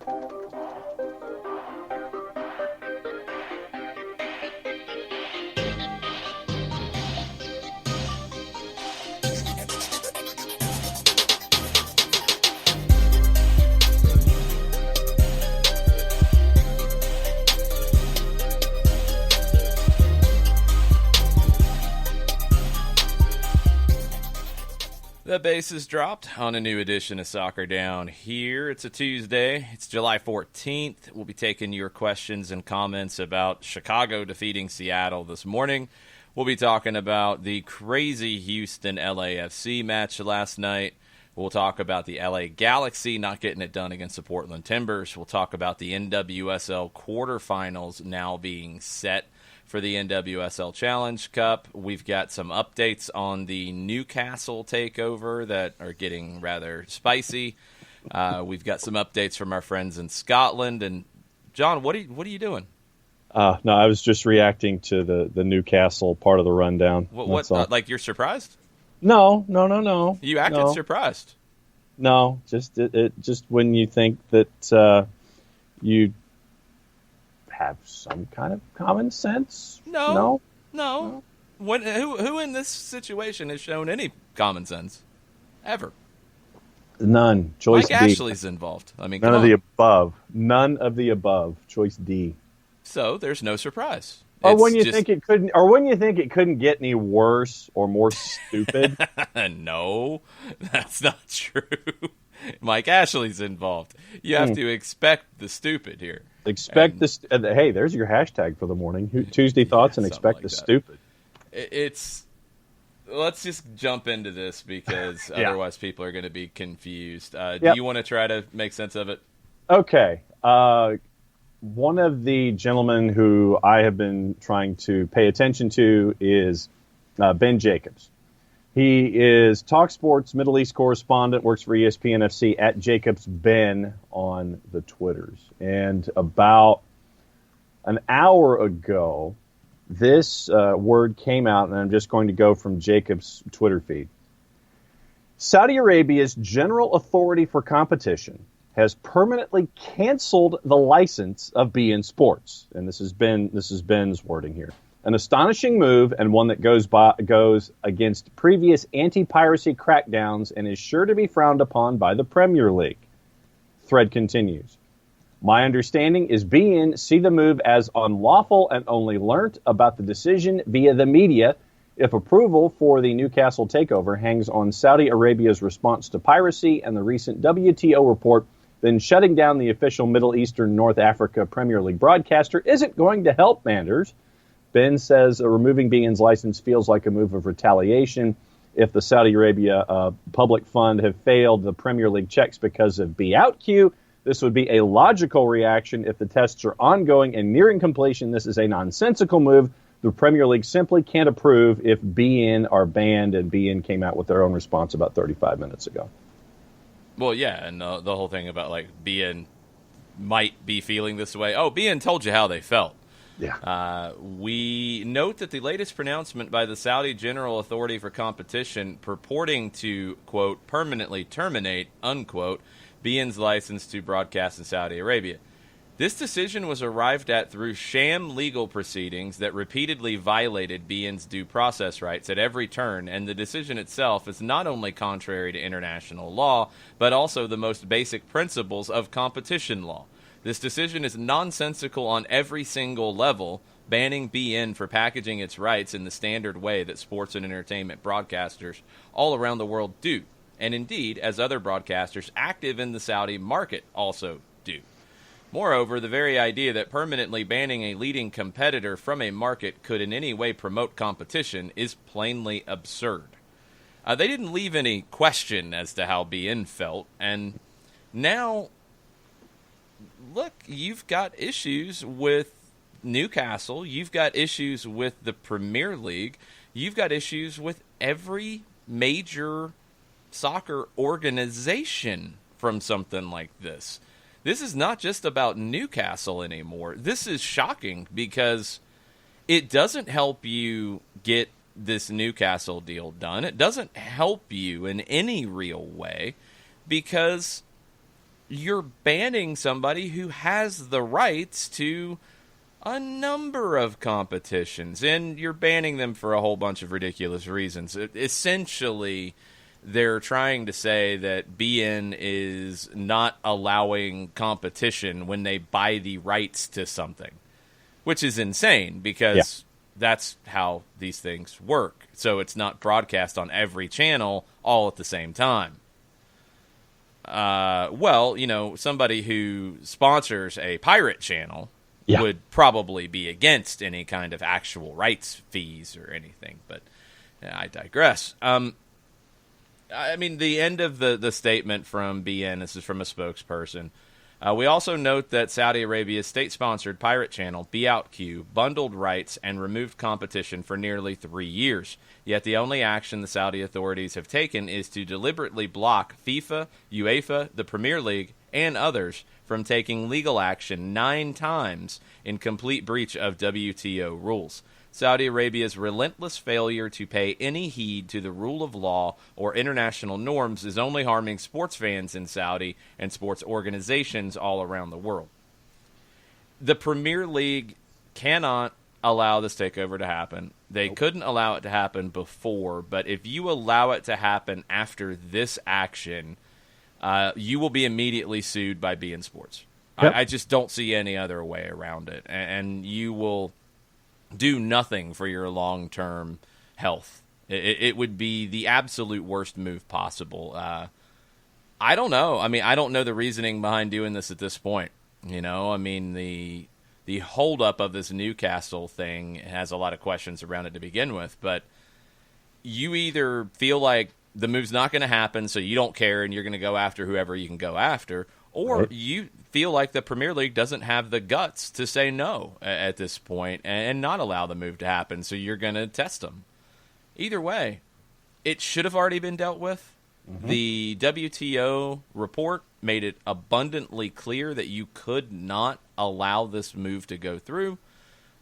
The base is dropped on a new edition of Soccer Down here. It's a Tuesday. It's July 14th. We'll be taking your questions and comments about Chicago defeating Seattle this morning. We'll be talking about the crazy Houston LAFC match last night. We'll talk about the LA Galaxy not getting it done against the Portland Timbers. We'll talk about the NWSL quarterfinals now being set for the NWSL Challenge Cup. We've got some updates on the Newcastle takeover that are getting rather spicy. We've got some updates from our friends in Scotland. And John, what are you doing? No, I was just reacting to the Newcastle part of the rundown. What like you're surprised? No. You acted surprised. No, just when you think that you have some kind of common sense. No. Who in this situation has shown any common sense ever? None. Choice Mike D. Ashley's involved. I mean, none of the above. None of the above. Choice D. So there's no surprise. Or when you think it couldn't get any worse or more stupid. No, that's not true. Mike Ashley's involved. You have to expect the stupid here. Expect this. Hey, there's your hashtag for the morning. Tuesday thoughts and expect the stupid. Let's just jump into this because otherwise people are going to be confused. Do you want to try to make sense of it? Okay. One of the gentlemen who I have been trying to pay attention to is Ben Jacobs. He is TalkSport's Middle East correspondent, works for ESPN FC at Jacobs Ben on the Twitters. And about an hour ago, this word came out, and I'm just going to go from Jacobs' Twitter feed. Saudi Arabia's General Authority for Competition has permanently canceled the license of beIN Sports. And this is Ben's wording here. An astonishing move and one that goes against previous anti-piracy crackdowns and is sure to be frowned upon by the Premier League. Thread continues. My understanding is beIN see the move as unlawful and only learnt about the decision via the media if approval for the Newcastle takeover hangs on Saudi Arabia's response to piracy and the recent WTO report, then shutting down the official Middle Eastern North Africa Premier League broadcaster isn't going to help matters. Ben says removing beIN's license feels like a move of retaliation. If the Saudi Arabia public fund have failed the Premier League checks because of Be Out queue, this would be a logical reaction. If the tests are ongoing and nearing completion, this is a nonsensical move. The Premier League simply can't approve if beIN are banned, and beIN came out with their own response about 35 minutes ago. Well, yeah, and the whole thing about like beIN might be feeling this way. Oh, beIN told you how they felt. Yeah. We note that the latest pronouncement by the Saudi General Authority for Competition purporting to, quote, permanently terminate, unquote, beIN's license to broadcast in Saudi Arabia. This decision was arrived at through sham legal proceedings that repeatedly violated beIN's due process rights at every turn, and the decision itself is not only contrary to international law, but also the most basic principles of competition law. This decision is nonsensical on every single level, banning beIN for packaging its rights in the standard way that sports and entertainment broadcasters all around the world do, and indeed, as other broadcasters active in the Saudi market also do. Moreover, the very idea that permanently banning a leading competitor from a market could in any way promote competition is plainly absurd. They didn't leave any question as to how beIN felt, and now, look, you've got issues with Newcastle, you've got issues with the Premier League, you've got issues with every major soccer organization from something like this. This is not just about Newcastle anymore. This is shocking because it doesn't help you get this Newcastle deal done. It doesn't help you in any real way because you're banning somebody who has the rights to a number of competitions, and you're banning them for a whole bunch of ridiculous reasons. Essentially, they're trying to say that BN is not allowing competition when they buy the rights to something, which is insane because that's how these things work. So it's not broadcast on every channel all at the same time. Well, somebody who sponsors a pirate channel would probably be against any kind of actual rights fees or anything, but I digress. I mean, the end of the statement from BN, this is from a spokesperson. We also note that Saudi Arabia's state-sponsored pirate channel, BOutQ, bundled rights and removed competition for nearly 3 years. Yet the only action the Saudi authorities have taken is to deliberately block FIFA, UEFA, the Premier League, and others from taking legal action 9 times in complete breach of WTO rules. Saudi Arabia's relentless failure to pay any heed to the rule of law or international norms is only harming sports fans in Saudi and sports organizations all around the world. The Premier League cannot allow this takeover to happen. They couldn't allow it to happen before, but if you allow it to happen after this action, you will be immediately sued by beIN Sports. Yep. I just don't see any other way around it, and you will do nothing for your long-term health. It would be the absolute worst move possible. I don't know. I mean, I don't know the reasoning behind doing this at this point. I mean, the holdup of this Newcastle thing has a lot of questions around it to begin with, but you either feel like the move's not going to happen, so you don't care and you're going to go after whoever you can go after, or you feel like the Premier League doesn't have the guts to say no at this point and not allow the move to happen, so you're going to test them. Either way, it should have already been dealt with. Mm-hmm. The WTO report made it abundantly clear that you could not allow this move to go through.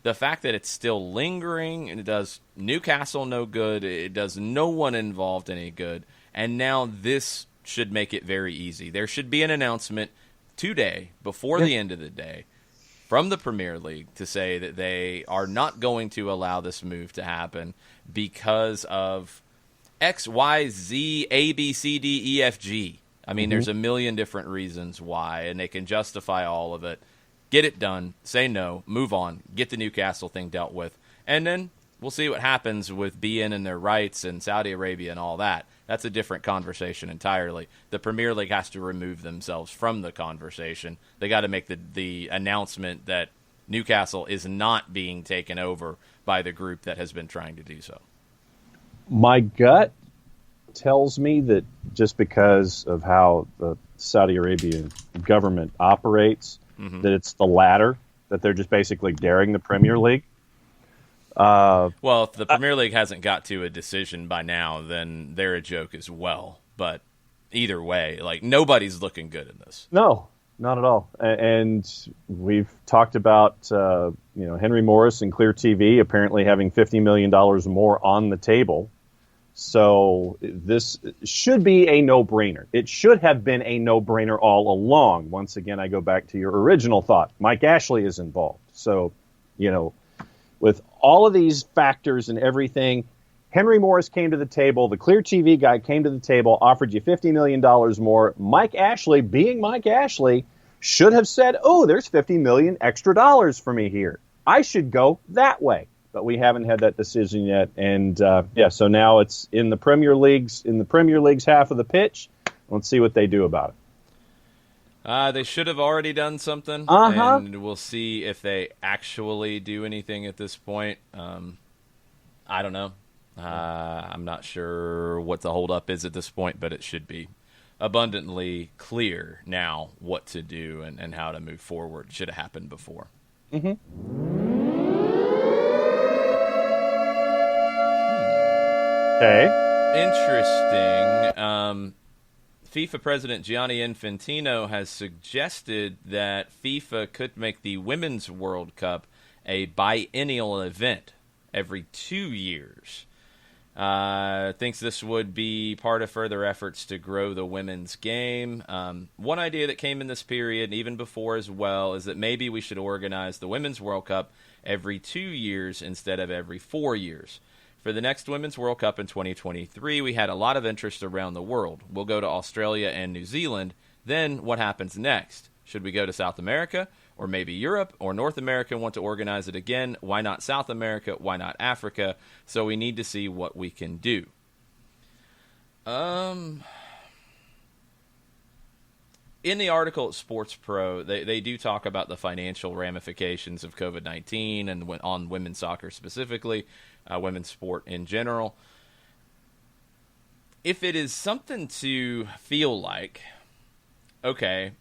The fact that it's still lingering, and it does Newcastle no good, it does no one involved any good, and now this should make it very easy. There should be an announcement today, before the end of the day, from the Premier League to say that they are not going to allow this move to happen because of X, Y, Z, A, B, C, D, E, F, G. I mean, there's a million different reasons why, and they can justify all of it. Get it done, say no, move on, get the Newcastle thing dealt with, and then we'll see what happens with BN and their rights and Saudi Arabia and all that. That's a different conversation entirely. The Premier League has to remove themselves from the conversation. They got to make the announcement that Newcastle is not being taken over by the group that has been trying to do so. My gut tells me that just because of how the Saudi Arabian government operates, that it's the latter, that they're just basically daring the Premier League. Well, if the Premier League hasn't got to a decision by now, then they're a joke as well. But either way, nobody's looking good in this. No, not at all. And we've talked about Henry Morris and Clear TV apparently having $50 million more on the table. So this should be a no-brainer. It should have been a no-brainer all along. Once again, I go back to your original thought. Mike Ashley is involved. So, with all of these factors and everything, Henry Morris came to the table. The Clear TV guy came to the table, offered you $50 million more. Mike Ashley, being Mike Ashley, should have said, oh, there's $50 million extra dollars for me here. I should go that way. But we haven't had that decision yet. And, so now it's in the Premier League's half of the pitch. Let's see what they do about it. They should have already done something, and we'll see if they actually do anything at this point. I don't know. I'm not sure what the holdup is at this point, but it should be abundantly clear now what to do and how to move forward. It should have happened before. Okay. Interesting. FIFA President Gianni Infantino has suggested that FIFA could make the Women's World Cup a biennial event every 2 years. Thinks this would be part of further efforts to grow the women's game. One idea that came in this period, and even before as well, is that maybe we should organize the Women's World Cup every 2 years instead of every 4 years. For the next Women's World Cup in 2023, we had a lot of interest around the world. We'll go to Australia and New Zealand. Then what happens next? Should we go to South America? Or maybe Europe or North America want to organize it again? Why not South America? Why not Africa? So we need to see what we can do. In the article at Sports Pro, they do talk about the financial ramifications of COVID-19 and on women's soccer specifically, women's sport in general. If it is something to feel like, okay,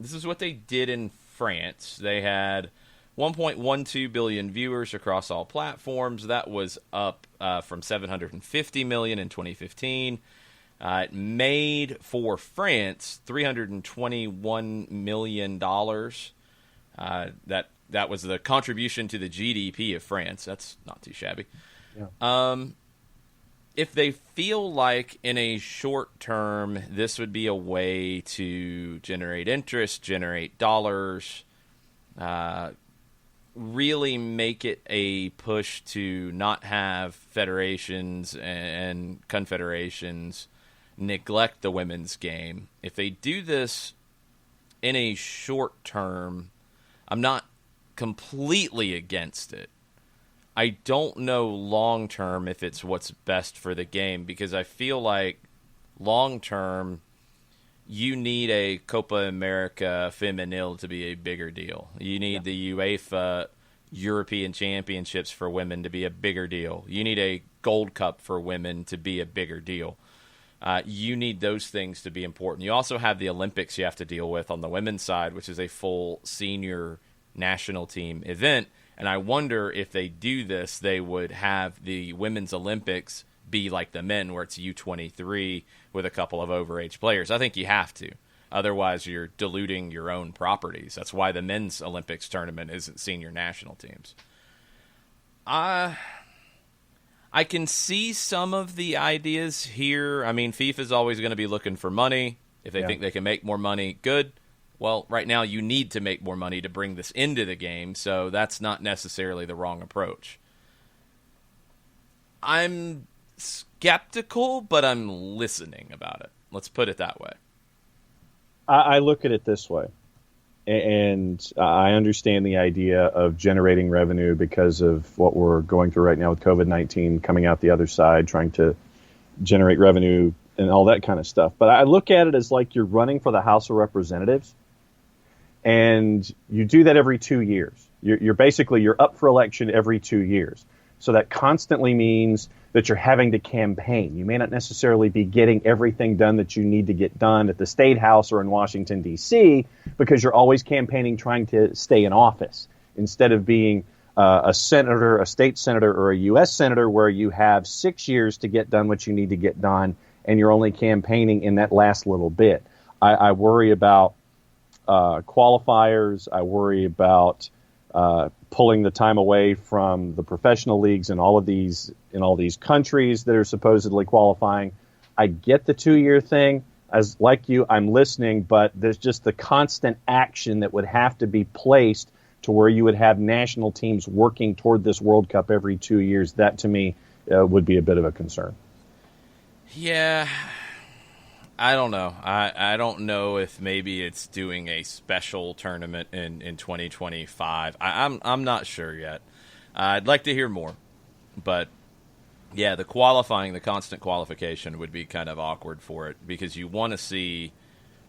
this is what they did in France. They had 1.12 billion viewers across all platforms. That was up from 750 million in 2015. It made for France $321 million. That was the contribution to the GDP of France. That's not too shabby. Yeah. If they feel like in a short term this would be a way to generate interest, generate dollars, really make it a push to not have federations and confederations neglect the women's game. If they do this in a short term, I'm not completely against it. I don't know long term if it's what's best for the game, because I feel like long term you need a Copa America Femenil to be a bigger deal. You need the UEFA European Championships for women to be a bigger deal. You need a Gold Cup for women to be a bigger deal. You need those things to be important. You also have the Olympics you have to deal with on the women's side, which is a full senior national team event. And I wonder if they do this, they would have the Women's Olympics be like the men, where it's U23 with a couple of overage players. I think you have to. Otherwise, you're diluting your own properties. That's why the men's Olympics tournament isn't senior national teams. I can see some of the ideas here. I mean, FIFA's always going to be looking for money. If they think they can make more money, good. Well, right now you need to make more money to bring this into the game, so that's not necessarily the wrong approach. I'm skeptical, but I'm listening about it. Let's put it that way. I look at it this way, and I understand the idea of generating revenue because of what we're going through right now with COVID-19, coming out the other side, trying to generate revenue and all that kind of stuff. But I look at it as like you're running for the House of Representatives, and you do that every 2 years. You're basically up for election every 2 years. So that constantly means that you're having to campaign. You may not necessarily be getting everything done that you need to get done at the State House or in Washington, D.C., because you're always campaigning trying to stay in office instead of being a senator, a state senator, or a U.S. senator where you have 6 years to get done what you need to get done, and you're only campaigning in that last little bit. I worry about qualifiers. I worry about pulling the time away from the professional leagues in all these countries that are supposedly qualifying. I get the 2 year thing. As like you, I'm listening, but there's just the constant action that would have to be placed to where you would have national teams working toward this World Cup every 2 years. That to me would be a bit of a concern. Yeah. I don't know. I don't know if maybe it's doing a special tournament in 2025. I'm not sure yet. I'd like to hear more. But, yeah, the constant qualification would be kind of awkward for it, because you want to see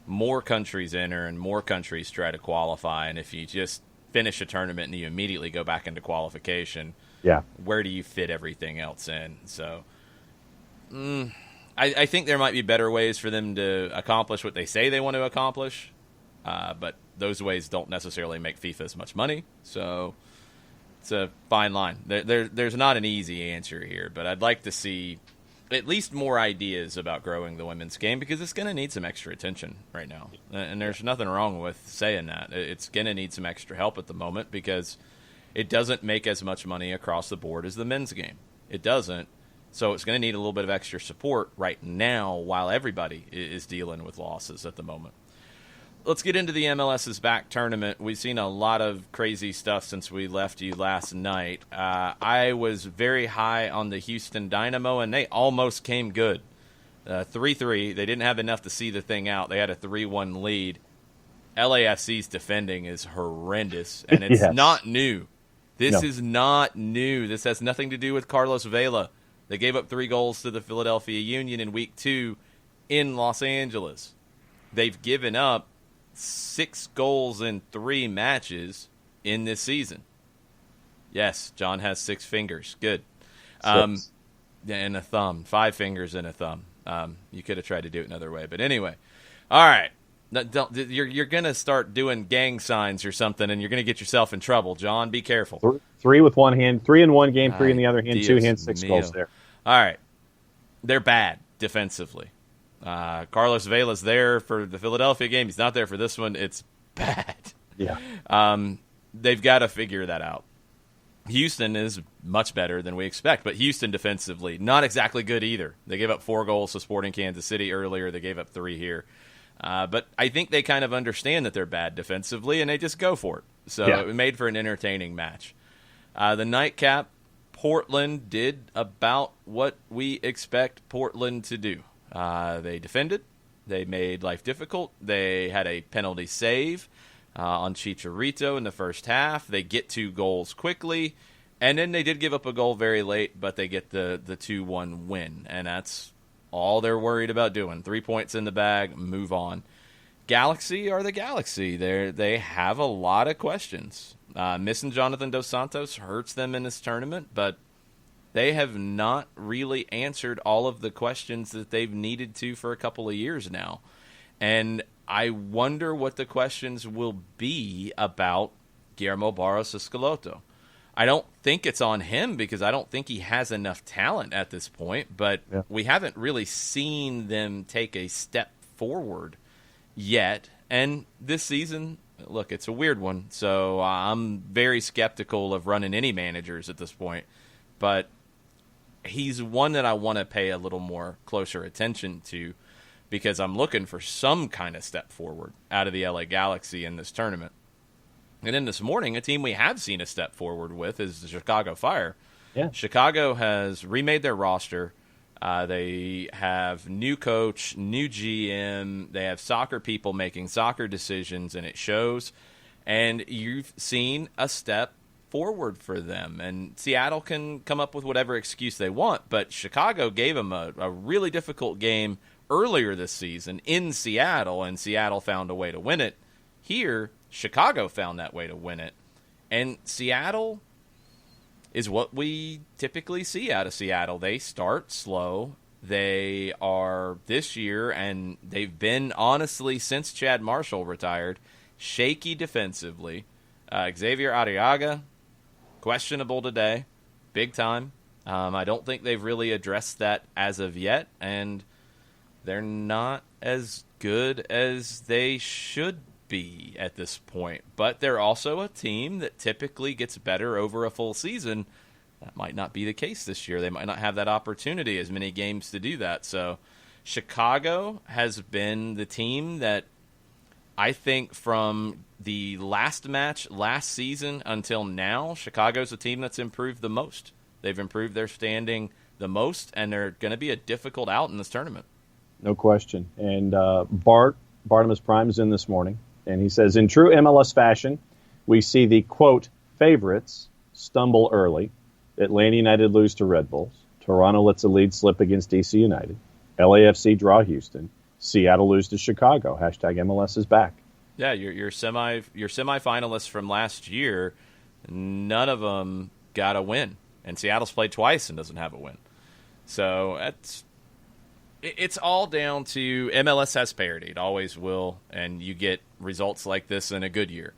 more countries enter and more countries try to qualify. And if you just finish a tournament and you immediately go back into qualification, where do you fit everything else in? So, I think there might be better ways for them to accomplish what they say they want to accomplish, but those ways don't necessarily make FIFA as much money. So it's a fine line. There's not an easy answer here, but I'd like to see at least more ideas about growing the women's game, because it's going to need some extra attention right now. And there's nothing wrong with saying that. It's going to need some extra help at the moment, because it doesn't make as much money across the board as the men's game. It doesn't. So it's going to need a little bit of extra support right now while everybody is dealing with losses at the moment. Let's get into the MLS's back tournament. We've seen a lot of crazy stuff since we left you last night. I was very high on the Houston Dynamo, and they almost came good. 3-3. They didn't have enough to see the thing out. They had a 3-1 lead. LAFC's defending is horrendous, and it's not new. This is not new. This has nothing to do with Carlos Vela. They gave up 3 goals to the Philadelphia Union in Week 2 in Los Angeles. They've given up 6 goals in 3 matches in this season. Yes, John has 6 fingers. Good. And a thumb. 5 fingers and a thumb. You could have tried to do it another way. But anyway. All right. You're going to start doing gang signs or something, and you're going to get yourself in trouble. John, be careful. 3 with one hand. 3 in one game, 3 in the other hand, 2 hands, 6 goals there. All right. They're bad defensively. Carlos Vela's there for the Philadelphia game. He's not there for this one. It's bad. Yeah. They've got to figure that out. Houston is much better than we expect, but Houston defensively, not exactly good either. They gave up 4 goals to Sporting Kansas City earlier. They gave up 3 here. But I think they kind of understand that they're bad defensively, and they just go for it. So it made for an entertaining match. The nightcap, Portland did about what we expect Portland to do. They defended. They made life difficult. They had a penalty save on Chicharito in the first half. They get 2 goals quickly, and then they did give up a goal very late, but they get the 2-1 win, and that's all they're worried about doing. 3 points in the bag, move on. Galaxy are the Galaxy. They have a lot of questions. Missing Jonathan Dos Santos hurts them in this tournament, but they have not really answered all of the questions that they've needed to for a couple of years now. And I wonder what the questions will be about Guillermo Barros Escaloto. I don't think it's on him because I don't think he has enough talent at this point, but we haven't really seen them take a step forward yet. And this season, look, it's a weird one, so I'm very skeptical of running any managers at this point. But he's one that I want to pay a little more closer attention to because I'm looking for some kind of step forward out of the LA Galaxy in this tournament. And then this morning, a team we have seen a step forward with is the Chicago Fire. Yeah. Chicago has remade their roster. They have new coach, new GM. They have soccer people making soccer decisions, and it shows. And you've seen a step forward for them. And Seattle can come up with whatever excuse they want, but Chicago gave them a really difficult game earlier this season in Seattle, and Seattle found a way to win it. Here, Chicago found that way to win it. And Seattle is what we typically see out of Seattle. They start slow. They are this year, and they've been, honestly, since Chad Marshall retired, shaky defensively. Xavier Arriaga, questionable today, big time. I don't think they've really addressed that as of yet, and they're not as good as they should be at this point. But they're also a team that typically gets better over a full season. That might not be the case this year. They might not have that opportunity, as many games to do that. So Chicago has been the team that I think from the last match last season until now, Chicago's the team that's improved the most. They've improved their standing the most, and they're going to be a difficult out in this tournament. No question. And Bartimaeus Prime is in this morning, and he says, in true MLS fashion, we see the, quote, favorites stumble early. Atlanta United lose to Red Bulls. Toronto lets a lead slip against DC United. LAFC draw Houston. Seattle lose to Chicago. Hashtag MLS is back. Yeah, your semifinalists from last year, none of them got a win. And Seattle's played twice and doesn't have a win. So it's all down to MLS has parity. It always will, and you get results like this in a good year.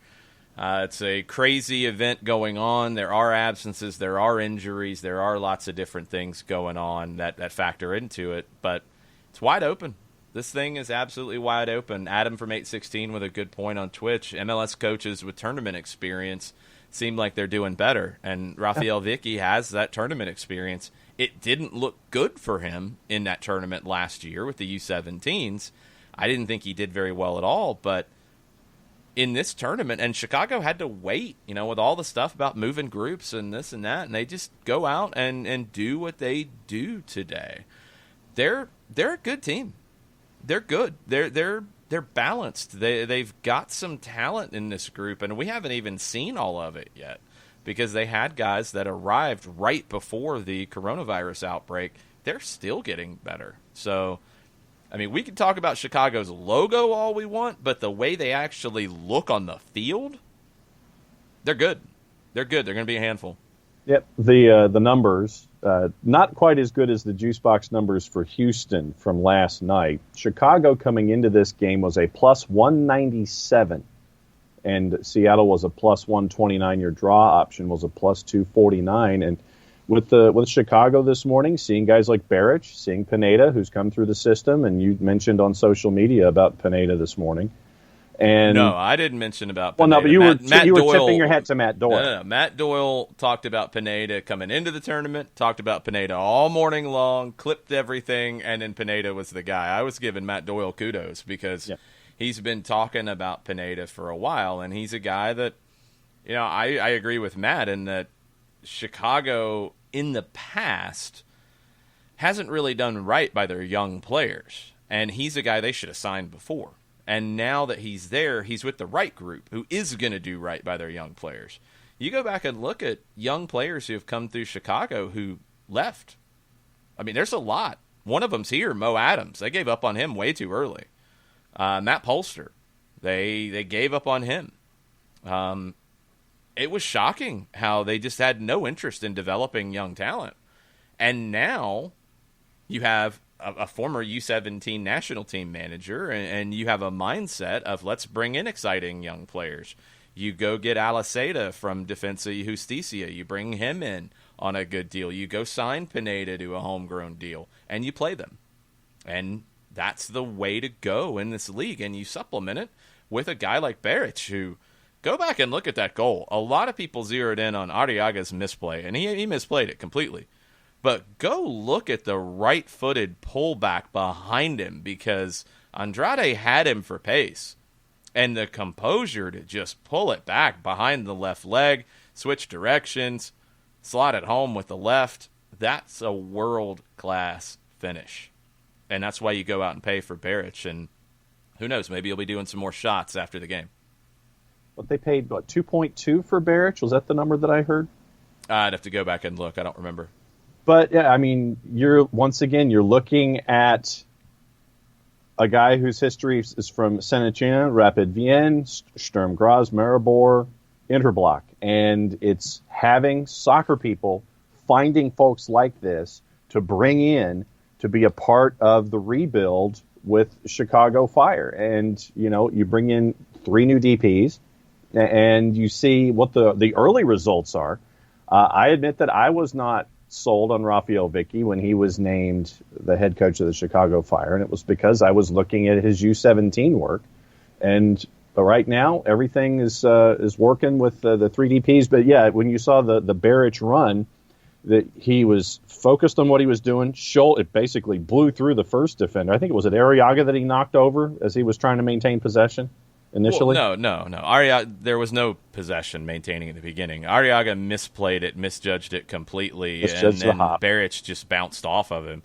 It's a crazy event going on. There are absences. There are injuries. There are lots of different things going on that factor into it. But it's wide open. This thing is absolutely wide open. Adam from 816 with a good point on Twitch. MLS coaches with tournament experience seem like they're doing better. And Rafael Vicky has that tournament experience. it didn't look good for him in that tournament last year with the U17s. I didn't think he did very well at all, but in this tournament, and Chicago had to wait, with all the stuff about moving groups and this and that, and they just go out and do what they do today. They're a good team. They're good. They're balanced. They've got some talent in this group, and we haven't even seen all of it yet because they had guys that arrived right before the coronavirus outbreak. They're still getting better. So, I mean, we can talk about Chicago's logo all we want, but the way they actually look on the field, they're good. They're good. They're going to be a handful. Yep. The numbers, not quite as good as the juice box numbers for Houston from last night. Chicago coming into this game was a plus 197, and Seattle was a plus 129. Your draw option was a plus 249, and with Chicago this morning, seeing guys like Barrich, seeing Pineda, who's come through the system, and you mentioned on social media about Pineda this morning. And no, I didn't mention about Pineda. Well, no, but you were Doyle, tipping your hat to Matt Doyle. No. Matt Doyle talked about Pineda coming into the tournament, talked about Pineda all morning long, clipped everything, and then Pineda was the guy. I was giving Matt Doyle kudos because he's been talking about Pineda for a while, and he's a guy that, I agree with Matt in that Chicago in the past hasn't really done right by their young players, and he's a guy they should have signed before. And now that he's there, he's with the right group who is going to do right by their young players. You go back and look at young players who have come through Chicago who left. I mean, there's a lot. One of them's here, Mo Adams. They gave up on him way too early. Matt Polster, they gave up on him. It was shocking how they just had no interest in developing young talent. And now you have a former U17 national team manager, and you have a mindset of let's bring in exciting young players. You go get Aliceta from Defensa y Justicia. You bring him in on a good deal. You go sign Pineda to a homegrown deal, and you play them. And that's the way to go in this league. And you supplement it with a guy like Barrich, who, go back and look at that goal. A lot of people zeroed in on Arriaga's misplay, and he misplayed it completely. But go look at the right-footed pullback behind him, because Andrade had him for pace. And the composure to just pull it back behind the left leg, switch directions, slot it home with the left, that's a world-class finish. And that's why you go out and pay for Barrich. And who knows, maybe he'll be doing some more shots after the game. But they paid, 2.2 for Barrich? Was that the number that I heard? I'd have to go back and look. I don't remember. But, yeah, I mean, you're looking at a guy whose history is from Saint-Etienne, Rapid Vienne, Sturm Graz, Maribor, Interblock. And it's having soccer people finding folks like this to bring in to be a part of the rebuild with Chicago Fire. And, you bring in 3 new DPs, and you see what the early results are. I admit that I was not sold on Rafael Vicky when he was named the head coach of the Chicago Fire, and it was because I was looking at his U17 work. And right now, everything is working with the 3 DPs. But yeah, when you saw the Barrich run, that he was focused on what he was doing. It basically blew through the first defender. I think it was at Arriaga that he knocked over as he was trying to maintain possession initially. Well, no. Arriaga, there was no possession maintaining in the beginning. Arriaga misplayed it, misjudged it completely, and then Barrich just bounced off of him.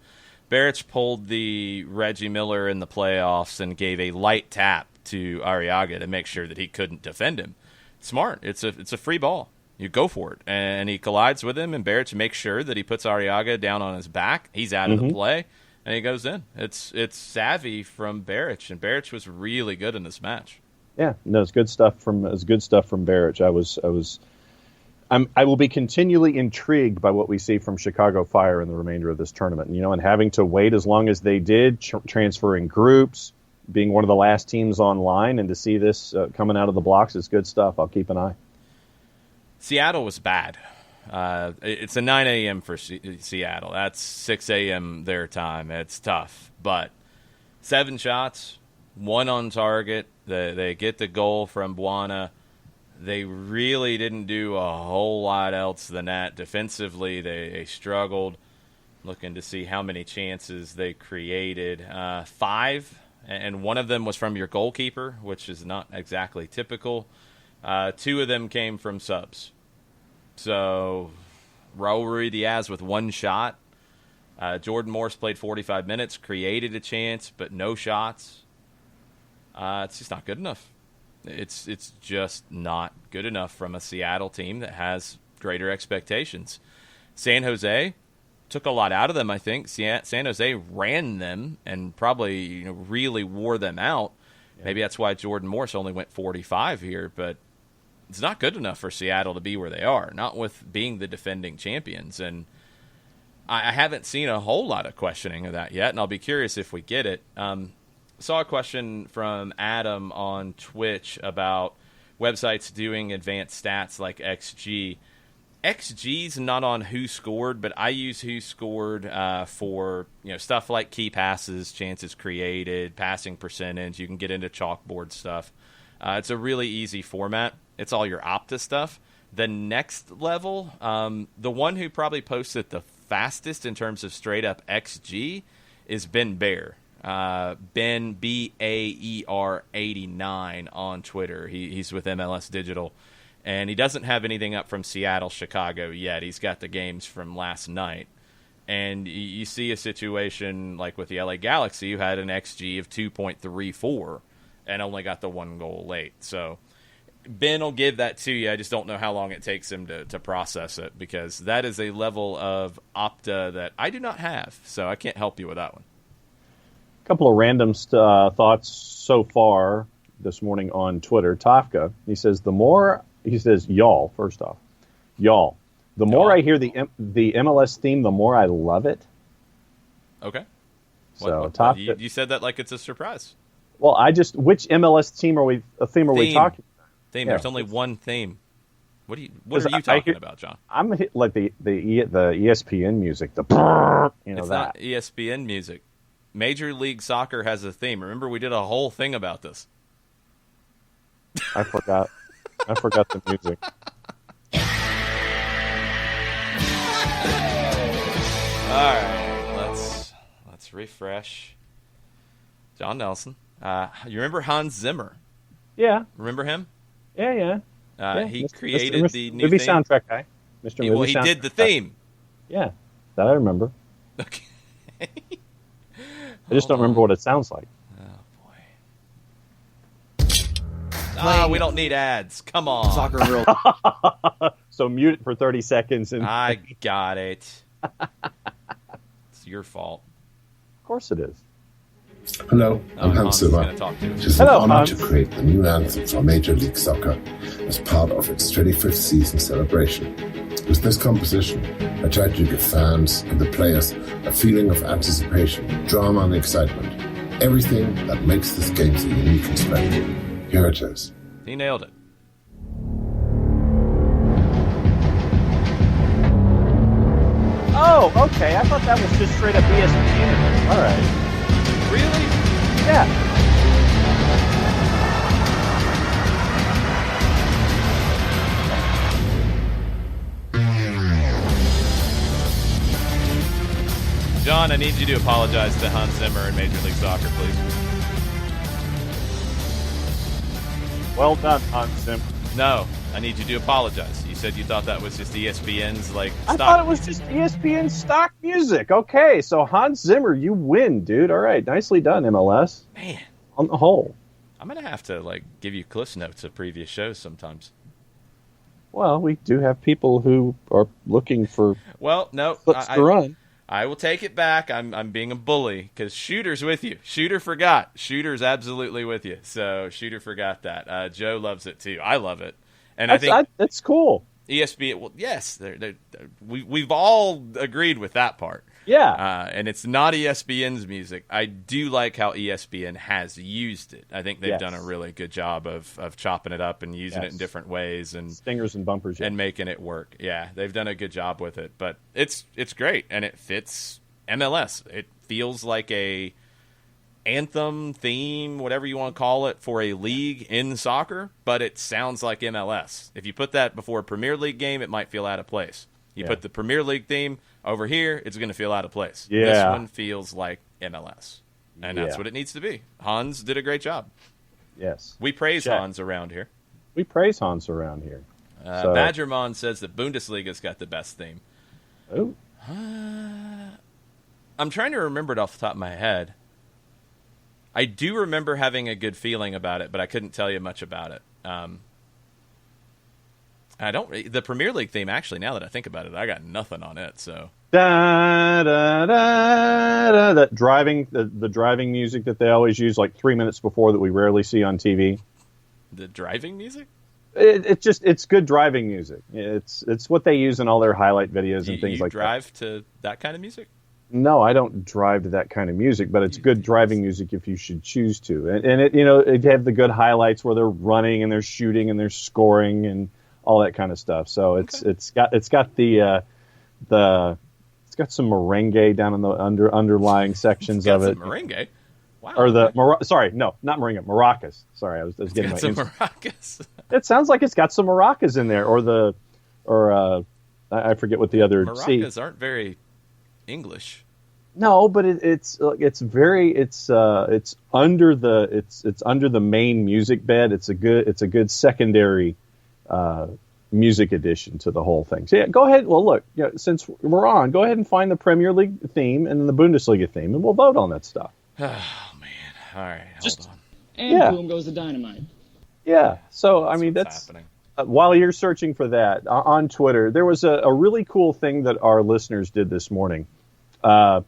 Barrich pulled the Reggie Miller in the playoffs and gave a light tap to Arriaga to make sure that he couldn't defend him. Smart. It's a free ball. You go for it. And he collides with him, and Barrich makes sure that he puts Arriaga down on his back. He's out of the play, and he goes in. It's savvy from Barrich, and Barrich was really good in this match. Yeah, no, it's good stuff from Barrich. I will be continually intrigued by what we see from Chicago Fire in the remainder of this tournament. And having to wait as long as they did, transferring groups, being one of the last teams online, and to see this coming out of the blocks is good stuff. I'll keep an eye. Seattle was bad. It's a 9 a.m. for Seattle. That's 6 a.m. their time. It's tough, but 7 shots, 1 on target. They get the goal from Buana. They really didn't do a whole lot else than that. Defensively, they struggled. Looking to see how many chances they created. 5, and one of them was from your goalkeeper, which is not exactly typical. 2 of them came from subs. So, Raul Ruiz-Diaz with 1 shot. Jordan Morse played 45 minutes, created a chance, but no shots. It's just not good enough. It's just not good enough from a Seattle team that has greater expectations. San Jose took a lot out of them, I think. San Jose ran them and probably really wore them out. Yeah. Maybe that's why Jordan Morse only went 45 here, but it's not good enough for Seattle to be where they are, not with being the defending champions. And I haven't seen a whole lot of questioning of that yet, and I'll be curious if we get it. Saw a question from Adam on Twitch about websites doing advanced stats like XG. XG's not on who scored, but I use who scored for stuff like key passes, chances created, passing percentage. You can get into chalkboard stuff. It's a really easy format. It's all your Opta stuff. The next level, the one who probably posted the fastest in terms of straight up XG is Ben Baer. Ben BAER 89 on Twitter. He's with MLS Digital, and he doesn't have anything up from Seattle, Chicago yet. He's got the games from last night, and you see a situation like with the LA Galaxy, who had an XG of 2.34 and only got the 1 goal late. So Ben will give that to you. I just don't know how long it takes him to process it, because that is a level of Opta that I do not have, so I can't help you with that one. A couple of random thoughts so far this morning on Twitter. Tafka, he says, y'all, first off, y'all. The more I hear the MLS theme, the more I love it. Okay. So Tafka, you said that like it's a surprise. Well, which MLS theme are we talking about? Theme. Yeah. There's only one theme. What are you talking about, John? I'm like the ESPN music. It's not ESPN music. Major League Soccer has a theme. Remember, we did a whole thing about this. I forgot. I forgot the music. All right, let's refresh. John Nelson. You remember Hans Zimmer? Yeah. Remember him? Yeah. He created the new movie theme. Soundtrack guy. Mr. Movie He did the theme. Yeah, that I remember. Okay. I just don't remember what it sounds like. Oh, boy. We don't need ads. Come on. Soccer real. So mute it for 30 seconds. I got it. It's your fault. Of course it is. Hello, I'm Hans Zimmer. It is an honor to create the new anthem for Major League Soccer as part of its 25th season celebration. With this composition, I tried to give fans and the players a feeling of anticipation, drama and excitement. Everything that makes this game so unique and special. Here it is. He nailed it. Oh, okay. I thought that was just straight up ESPN. All right. Really? Yeah. John, I need you to apologize to Hans Zimmer in Major League Soccer, please. Well done, Hans Zimmer. No, I need you to apologize. You said you thought that was just ESPN's stock. I thought it was just ESPN stock music. Okay, so Hans Zimmer, you win, dude. All right, nicely done, MLS. Man, on the whole, I'm gonna have to give you cliff notes of previous shows sometimes. Well, we do have people who are looking for clips to run. I will take it back. I'm being a bully because Shooter's with you. Shooter forgot. Shooter's absolutely with you. So Shooter forgot that. Joe loves it too. I love it, and I think that's cool. ESPN. Well, yes, we've all agreed with that part. Yeah, and it's not ESPN's music. I do like how ESPN has used it. I think they've done a really good job of chopping it up and using it in different ways and stingers and bumpers and making it work. Yeah, they've done a good job with it. But it's great and it fits MLS. It feels like a anthem, theme, whatever you want to call it, for a league in soccer. But it sounds like MLS. If you put that before a Premier League game, it might feel out of place. You put the Premier League theme over here, it's going to feel out of place. Yeah. This one feels like MLS, and that's what it needs to be. Hans did a great job. Yes. We praise Hans around here. We praise Hans around here. Badgermon says that Bundesliga's got the best theme. Oh. I'm trying to remember it off the top of my head. I do remember having a good feeling about it, but I couldn't tell you much about it. The Premier League theme, actually, now that I think about it, I got nothing on it. So Da, da, da, da, that driving, the driving music that they always use like 3 minutes before that we rarely see on TV. The driving music? It's good driving music. It's what they use in all their highlight videos and things like that. You drive to that kind of music? No, I don't drive to that kind of music, but it's good driving music if you should choose to. And it have the good highlights where they're running and they're shooting and they're scoring and all that kind of stuff. So it's got some merengue down in the underlying sections of it. Merengue. Wow. Or not merengue, maracas. Sorry, I was getting some maracas. It sounds like it's got some maracas in there, I forget what the other maracas aren't very English. No, but it's under the main music bed. It's a good secondary music addition to the whole thing. So yeah, go ahead. Well, look, since we're on, go ahead and find the Premier League theme and the Bundesliga theme, and we'll vote on that stuff. Oh man! All right, hold on. And boom goes the dynamite. Yeah. So I mean, that's happening. While you're searching for that on Twitter, there was a really cool thing that our listeners did this morning. Bart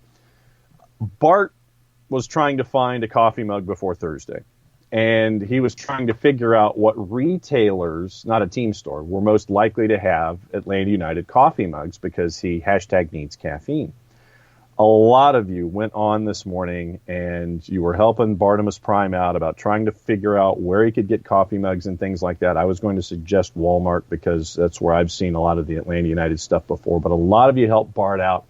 was trying to find a coffee mug before Thursday, and he was trying to figure out what retailers, not a team store, were most likely to have Atlanta United coffee mugs because he #needs caffeine. A lot of you went on this morning and you were helping Bartimus Prime out about trying to figure out where he could get coffee mugs and things like that. I was going to suggest Walmart because that's where I've seen a lot of the Atlanta United stuff before, but a lot of you helped Bart out.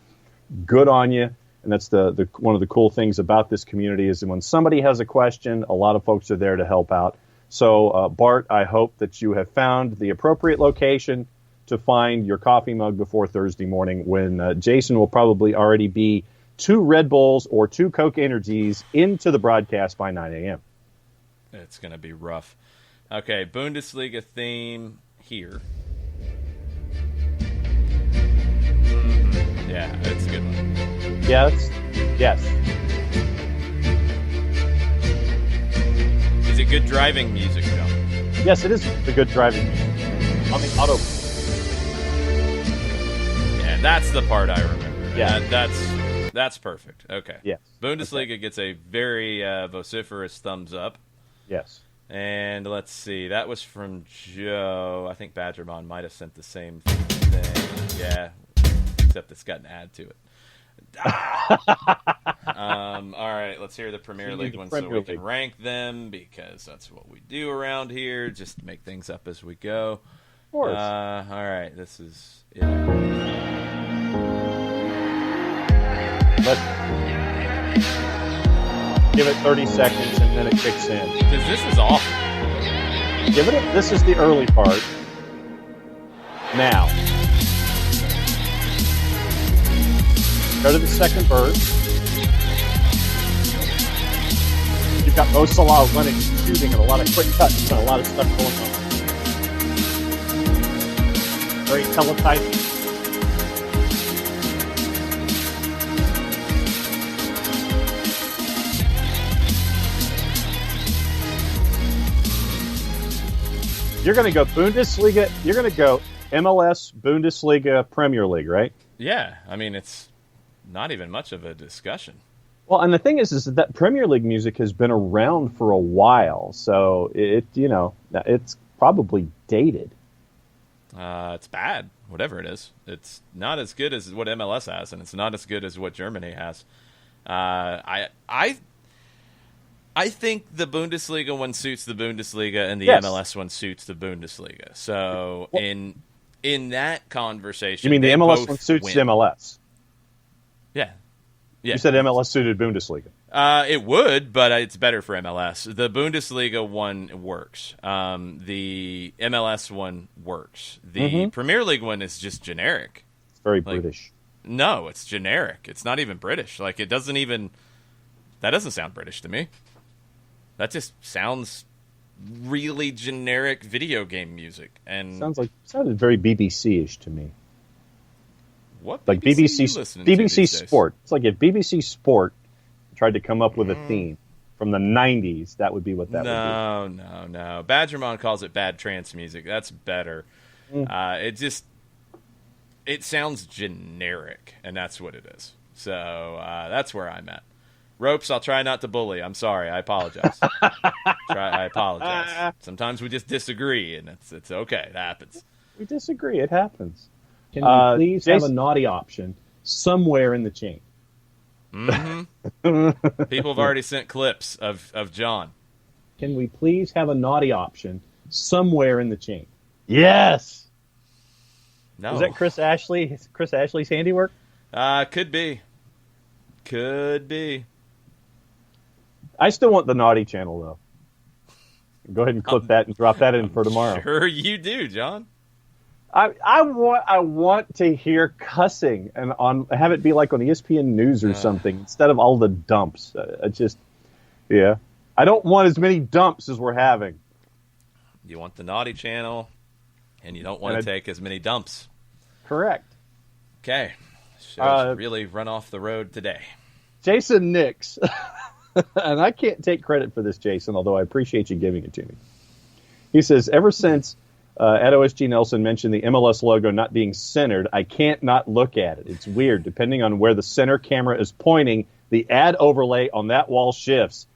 Good on you. And that's the one of the cool things about this community is that when somebody has a question, a lot of folks are there to help out. So, Bart, I hope that you have found the appropriate location to find your coffee mug before Thursday morning when Jason will probably already be 2 Red Bulls or 2 Coke Energies into the broadcast by 9 a.m. It's going to be rough. Okay, Bundesliga theme here. Yeah, it's a good one. Yes. Is it good driving music, John? Yes, it is the good driving music. On the auto. Yeah, that's the part I remember. Yeah. That's perfect. Okay. Yes. Bundesliga gets a very vociferous thumbs up. Yes. And let's see. That was from Joe. I think Badgermon might have sent the same thing. Yeah. Except it's got an ad to it. All right, let's hear the Premier League one so we can rank them because that's what we do around here. Just make things up as we go. Of course. All right, this is it. Let's give it 30 seconds and then it kicks in. Because this is awful. This is the early part. Now. Go to the second verse. You've got Mo Salah running, shooting, and a lot of quick cuts and a lot of stuff going on. Very teletyped. You're going to go Bundesliga. You're going to go MLS, Bundesliga, Premier League, right? Yeah. I mean, it's not even much of a discussion. Well, and the thing is that Premier League music has been around for a while, so it's probably dated. It's bad, whatever it is. It's not as good as what MLS has, and it's not as good as what Germany has. I think the Bundesliga one suits the Bundesliga, and the MLS one suits the Bundesliga. So in that conversation, you mean the MLS one suits MLS? Yeah. You said MLS suited Bundesliga. It would, but it's better for MLS. The Bundesliga one works. The MLS one works. The Premier League one is just generic. very British. No, it's generic. It's not even British. Like, that doesn't sound British to me. That just sounds really generic video game music. And sounded very BBC-ish to me. What like BBC Sport. It's like if BBC Sport tried to come up with a theme from the 90s, that would be what that would be. No. Badgermon calls it bad trance music. That's better. It sounds generic, and that's what it is. So that's where I'm at. Ropes, I'll try not to bully. I'm sorry. I apologize. I apologize. Sometimes we just disagree, and it's okay. It happens. We disagree. It happens. Can we please have a naughty option somewhere in the chain? Mm-hmm. People have already sent clips of John. Can we please have a naughty option somewhere in the chain? Yes. No. Is that Chris Ashley's handiwork? Could be. I still want the naughty channel, though. Go ahead and clip that and drop that in for tomorrow. Sure you do, John. I want to hear cussing and have it be like on ESPN News or something instead of all the dumps. I don't want as many dumps as we're having. You want the naughty channel, and you don't want to take as many dumps. Correct. Okay. Show's really run off the road today. Jason Nix. And I can't take credit for this, Jason, although I appreciate you giving it to me. He says, ever since at OSG Nelson mentioned the MLS logo not being centered, I can't not look at it. It's weird. Depending on where the center camera is pointing, the ad overlay on that wall shifts.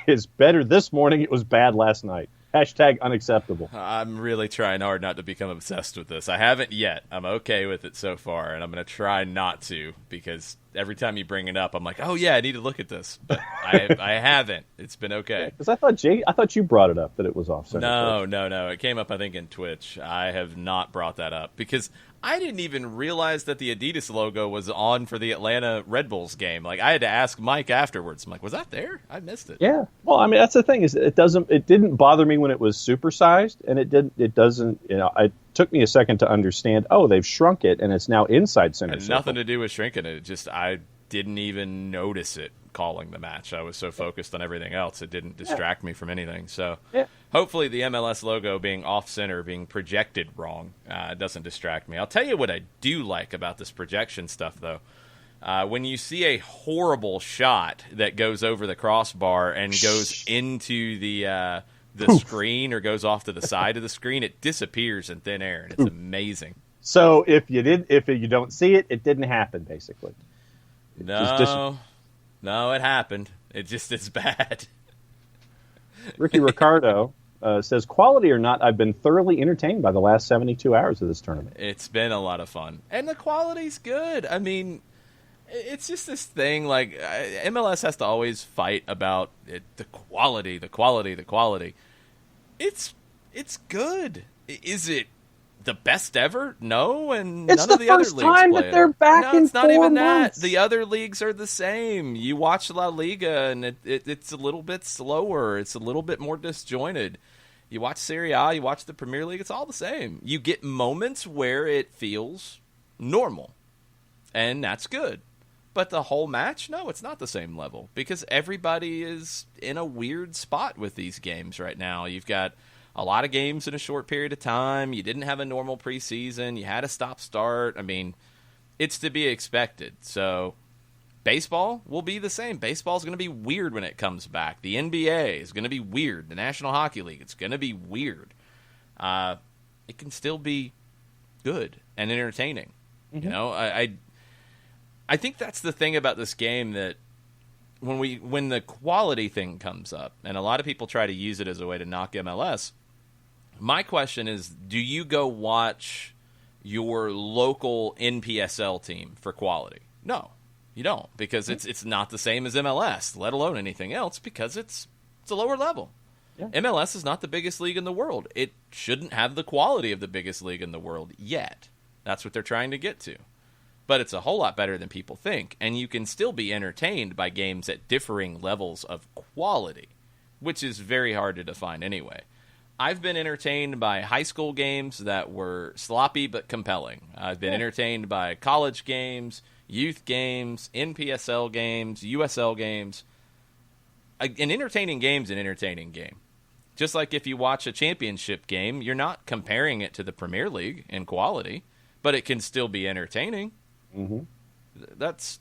It's better this morning. It was bad last night. #unacceptable. I'm really trying hard not to become obsessed with this. I haven't yet. I'm okay with it so far, and I'm going to try not to, because every time you bring it up, I'm like, oh yeah, I need to look at this. But I haven't. It's been okay. Because I thought you brought it up that it was off center. No. It came up, I think, in Twitch. I have not brought that up because I didn't even realize that the Adidas logo was on for the Atlanta Red Bulls game. Like, I had to ask Mike afterwards. I'm like, was that there? I missed it. Yeah. Well, I mean, that's the thing is it didn't bother me when it was supersized, and it doesn't, it took me a second to understand, they've shrunk it and it's now inside center. It had nothing to do with shrinking it. I didn't even notice it calling the match. I was so focused on everything else, it didn't distract me from anything. So hopefully the MLS logo being off-center, being projected wrong, doesn't distract me. I'll tell you what I do like about this projection stuff, though. When you see a horrible shot that goes over the crossbar and goes into the screen or goes off to the side of the screen, it disappears in thin air, and it's amazing. So if you don't see it, it didn't happen, basically. No, it happened. It's bad. Ricky Ricardo says, quality or not, I've been thoroughly entertained by the last 72 hours of this tournament. It's been a lot of fun. And the quality's good. I mean, it's just this thing, like, MLS has to always fight about the quality. It's good. Is it the best ever? No, and it's none of the other leagues play it. It's the first time that they're back in 4 months. No, it's not even that. The other leagues are the same. You watch La Liga, and it's a little bit slower. It's a little bit more disjointed. You watch Serie A, you watch the Premier League, it's all the same. You get moments where it feels normal, and that's good. But the whole match, no, it's not the same level, because everybody is in a weird spot with these games right now. You've got a lot of games in a short period of time. You didn't have a normal preseason. You had a stop-start. I mean, it's to be expected. So baseball will be the same. Baseball is going to be weird when it comes back. The NBA is going to be weird. The National Hockey League, it's going to be weird. It can still be good and entertaining. Mm-hmm. You know, I think that's the thing about this game, that when the quality thing comes up, and a lot of people try to use it as a way to knock MLS, my question is, do you go watch your local NPSL team for quality? No, you don't, because it's not the same as MLS, let alone anything else, because it's a lower level. Yeah. MLS is not the biggest league in the world. It shouldn't have the quality of the biggest league in the world yet. That's what they're trying to get to. But it's a whole lot better than people think, and you can still be entertained by games at differing levels of quality, which is very hard to define anyway. I've been entertained by high school games that were sloppy but compelling. I've been entertained by college games, youth games, NPSL games, USL games. An entertaining game's an entertaining game. Just like if you watch a championship game, you're not comparing it to the Premier League in quality, but it can still be entertaining. Mm-hmm. It's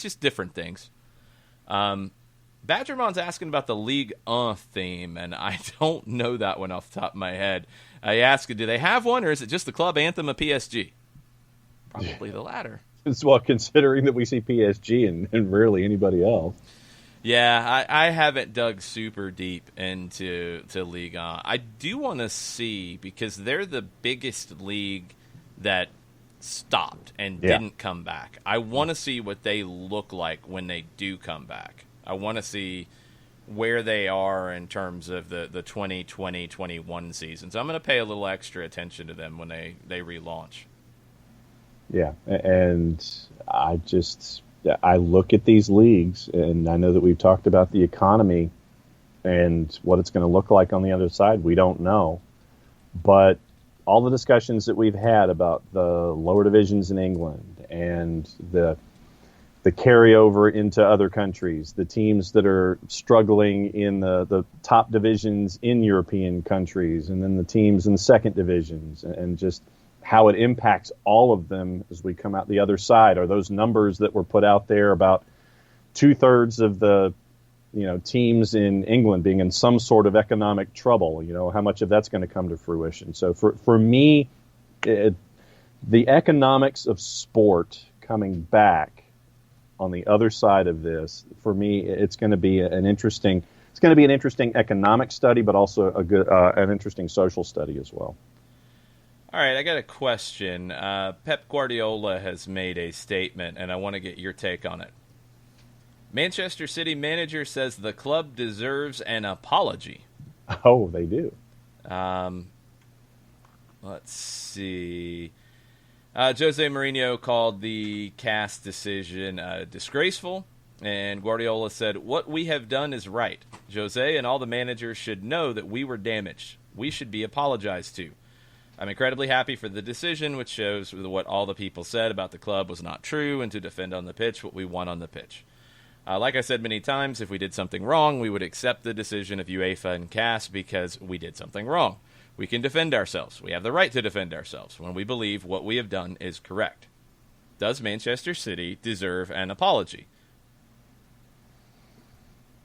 just different things. Badgermon's asking about the League 1 theme, and I don't know that one off the top of my head. I asked, do they have one, or is it just the club anthem of PSG? Probably the latter. Well, considering that we see PSG and rarely anybody else. Yeah, I haven't dug super deep into League 1. I do want to see, because they're the biggest league that stopped and didn't come back. I want to see what they look like when they do come back. I want to see where they are in terms of the 2020-21 season. So I'm going to pay a little extra attention to them when they relaunch. Yeah, and I look at these leagues, and I know that we've talked about the economy and what it's going to look like on the other side. We don't know. But all the discussions that we've had about the lower divisions in England and the carryover into other countries, the teams that are struggling in the top divisions in European countries, and then the teams in the second divisions, and just how it impacts all of them as we come out the other side. Are those numbers that were put out there about 2/3 of the teams in England being in some sort of economic trouble? How much of that's going to come to fruition? So for me, the economics of sport coming back on the other side of this, for me, it's going to be an interesting economic study, but also an interesting social study as well. All right, I got a question. Pep Guardiola has made a statement, and I want to get your take on it. Manchester City manager says the club deserves an apology. Oh, they do. Let's see. Jose Mourinho called the CAS decision disgraceful, and Guardiola said, "What we have done is right. Jose and all the managers should know that we were damaged. We should be apologized to. I'm incredibly happy for the decision, which shows what all the people said about the club was not true, and to defend on the pitch what we won on the pitch. Like I said many times, if we did something wrong, we would accept the decision of UEFA and CAS because we did something wrong. We can defend ourselves. We have the right to defend ourselves when we believe what we have done is correct. Does Manchester City deserve an apology?"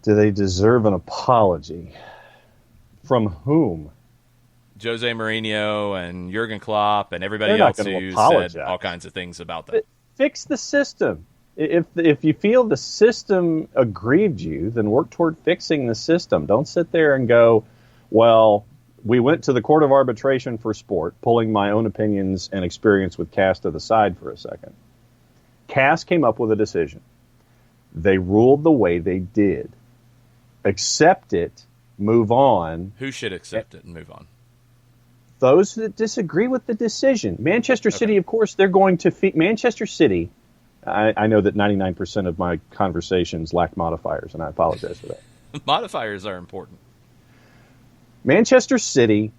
Do they deserve an apology? From whom? Jose Mourinho and Jurgen Klopp and everybody else who said all kinds of things about them. Fix the system. If you feel the system aggrieved you, then work toward fixing the system. Don't sit there and go, well, we went to the Court of Arbitration for Sport, pulling my own opinions and experience with CAS to the side for a second. CAS came up with a decision. They ruled the way they did. Accept it, move on. Who should accept it and move on? Those that disagree with the decision. Manchester City, of course, they're going to Manchester City. I know that 99% of my conversations lack modifiers, and I apologize for that. Modifiers are important. Manchester City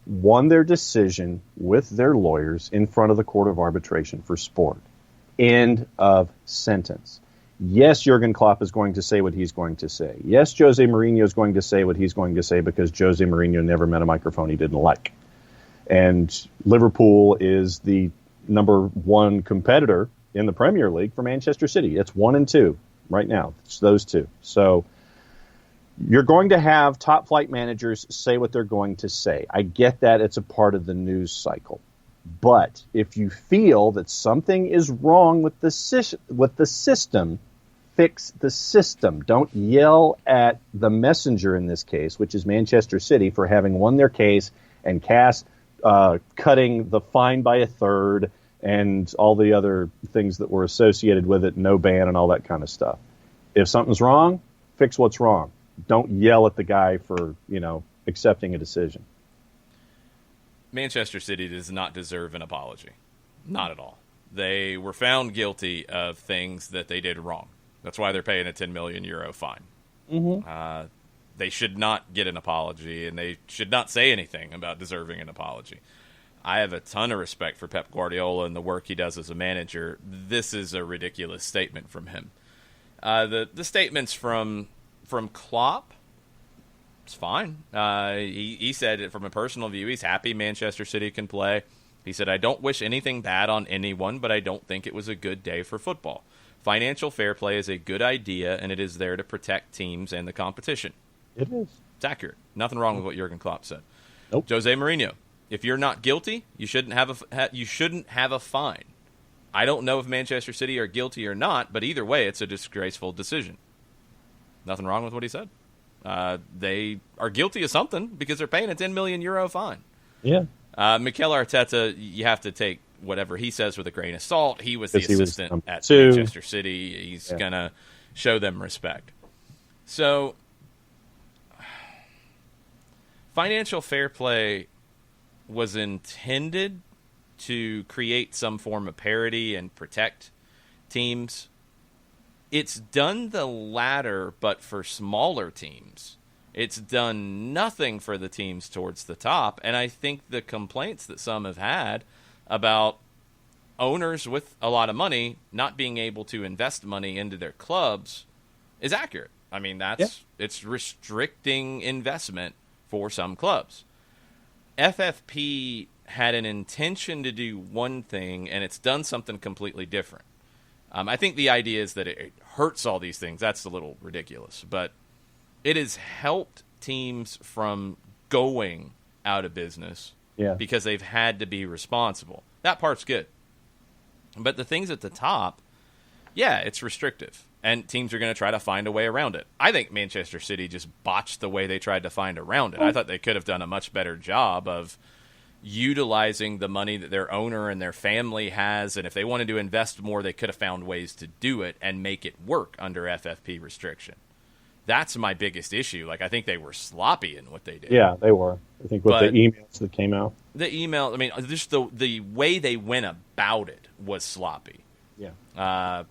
won their decision with their lawyers in front of the Court of Arbitration for Sport. End of sentence. Yes, Jurgen Klopp is going to say what he's going to say. Yes, Jose Mourinho is going to say what he's going to say because Jose Mourinho never met a microphone he didn't like. And Liverpool is the number one competitor in the Premier League for Manchester City. It's 1 and 2 right now. It's those two. So you're going to have top flight managers say what they're going to say. I get that it's a part of the news cycle. But if you feel that something is wrong with the system, fix the system. Don't yell at the messenger in this case, which is Manchester City, for having won their case and CAS cutting the fine by a third and all the other things that were associated with it, no ban and all that kind of stuff. If something's wrong, fix what's wrong. Don't yell at the guy for, accepting a decision. Manchester City does not deserve an apology. Not at all. They were found guilty of things that they did wrong. That's why they're paying a €10 million fine. Mm-hmm. they should not get an apology, and they should not say anything about deserving an apology. I have a ton of respect for Pep Guardiola and the work he does as a manager. This is a ridiculous statement from him. The statements from Klopp, it's fine. He said it from a personal view. He's happy Manchester City can play. He said, I don't wish anything bad on anyone, but I don't think it was a good day for football. Financial fair play is a good idea, and it is there to protect teams and the competition. It is. It's accurate. Nothing wrong with what Jurgen Klopp said. Nope. Jose Mourinho, if you're not guilty, you shouldn't have a fine. I don't know if Manchester City are guilty or not, but either way, it's a disgraceful decision. Nothing wrong with what he said. They are guilty of something because they're paying a €10 million fine. Yeah. Mikel Arteta, you have to take whatever he says with a grain of salt. He was the assistant at Manchester City. He's going to show them respect. So, financial fair play was intended to create some form of parity and protect teams. It's done the latter, but for smaller teams. It's done nothing for the teams towards the top. And I think the complaints that some have had about owners with a lot of money not being able to invest money into their clubs is accurate. I mean, it's restricting investment for some clubs. FFP had an intention to do one thing, and it's done something completely different. I think the idea is that it hurts all these things. That's a little ridiculous. But it has helped teams from going out of business because they've had to be responsible. That part's good. But the things at the top, it's restrictive. And teams are going to try to find a way around it. I think Manchester City just botched the way they tried to find around it. I thought they could have done a much better job of utilizing the money that their owner and their family has, and if they wanted to invest more, they could have found ways to do it and make it work under FFP restriction. That's my biggest issue. Like, I think they were sloppy in what they did. Yeah, they were. I think with the emails that came out. The email, I mean, just the way they went about it was sloppy. Yeah.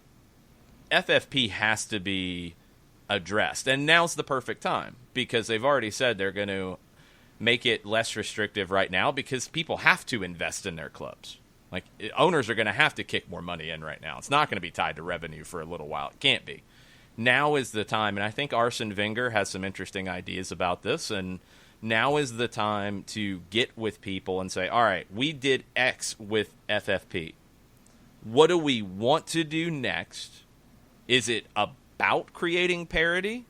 FFP has to be addressed, and now's the perfect time because they've already said they're going to make it less restrictive right now because people have to invest in their clubs. Like, owners are going to have to kick more money in right now. It's not going to be tied to revenue for a little while. It can't be. Now is the time, and I think Arsene Wenger has some interesting ideas about this, and now is the time to get with people and say, all right, we did X with FFP. What do we want to do next? Is it about creating parity?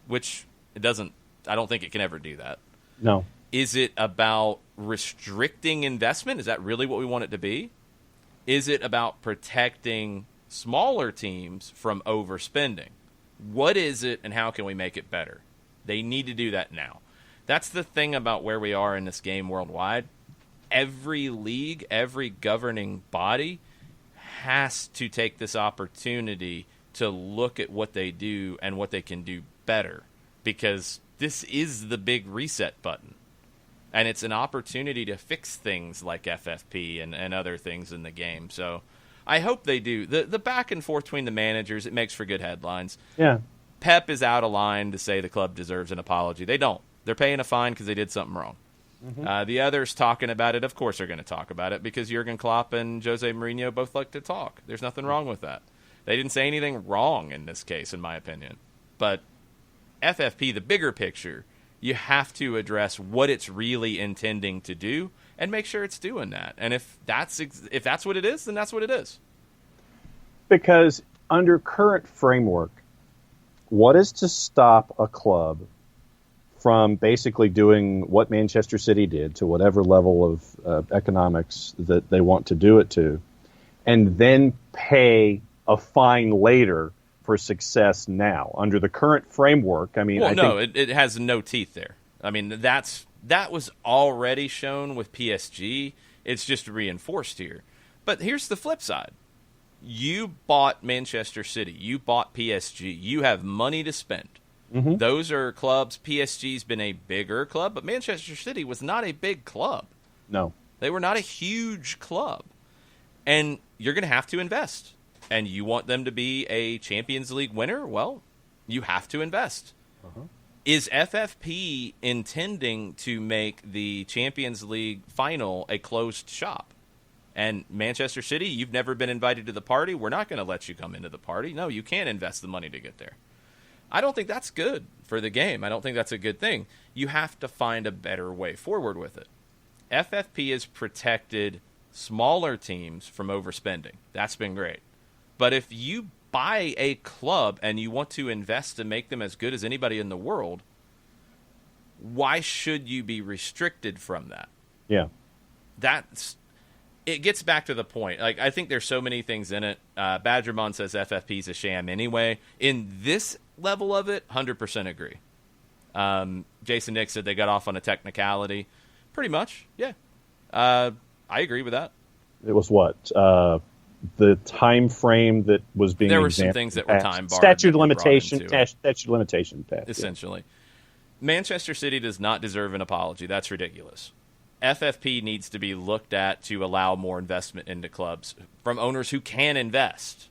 Which I don't think it can ever do that. No. Is it about restricting investment? Is that really what we want it to be? Is it about protecting smaller teams from overspending? What is it, and how can we make it better? They need to do that now. That's the thing about where we are in this game worldwide. Every league, every governing body has to take this opportunity to look at what they do and what they can do better, because this is the big reset button. And it's an opportunity to fix things like FFP and other things in the game. So I hope they do. The back and forth between the managers, it makes for good headlines. Yeah. Pep is out of line to say the club deserves an apology. They don't. They're paying a fine because they did something wrong. Mm-hmm. The others talking about it, of course, are going to talk about it because Jurgen Klopp and Jose Mourinho both like to talk. There's nothing wrong with that. They didn't say anything wrong in this case, in my opinion. But FFP, the bigger picture, you have to address what it's really intending to do and make sure it's doing that. And if that's what it is, then that's what it is. Because under current framework, what is to stop a club from basically doing what Manchester City did to whatever level of economics that they want to do it to, and then pay a fine later for success now? Under the current framework, I mean... Well, it has no teeth there. I mean, that was already shown with PSG. It's just reinforced here. But here's the flip side. You bought Manchester City. You bought PSG. You have money to spend. Mm-hmm. Those are clubs. PSG's been a bigger club, but Manchester City was not a big club. No. They were not a huge club. And you're going to have to invest. And you want them to be a Champions League winner? Well, you have to invest. Uh-huh. Is FFP intending to make the Champions League final a closed shop? And Manchester City, you've never been invited to the party. We're not going to let you come into the party. No, you can't invest the money to get there. I don't think that's good for the game. I don't think that's a good thing. You have to find a better way forward with it. FFP has protected smaller teams from overspending. That's been great. But if you buy a club and you want to invest to make them as good as anybody in the world, why should you be restricted from that? Yeah. It gets back to the point. Like, I think there's so many things in it. Badgermon says FFP's a sham anyway. In this level of it, 100% agree. Jason Nick said they got off on a technicality. Pretty much, yeah. I agree with that. It was what? The time frame that was being There were some things that were time barred. Statute of limitation passed. Essentially. Yeah. Manchester City does not deserve an apology. That's ridiculous. FFP needs to be looked at to allow more investment into clubs from owners who can invest.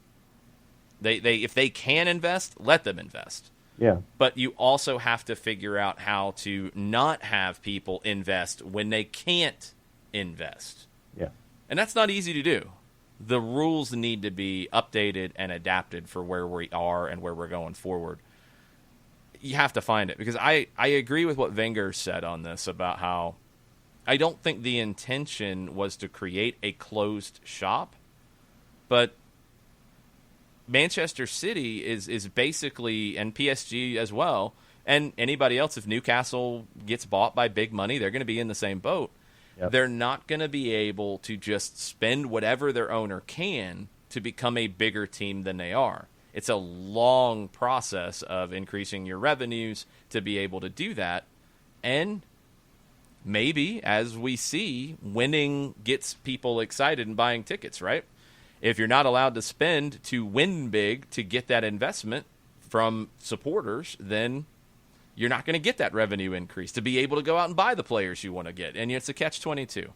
If they can invest, let them invest. Yeah. But you also have to figure out how to not have people invest when they can't invest. Yeah. And that's not easy to do. The rules need to be updated and adapted for where we are and where we're going forward. You have to find it. Because I agree with what Wenger said on this about how I don't think the intention was to create a closed shop, but Manchester City is basically, and PSG as well, and anybody else, if Newcastle gets bought by big money, they're going to be in the same boat. Yep. They're not going to be able to just spend whatever their owner can to become a bigger team than they are. It's a long process of increasing your revenues to be able to do that. And maybe, as we see, winning gets people excited and buying tickets, right? If you're not allowed to spend to win big to get that investment from supporters, then you're not going to get that revenue increase to be able to go out and buy the players you want to get. And it's a catch-22. Yeah.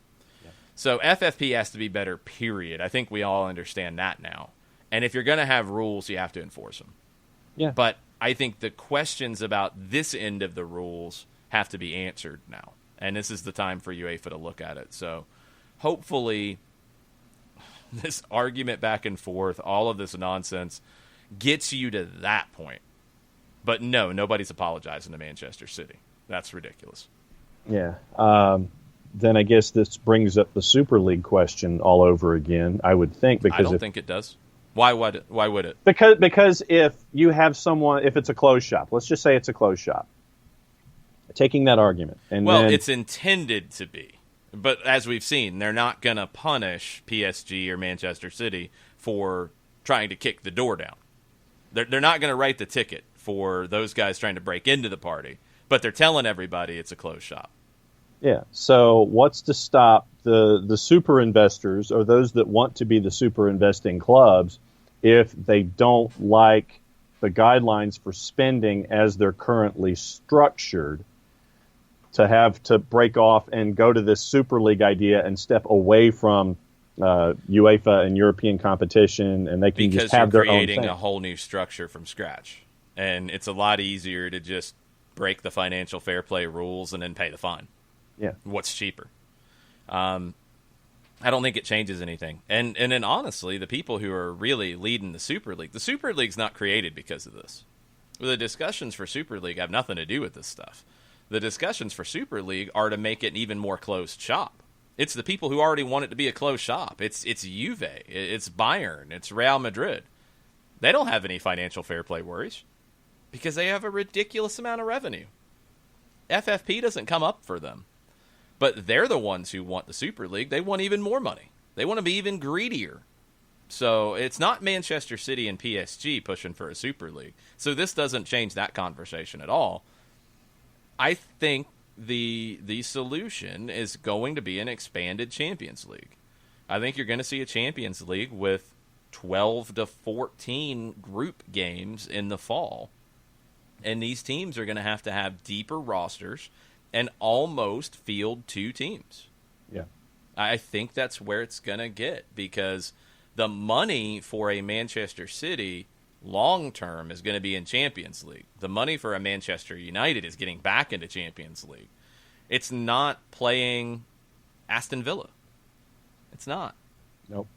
So FFP has to be better, period. I think we all understand that now. And if you're going to have rules, you have to enforce them. Yeah. But I think the questions about this end of the rules have to be answered now. And this is the time for UEFA to look at it. So hopefully this argument back and forth, all of this nonsense, gets you to that point. But no, nobody's apologizing to Manchester City. That's ridiculous. Yeah. Then I guess this brings up the Super League question all over again, I would think. Because I don't think it does. Why would it? Because if you have someone, if it's a closed shop, let's just say it's a closed shop. Taking that argument. It's intended to be. But as we've seen, they're not going to punish PSG or Manchester City for trying to kick the door down. They're not going to write the ticket for those guys trying to break into the party. But they're telling everybody it's a closed shop. Yeah. So what's to stop the super investors or those that want to be the super investing clubs if they don't like the guidelines for spending as they're currently structured to have to break off and go to this Super League idea and step away from UEFA and European competition, and they can just have their own thing. Because you're creating a whole new structure from scratch. And it's a lot easier to just break the financial fair play rules and then pay the fine. Yeah. What's cheaper? I don't think it changes anything. And then honestly, the people who are really leading the Super League's not created because of this. The discussions for Super League have nothing to do with this stuff. The discussions for Super League are to make it an even more closed shop. It's the people who already want it to be a closed shop. It's Juve, it's Bayern, it's Real Madrid. They don't have any financial fair play worries because they have a ridiculous amount of revenue. FFP doesn't come up for them. But they're the ones who want the Super League. They want even more money. They want to be even greedier. So it's not Manchester City and PSG pushing for a Super League. So this doesn't change that conversation at all. I think the solution is going to be an expanded Champions League. I think you're going to see a Champions League with 12 to 14 group games in the fall. And these teams are going to have deeper rosters and almost field two teams. Yeah. I think that's where it's going to get because the money for a Manchester City long term is going to be in Champions League. The money for a Manchester United is getting back into Champions League. It's not playing Aston Villa. It's not. Nope.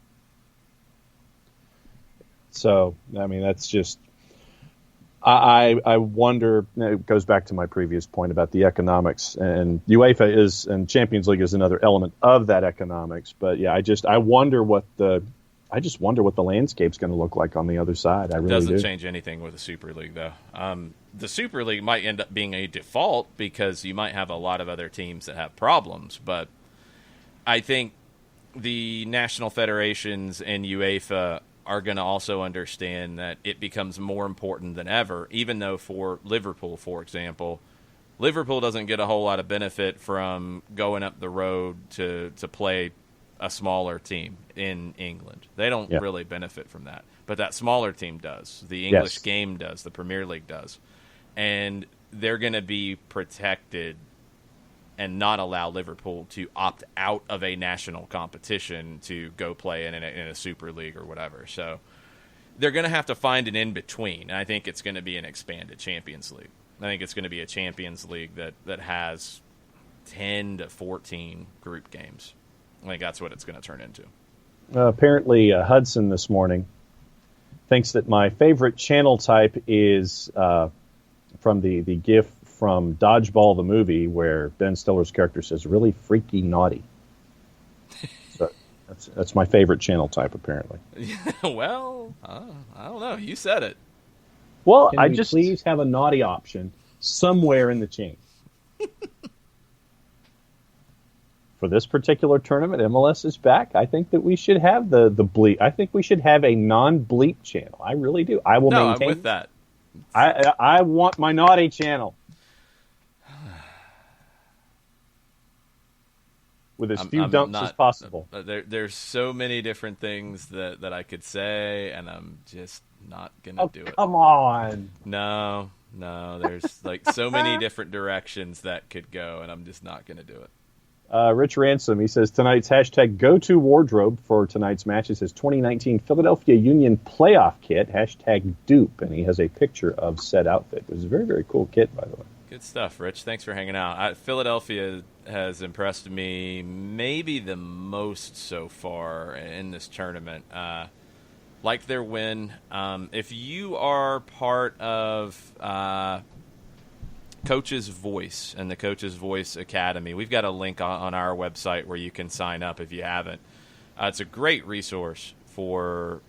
So, I mean, that's just... I wonder, it goes back to my previous point about the economics, and UEFA is, and Champions League is another element of that economics. But yeah, I wonder what the landscape's going to look like on the other side. I really do. It doesn't change anything with the Super League, though. The Super League might end up being a default because you might have a lot of other teams that have problems. But I think the national federations and UEFA are going to also understand that it becomes more important than ever, even though for Liverpool, for example, Liverpool doesn't get a whole lot of benefit from going up the road to play a smaller team in England. They don't really benefit from that. But that smaller team does. The English game does. The Premier League does. And they're going to be protected and not allow Liverpool to opt out of a national competition to go play in a Super League or whatever. So they're going to have to find an in-between. And I think it's going to be an expanded Champions League. I think it's going to be a Champions League that has 10 to 14 group games. I think that's what it's going to turn into. Apparently, Hudson this morning thinks that my favorite channel type is from the GIF from Dodgeball the movie, where Ben Stiller's character says, "Really freaky naughty." So that's my favorite channel type, apparently. Well, I don't know. You said it. Well, Can we please have a naughty option somewhere in the chain? For this particular tournament, MLS is back. I think that we should have the bleep. I think we should have a non-bleep channel. I really do. I will maintain. I'm with that. I want my naughty channel. With as few dumps as possible. There's so many different things that I could say, and I'm just not going to do it. Come on. No. There's like so many different directions that could go, and I'm just not going to do it. Rich Ransom, he says, tonight's hashtag go-to wardrobe for tonight's match is his 2019 Philadelphia Union playoff kit, hashtag dupe, and he has a picture of said outfit. It was a very, very cool kit, by the way. Good stuff, Rich. Thanks for hanging out. Philadelphia has impressed me maybe the most so far in this tournament. Like their win. If you are part of Coach's Voice and the Coach's Voice Academy, we've got a link on our website where you can sign up if you haven't. It's a great resource for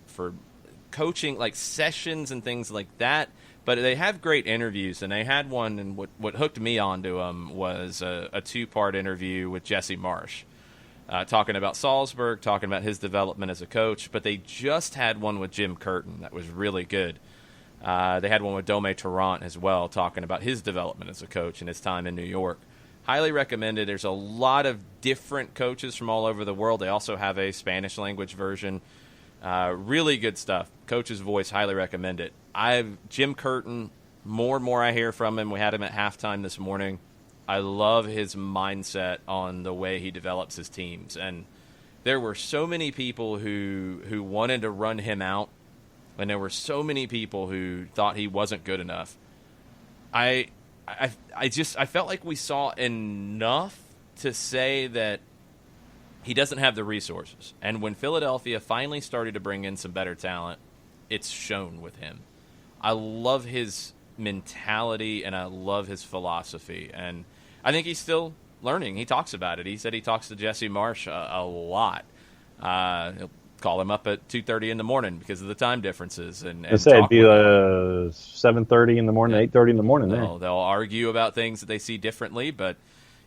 coaching, like sessions and things like that. But they have great interviews, and they had one, and what hooked me onto them was a two-part interview with Jesse Marsch, talking about Salzburg, talking about his development as a coach. But they just had one with Jim Curtin that was really good. They had one with Dome Tarrant as well, talking about his development as a coach and his time in New York. Highly recommended. There's a lot of different coaches from all over the world. They also have a Spanish-language version. Really good stuff. Coach's Voice, highly recommend it. Jim Curtin, more and more I hear from him. We had him at halftime this morning. I love his mindset on the way he develops his teams. And there were so many people who wanted to run him out, and there were so many people who thought he wasn't good enough. I felt like we saw enough to say that he doesn't have the resources. And when Philadelphia finally started to bring in some better talent, it's shown with him. I love his mentality, and I love his philosophy. And I think he's still learning. He talks about it. He said he talks to Jesse Marsch a lot. He'll call him up at 2:30 in the morning because of the time differences. And I say it'd be 7:30 in the morning, 8:30 in the morning. They'll argue about things that they see differently, but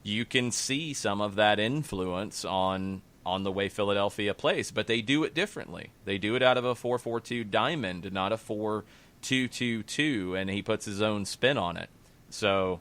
you can see some of that influence on the way Philadelphia plays, but they do it differently. They do it out of a 4-4-2 diamond, not a 4-2-2-2, and he puts his own spin on it. So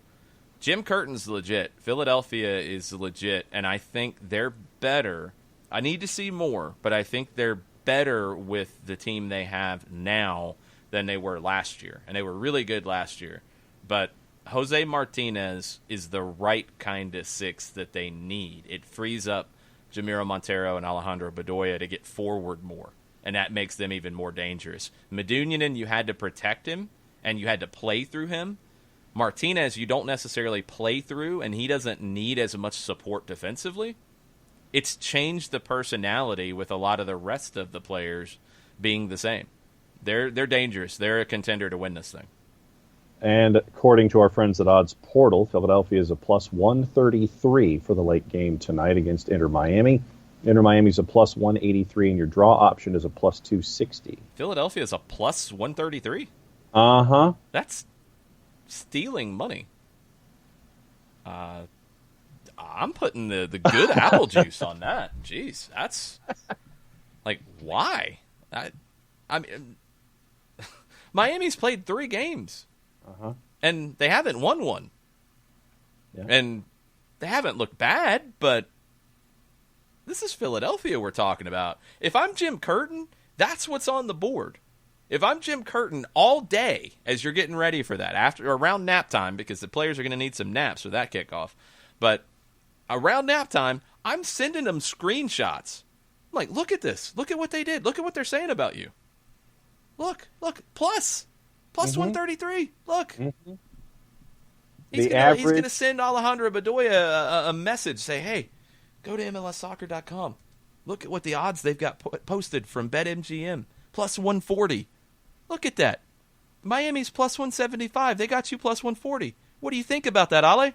Jim Curtin's legit. Philadelphia is legit, and I think they're better. I need to see more, but I think they're better with the team they have now than they were last year, and they were really good last year. But Jose Martinez is the right kind of six that they need. It frees up Jamiro Montero and Alejandro Bedoya to get forward more. and that makes them even more dangerous. Medunjanin, you had to protect him, and you had to play through him. Martinez, you don't necessarily play through, and he doesn't need as much support defensively. It's changed the personality with a lot of the rest of the players being the same. They're dangerous. They're a contender to win this thing. And according to our friends at Odds Portal, Philadelphia is a plus 133 for the late game tonight against Inter Miami. Inter Miami's a plus 183, and your draw option is a plus 260. Philadelphia is a plus 133? Uh-huh. That's stealing money. I'm putting the good apple juice on that. Jeez, that's like, why? I mean, Miami's played 3 games, and they haven't won one, and they haven't looked bad. But this is Philadelphia we're talking about. If I'm Jim Curtin, that's what's on the board. If I'm Jim Curtin all day as you're getting ready for that, around nap time, because the players are going to need some naps for that kickoff, but around nap time, I'm sending them screenshots. I'm like, look at this. Look at what they did. Look at what they're saying about you. Look, plus 133. Look. Mm-hmm. He's going to send Alejandro Bedoya a message, say, hey, go to MLSsoccer.com. Look at what the odds they've got posted from BetMGM. Plus 140. Look at that. Miami's plus 175. They got you plus 140. What do you think about that, Ale?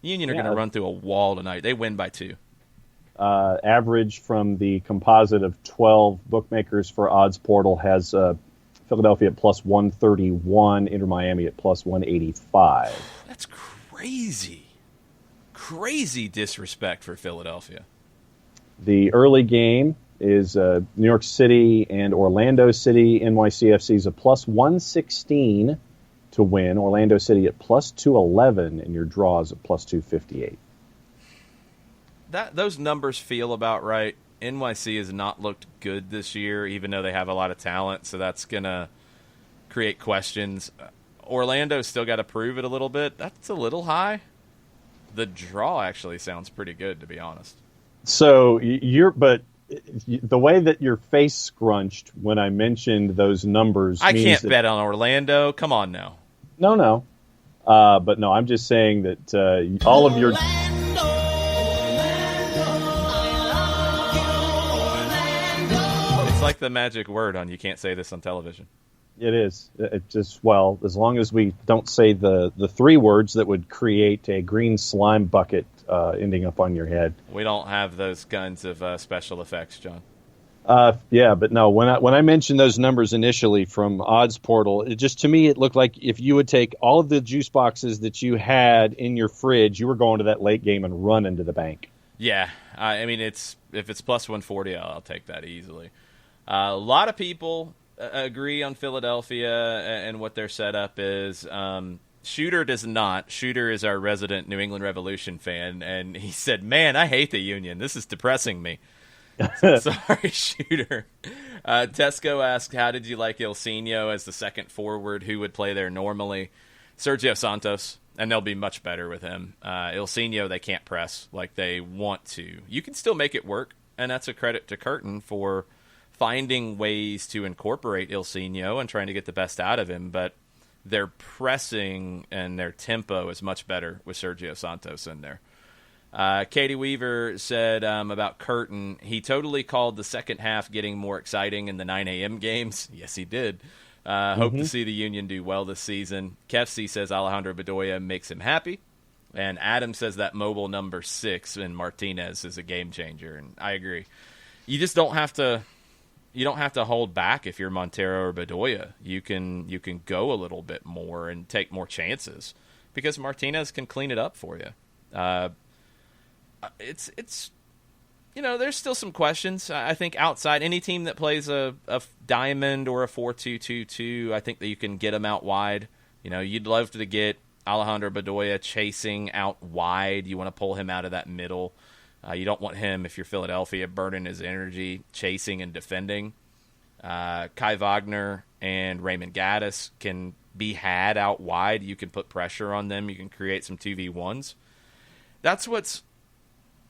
Union are going to run through a wall tonight. They win by 2. Average from the composite of 12 bookmakers for Odds Portal has Philadelphia at plus 131, Inter Miami at plus 185. That's crazy. Crazy disrespect for Philadelphia. The early game is New York City and Orlando City. NYCFC is a plus 116 to win. Orlando City at plus 211, and your draws at plus 258. Those numbers feel about right. NYC has not looked good this year, even though they have a lot of talent, so that's going to create questions. Orlando's still got to prove it a little bit. That's a little high. The draw actually sounds pretty good, to be honest. So the way that your face scrunched when I mentioned those numbers, I can't bet on Orlando. Come on now. No. But no, I'm just saying that all of your. It's like the magic word on you can't say this on television. It is. It just, as long as we don't say the 3 words that would create a green slime bucket ending up on your head. We don't have those kinds of special effects, John. Yeah, but no, when I mentioned those numbers initially from Odds Portal, to me it looked like if you would take all of the juice boxes that you had in your fridge, you were going to that late game and run into the bank. Yeah, I mean, if it's plus 140, I'll take that easily. A lot of people agree on Philadelphia and what their setup is. Shooter does not. Shooter is our resident New England Revolution fan, and he said, man, I hate the Union. This is depressing me. Sorry, Shooter. Tesco asked, how did you like Ilsinho as the second forward? Who would play there normally? Sergio Santos, and they'll be much better with him. Ilsinho, they can't press like they want to. You can still make it work, and that's a credit to Curtin for finding ways to incorporate Ilsinho and trying to get the best out of him, but their pressing and their tempo is much better with Sergio Santos in there. Katie Weaver said about Curtin, he totally called the second half getting more exciting in the 9 a.m. games. Yes, he did. Hope to see the Union do well this season. Kefsi says Alejandro Bedoya makes him happy. And Adam says that mobile number 6 in Martinez is a game changer, and I agree. You just don't have to hold back if you're Montero or Bedoya. You can go a little bit more and take more chances because Martinez can clean it up for you. It's there's still some questions. I think outside any team that plays a diamond or a 4-2-2-2, I think that you can get them out wide. You'd love to get Alejandro Bedoya chasing out wide. You want to pull him out of that middle. You don't want him, if you're Philadelphia, burning his energy chasing and defending. Kai Wagner and Raymond Gaddis can be had out wide. You can put pressure on them. You can create some 2v1s. That's what's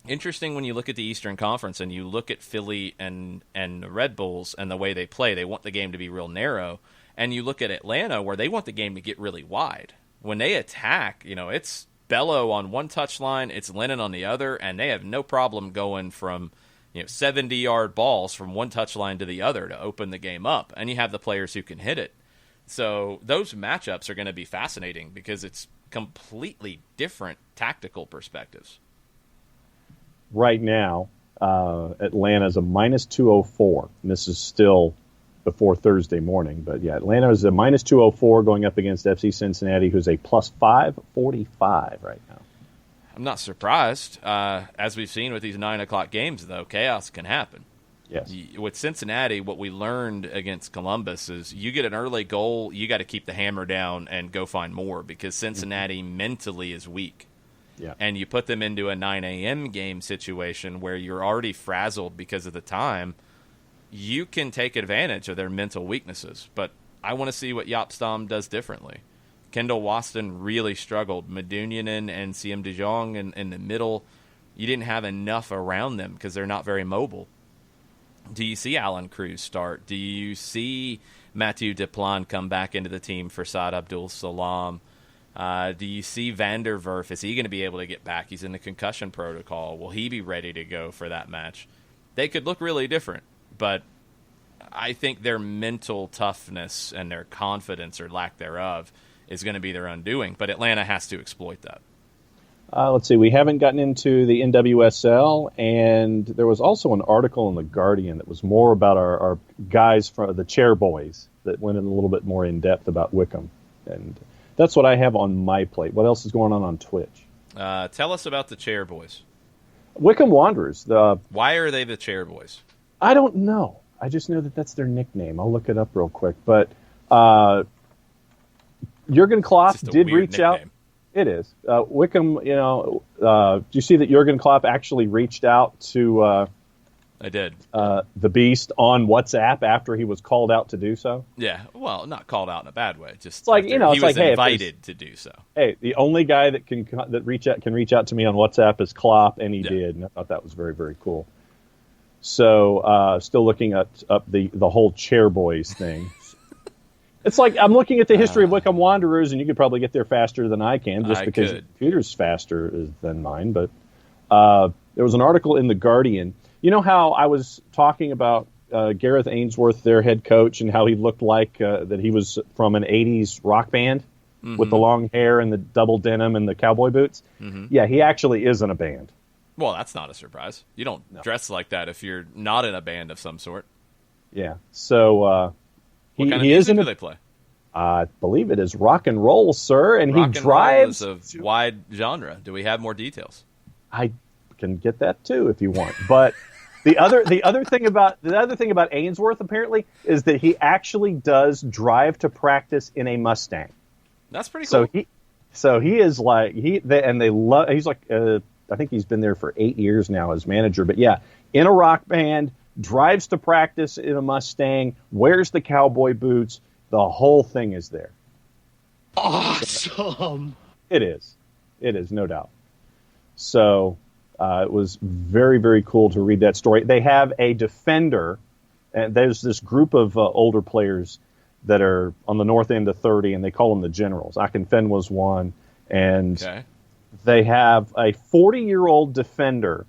Interesting when you look at the Eastern Conference and you look at Philly and the Red Bulls and the way they play. They want the game to be real narrow. And you look at Atlanta where they want the game to get really wide. When they attack, it's Bello on one touchline, it's Lennon on the other, and they have no problem going from 70-yard balls from one touchline to the other to open the game up. And you have the players who can hit it. So those matchups are going to be fascinating because it's completely different tactical perspectives. Right now, Atlanta's a minus 204, and this is still before Thursday morning. But yeah, Atlanta is a minus 204 going up against FC Cincinnati, who's a plus 545 right now. I'm not surprised. As we've seen with these 9 o'clock games, though, chaos can happen. Yes. With Cincinnati, what we learned against Columbus is you get an early goal, you got to keep the hammer down and go find more because Cincinnati mentally is weak. Yeah. And you put them into a 9 a.m. game situation where you're already frazzled because of the time, you can take advantage of their mental weaknesses. But I want to see what Jaap Stam does differently. Kendall Waston really struggled. Medunjanin and Siem de Jong in the middle, you didn't have enough around them because they're not very mobile. Do you see Alan Cruz start? Do you see Mathieu Deplan come back into the team for Saad Abdul Salam? Do you see Van der Werf? Is he going to be able to get back? He's in the concussion protocol. Will he be ready to go for that match? They could look really different, but I think their mental toughness and their confidence or lack thereof is going to be their undoing. But Atlanta has to exploit that. Let's see. We haven't gotten into the NWSL, and there was also an article in The Guardian that was more about our guys from the chair boys that went in a little bit more in depth about Wickham. And that's what I have on my plate. What else is going on Twitch? Tell us about the chair boys. Wickham Wanderers. Why are they the chair boys? I don't know. I just know that that's their nickname. I'll look it up real quick. But Jurgen Klopp did reach out. It is. Wickham, do you see that Jurgen Klopp actually reached out to I did. The Beast on WhatsApp after he was called out to do so? Yeah, well, not called out in a bad way. Just it's like, he was like, invited to do so. Hey, the only guy that can reach out to me on WhatsApp is Klopp, and he did. And I thought that was very, very cool. So, still looking up the whole chair boys thing. It's like I'm looking at the history of Wickham Wanderers, and you could probably get there faster than I can, just because the computer's faster than mine. But there was an article in The Guardian. You know how I was talking about Gareth Ainsworth, their head coach, and how he looked like that he was from an 80s rock band with the long hair and the double denim and the cowboy boots? Mm-hmm. Yeah, he actually is in a band. Well, that's not a surprise. You don't dress like that if you're not in a band of some sort. Yeah, so... What kind of music do they play? I believe it is rock and roll, sir, and he drives. Roll is a wide genre. Do we have more details? I can get that too if you want. But the other thing about Ainsworth apparently is that he actually does drive to practice in a Mustang. That's pretty cool. So he is like they love. He's like I think he's been there for 8 years now as manager. But yeah, in a rock band. Drives to practice in a Mustang, wears the cowboy boots. The whole thing is there. Awesome. It is, no doubt. So it was very, very cool to read that story. They have a defender, and there's this group of older players that are on the north end of 30, and they call them the Generals. Akinfen was one, and they have a 40-year-old defender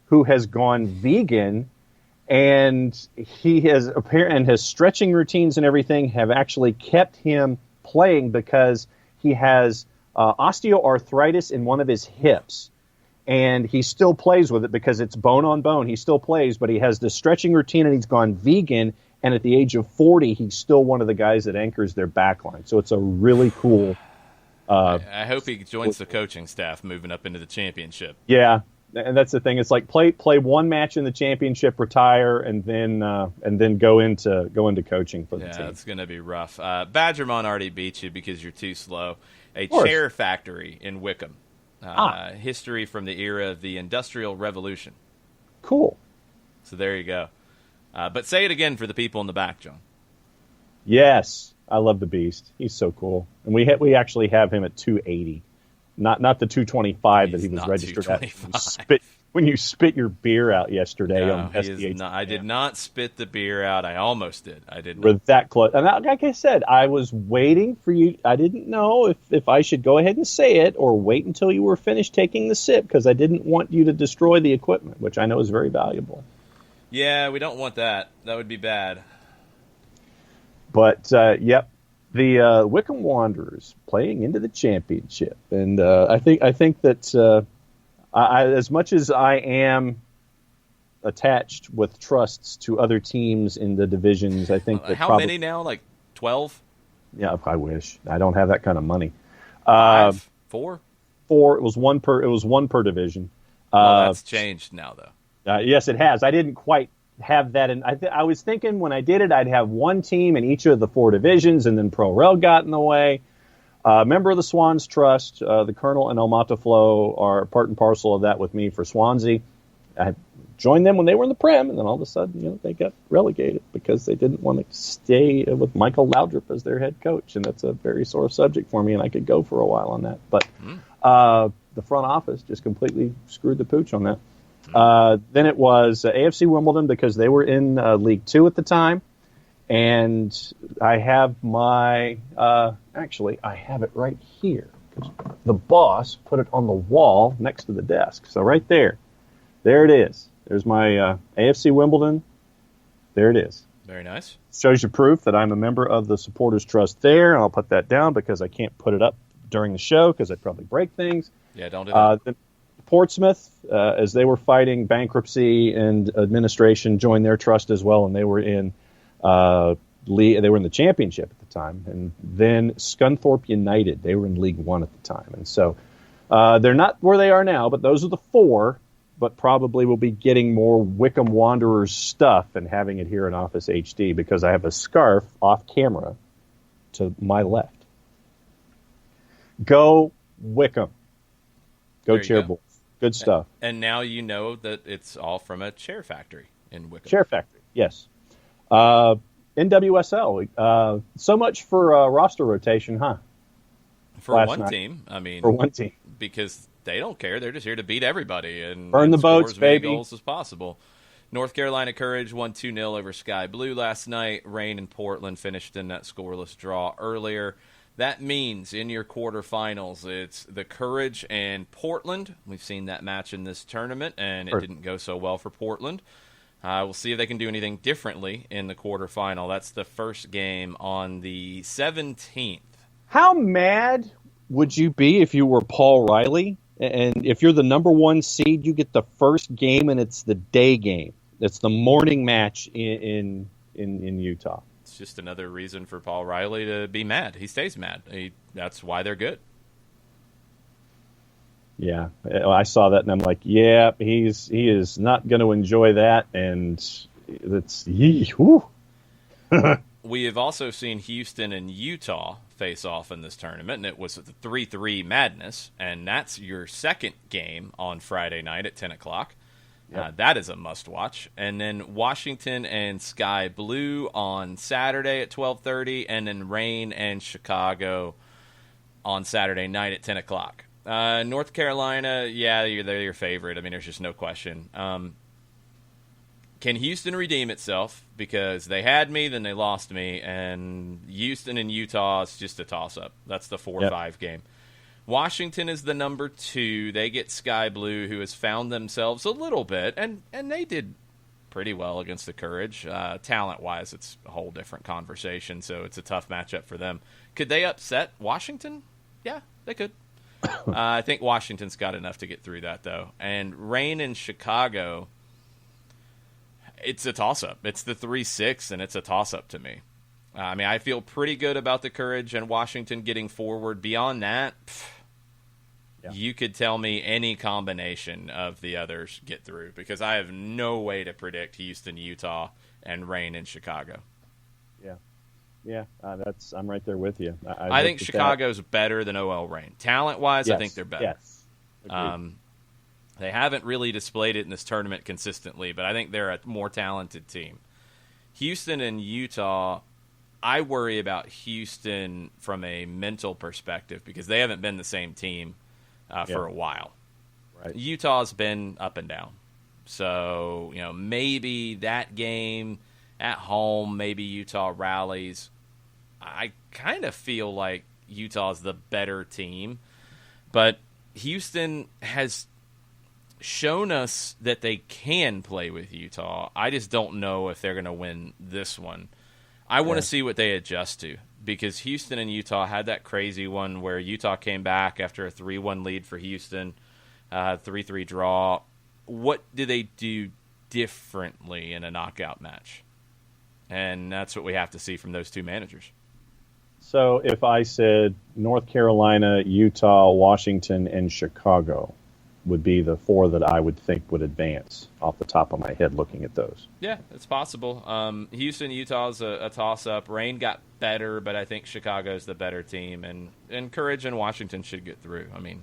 who has gone vegan. And he has and his stretching routines and everything have actually kept him playing because he has osteoarthritis in one of his hips. And he still plays with it because it's bone on bone. He still plays, but he has the stretching routine and he's gone vegan. And at the age of 40, he's still one of the guys that anchors their back line. So it's a really cool... I hope he joins the coaching staff moving up into the championship. Yeah. And that's the thing. It's like play one match in the championship, retire, and then go into coaching for the team. Yeah, it's going to be rough. Badgermon already beat you because you're too slow. A chair factory in Wickham. History from the era of the Industrial Revolution. Cool. So there you go. But say it again for the people in the back, John. Yes, I love the Beast. He's so cool, and we actually have him at 280. Not the 225 that he was registered at. when you spit your beer out yesterday on SDH. I did not spit the beer out. I almost did. I didn't. We're that close. And like I said, I was waiting for you. I didn't know if I should go ahead and say it or wait until you were finished taking the sip because I didn't want you to destroy the equipment, which I know is very valuable. Yeah, we don't want that. That would be bad. But, yep, the Wickham Wanderers playing into the championship. And I think that as much as I am attached with trusts to other teams in the divisions, I think that how many now? Like 12? Yeah, I wish. I don't have that kind of money. 5? 4? 4. It was one per division. That's changed now, though. Yes, it has. I didn't quite have that. I was thinking when I did it, I'd have one team in each of the 4 divisions, and then Pro Rel got in the way. Member of the Swans Trust, the Colonel and El Mataflow are part and parcel of that with me for Swansea. I joined them when they were in the Prem, and then all of a sudden, they got relegated because they didn't want to stay with Michael Laudrup as their head coach, and that's a very sore subject for me, and I could go for a while on that. But the front office just completely screwed the pooch on that. Then it was AFC Wimbledon because they were in League 2 at the time. And I have my, actually, I have it right here. The boss put it on the wall next to the desk. So right there it is. There's my AFC Wimbledon. There it is. Very nice. Shows you proof that I'm a member of the Supporters Trust there. I'll put that down because I can't put it up during the show because I'd probably break things. Yeah, don't do that. Portsmouth, as they were fighting bankruptcy and administration, joined their trust as well, and they were in they were in the championship at the time. And then Scunthorpe United, they were in League 1 at the time. And so they're not where they are now, but those are the 4, but probably will be getting more Wickham Wanderers stuff and having it here in Office HD because I have a scarf off camera to my left. Go Wickham. Go Chair Bulls. Good stuff. And now you know that it's all from a chair factory in Wickham. Chair factory, yes. NWSL. So much for roster rotation, huh? For one team. I mean, for one team. Because they don't care. They're just here to beat everybody and burn the boats, as many baby. Goals as possible. North Carolina Courage won 2-0 over Sky Blue last night. Rain and Portland finished in that scoreless draw earlier. That means in your quarterfinals, it's the Courage and Portland. We've seen that match in this tournament, and it didn't go so well for Portland. We'll see if they can do anything differently in the quarterfinal. That's the first game on the 17th. How mad would you be if you were Paul Riley? And if you're the number 1 seed, you get the first game, and it's the day game. It's the morning match in Utah. It's just another reason for Paul Riley to be mad. He stays mad. That's why they're good. Yeah, I saw that and I'm like, yeah, he is not going to enjoy that, and it's We have also seen Houston and Utah face off in this tournament, and it was the 3-3 madness, and that's your second game on Friday night at 10 o'clock. Yep. That is a must-watch. And then Washington and Sky Blue on Saturday at 12:30, and then Rain and Chicago on Saturday night at 10 o'clock. North Carolina, they're your favorite. I mean, there's just no question. Can Houston redeem itself? Because they had me, then they lost me, and Houston and Utah is just a toss-up. That's the 4-5 game. Washington is the number 2. They get Sky Blue, who has found themselves a little bit, and they did pretty well against the Courage. Talent-wise, it's a whole different conversation, so it's a tough matchup for them. Could they upset Washington? Yeah, they could. I think Washington's got enough to get through that, though. And Rain in Chicago, it's a toss-up. It's the 3-6, and it's a toss-up to me. I mean, I feel pretty good about the Courage and Washington getting forward. Beyond that, you could tell me any combination of the others get through, because I have no way to predict Houston, Utah, and Rain in Chicago. Yeah, I'm right there with you. I think Chicago's better than OL Reign. Talent-wise, yes. I think they're better. Yes. They haven't really displayed it in this tournament consistently, but I think they're a more talented team. Houston and Utah, I worry about Houston from a mental perspective because they haven't been the same team for a while. Right. Utah's been up and down. So, maybe that game at home, maybe Utah rallies. I kind of feel like Utah's the better team, but Houston has shown us that they can play with Utah. I just don't know if they're going to win this one. I want to see what they adjust to, because Houston and Utah had that crazy one where Utah came back after a 3-1 lead for Houston, 3-3 draw. What do they do differently in a knockout match? And that's what we have to see from those two managers. So if I said North Carolina, Utah, Washington, and Chicago would be the four that I would think would advance off the top of my head looking at those. Yeah, it's possible. Houston, Utah's a toss-up. Reign got better, but I think Chicago's the better team. And Courage and Washington should get through. I mean,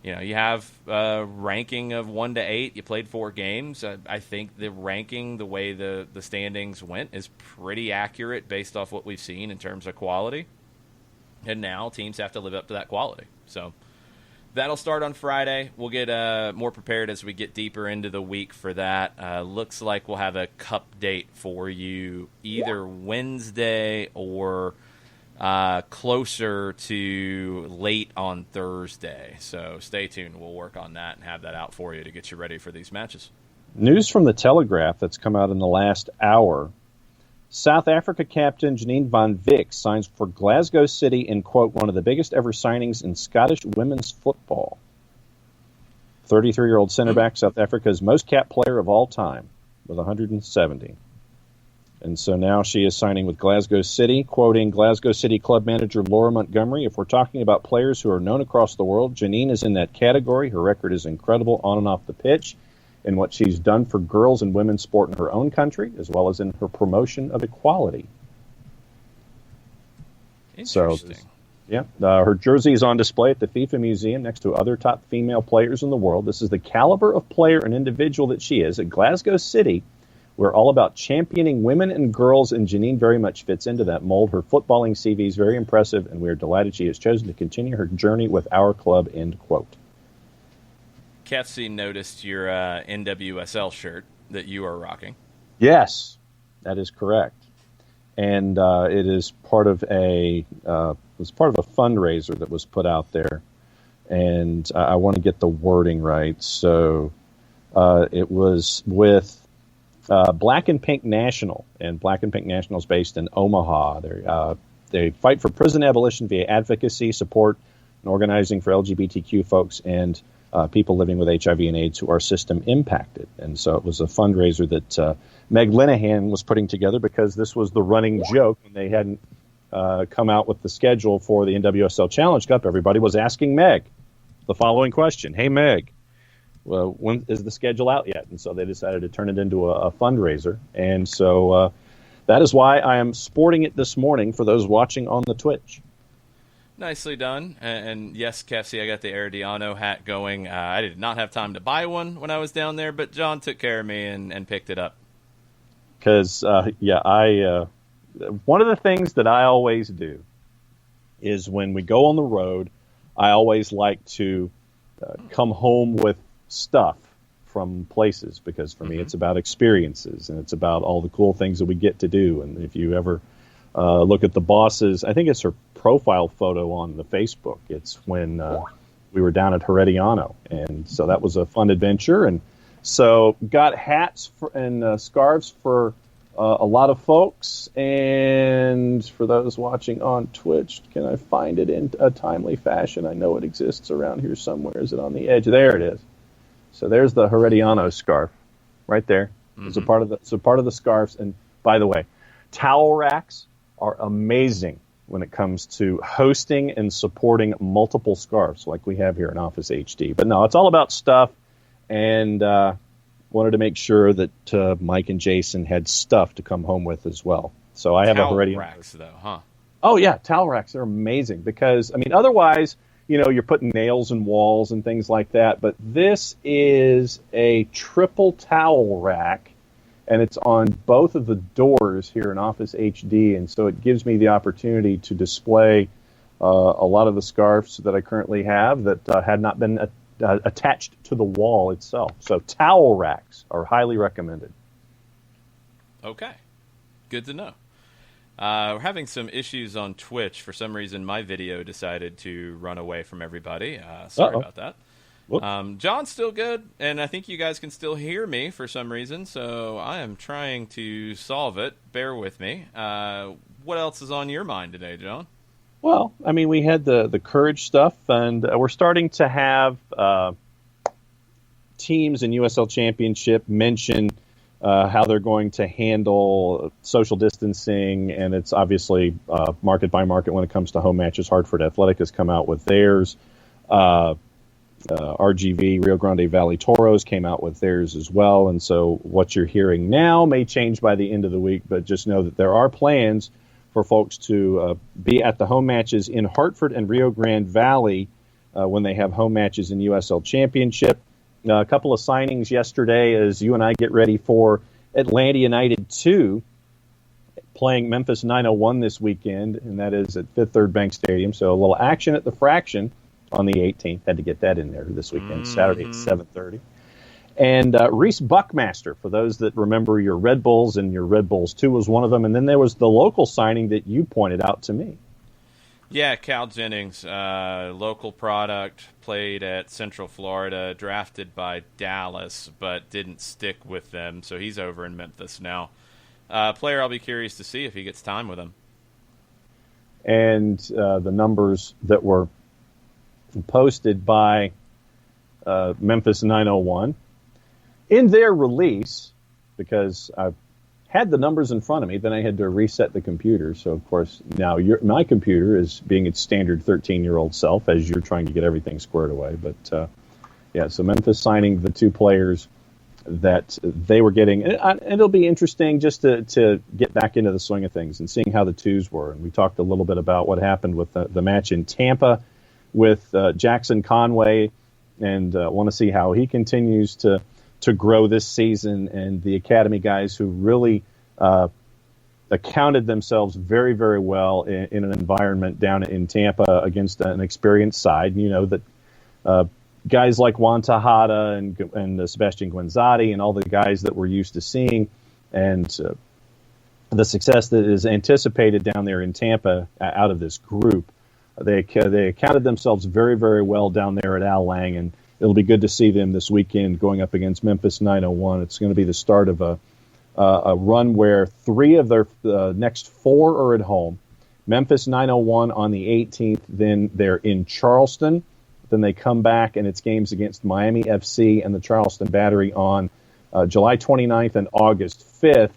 you have a ranking of 1 to 8. You played 4 games. I think the ranking, the way the standings went, is pretty accurate based off what we've seen in terms of quality. And now teams have to live up to that quality. So that'll start on Friday. We'll get more prepared as we get deeper into the week for that. Looks like we'll have a cup date for you either Wednesday or closer to late on Thursday. So stay tuned. We'll work on that and have that out for you to get you ready for these matches. News from the Telegraph that's come out in the last hour. South Africa captain Janine van Wyk signs for Glasgow City in, quote, one of the biggest ever signings in Scottish women's football. 33-year-old center back, South Africa's most capped player of all time, with 170. And so now she is signing with Glasgow City, quoting Glasgow City club manager Laura Montgomery. If we're talking about players who are known across the world, Janine is in that category. Her record is incredible on and off the pitch, and what she's done for girls and women's sport in her own country, as well as in her promotion of equality. Interesting. So, her jersey is on display at the FIFA Museum next to other top female players in the world. This is the caliber of player and individual that she is. At Glasgow City, we're all about championing women and girls, and Janine very much fits into that mold. Her footballing CV is very impressive, and we are delighted she has chosen to continue her journey with our club, end quote. Kefsey noticed your NWSL shirt that you are rocking. Yes, that is correct. And it is part of a fundraiser that was put out there. And I want to get the wording right. So it was with Black and Pink National, and Black and Pink National is based in Omaha. They fight for prison abolition via advocacy, support, and organizing for LGBTQ folks and people living with HIV and AIDS who are system impacted. And so it was a fundraiser that Meg Linehan was putting together, because this was the running joke when they hadn't come out with the schedule for the NWSL Challenge Cup. Everybody was asking Meg the following question: "Hey Meg, well, when is the schedule out yet?" And so they decided to turn it into a fundraiser. And so that is why I am sporting it this morning for those watching on the Twitch. Nicely done. And yes, Kefsey, I got the Herediano hat going. I did not have time to buy one when I was down there, but John took care of me and picked it up. Because, one of the things that I always do is when we go on the road, I always like to come home with stuff from places, because for me it's about experiences, and it's about all the cool things that we get to do. And if you ever look at the boss's, I think it's her profile photo on the Facebook, it's when we were down at Herediano, and so that was a fun adventure. And so got hats and scarves for a lot of folks. And for those watching on Twitch, can I find it in a timely fashion? I know it exists around here somewhere. Is it on the edge? There it is. So there's the Herediano scarf right there. Mm-hmm. It's a part of the scarves. And by the way, towel racks are amazing when it comes to hosting and supporting multiple scarves like we have here in Office HD. But no, it's all about stuff, and wanted to make sure that Mike and Jason had stuff to come home with as well. So I have towel a Herediano racks, though, huh? Oh yeah, towel racks are amazing, because I mean, otherwise, you're putting nails in walls and things like that. But this is a triple towel rack, and it's on both of the doors here in Office HD, and so it gives me the opportunity to display a lot of the scarves that I currently have that had not been attached to the wall itself. So towel racks are highly recommended. Okay, good to know. We're having some issues on Twitch. For some reason, my video decided to run away from everybody. Sorry about that. John's still good, and I think you guys can still hear me for some reason, so I am trying to solve it. Bear with me. What else is on your mind today, John? Well, I mean, we had the courage stuff, and we're starting to have teams in USL Championship mention how they're going to handle social distancing, and it's obviously market by market when it comes to home matches. Hartford Athletic has come out with theirs. RGV, Rio Grande Valley Toros, came out with theirs as well. And so what you're hearing now may change by the end of the week, but just know that there are plans for folks to be at the home matches in Hartford and Rio Grande Valley when they have home matches in USL Championship. A couple of signings yesterday as you and I get ready for Atlanta United 2 playing Memphis 901 this weekend, and that is at Fifth Third Bank Stadium. So a little action at the Fraction on the 18th. Had to get that in there this weekend, Saturday at 7:30. And Reese Buckmaster, for those that remember your Red Bulls, and your Red Bulls 2 was one of them. And then there was the local signing that you pointed out to me. Yeah, Cal Jennings, local product, played at Central Florida, drafted by Dallas, but didn't stick with them. So he's over in Memphis now. Player I'll be curious to see if he gets time with him. And the numbers that were posted by Memphis 901 in their release, because I've had the numbers in front of me, then I had to reset the computer. So, of course, now my computer is being its standard 13-year-old self as you're trying to get everything squared away. But, so Memphis signing the 2 players that they were getting. And it'll be interesting just to get back into the swing of things and seeing how the 2s were. And we talked a little bit about what happened with the match in Tampa with Jackson Conway, and want to see how he continues to grow this season, and the academy guys who really accounted themselves very, very well in an environment down in Tampa against an experienced side. You know that guys like Juan Tejada and Sebastian Guenzati and all the guys that we're used to seeing, and the success that is anticipated down there in Tampa out of this group. They accounted themselves very, very well down there at Al Lang, and it'll be good to see them this weekend going up against Memphis 901. It's going to be the start of a run where 3 of their next 4 are at home. Memphis 901 on the 18th, then they're in Charleston. Then they come back, and it's games against Miami FC and the Charleston Battery on July 29th and August 5th.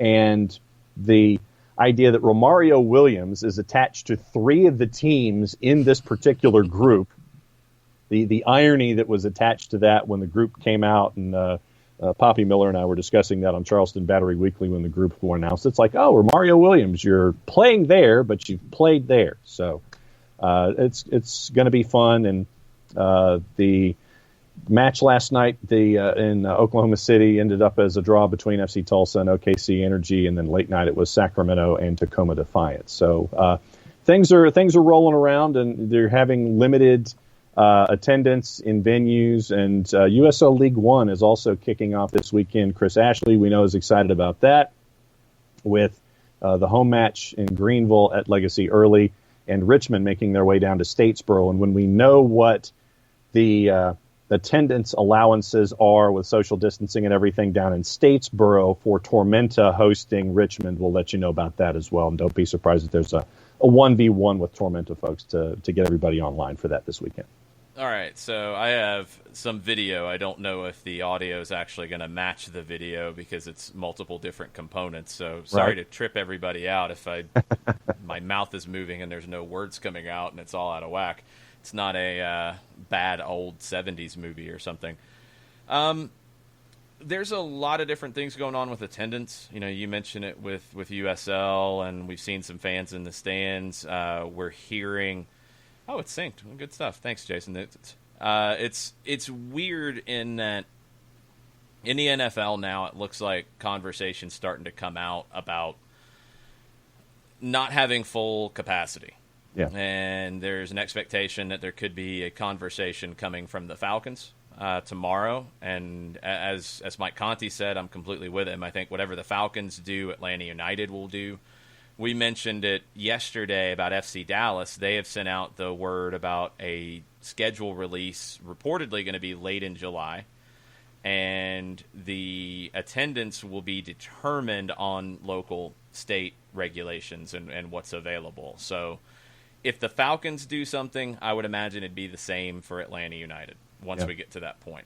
And the idea that Romario Williams is attached to 3 of the teams in this particular group, the irony that was attached to that when the group came out, and Poppy Miller and I were discussing that on Charleston Battery Weekly when the group were announced. It's like, oh, Romario Williams, you're playing there, but you've played there. So it's going to be fun. And the match last night in Oklahoma City ended up as a draw between FC Tulsa and OKC Energy, and then late night it was Sacramento and Tacoma Defiance. So things are rolling around, and they're having limited attendance in venues, and USL League One is also kicking off this weekend. Chris Ashley, we know, is excited about that, with the home match in Greenville at Legacy Early, and Richmond making their way down to Statesboro. And when we know what the attendance allowances are with social distancing and everything down in Statesboro for Tormenta hosting Richmond, we'll let you know about that as well. And don't be surprised if there's a 1v1 with Tormenta folks to get everybody online for that this weekend. All right, so I have some video. I don't know if the audio is actually going to match the video because it's multiple different components. So sorry to trip everybody out if my mouth is moving and there's no words coming out and it's all out of whack. It's not a bad old 70s movie or something. There's a lot of different things going on with attendance. You know, you mentioned it with USL, and we've seen some fans in the stands. We're hearing... Oh, it's synced. Good stuff. Thanks, Jason. It's weird in that in the NFL now it looks like conversations starting to come out about not having full capacity. Yeah. And there's an expectation that there could be a conversation coming from the Falcons tomorrow. And as Mike Conti said, I'm completely with him. I think whatever the Falcons do, Atlanta United will do. We mentioned it yesterday about FC Dallas. They have sent out the word about a schedule release reportedly going to be late in July. And the attendance will be determined on local state regulations and what's available. So if the Falcons do something, I would imagine it'd be the same for Atlanta United once we get to that point.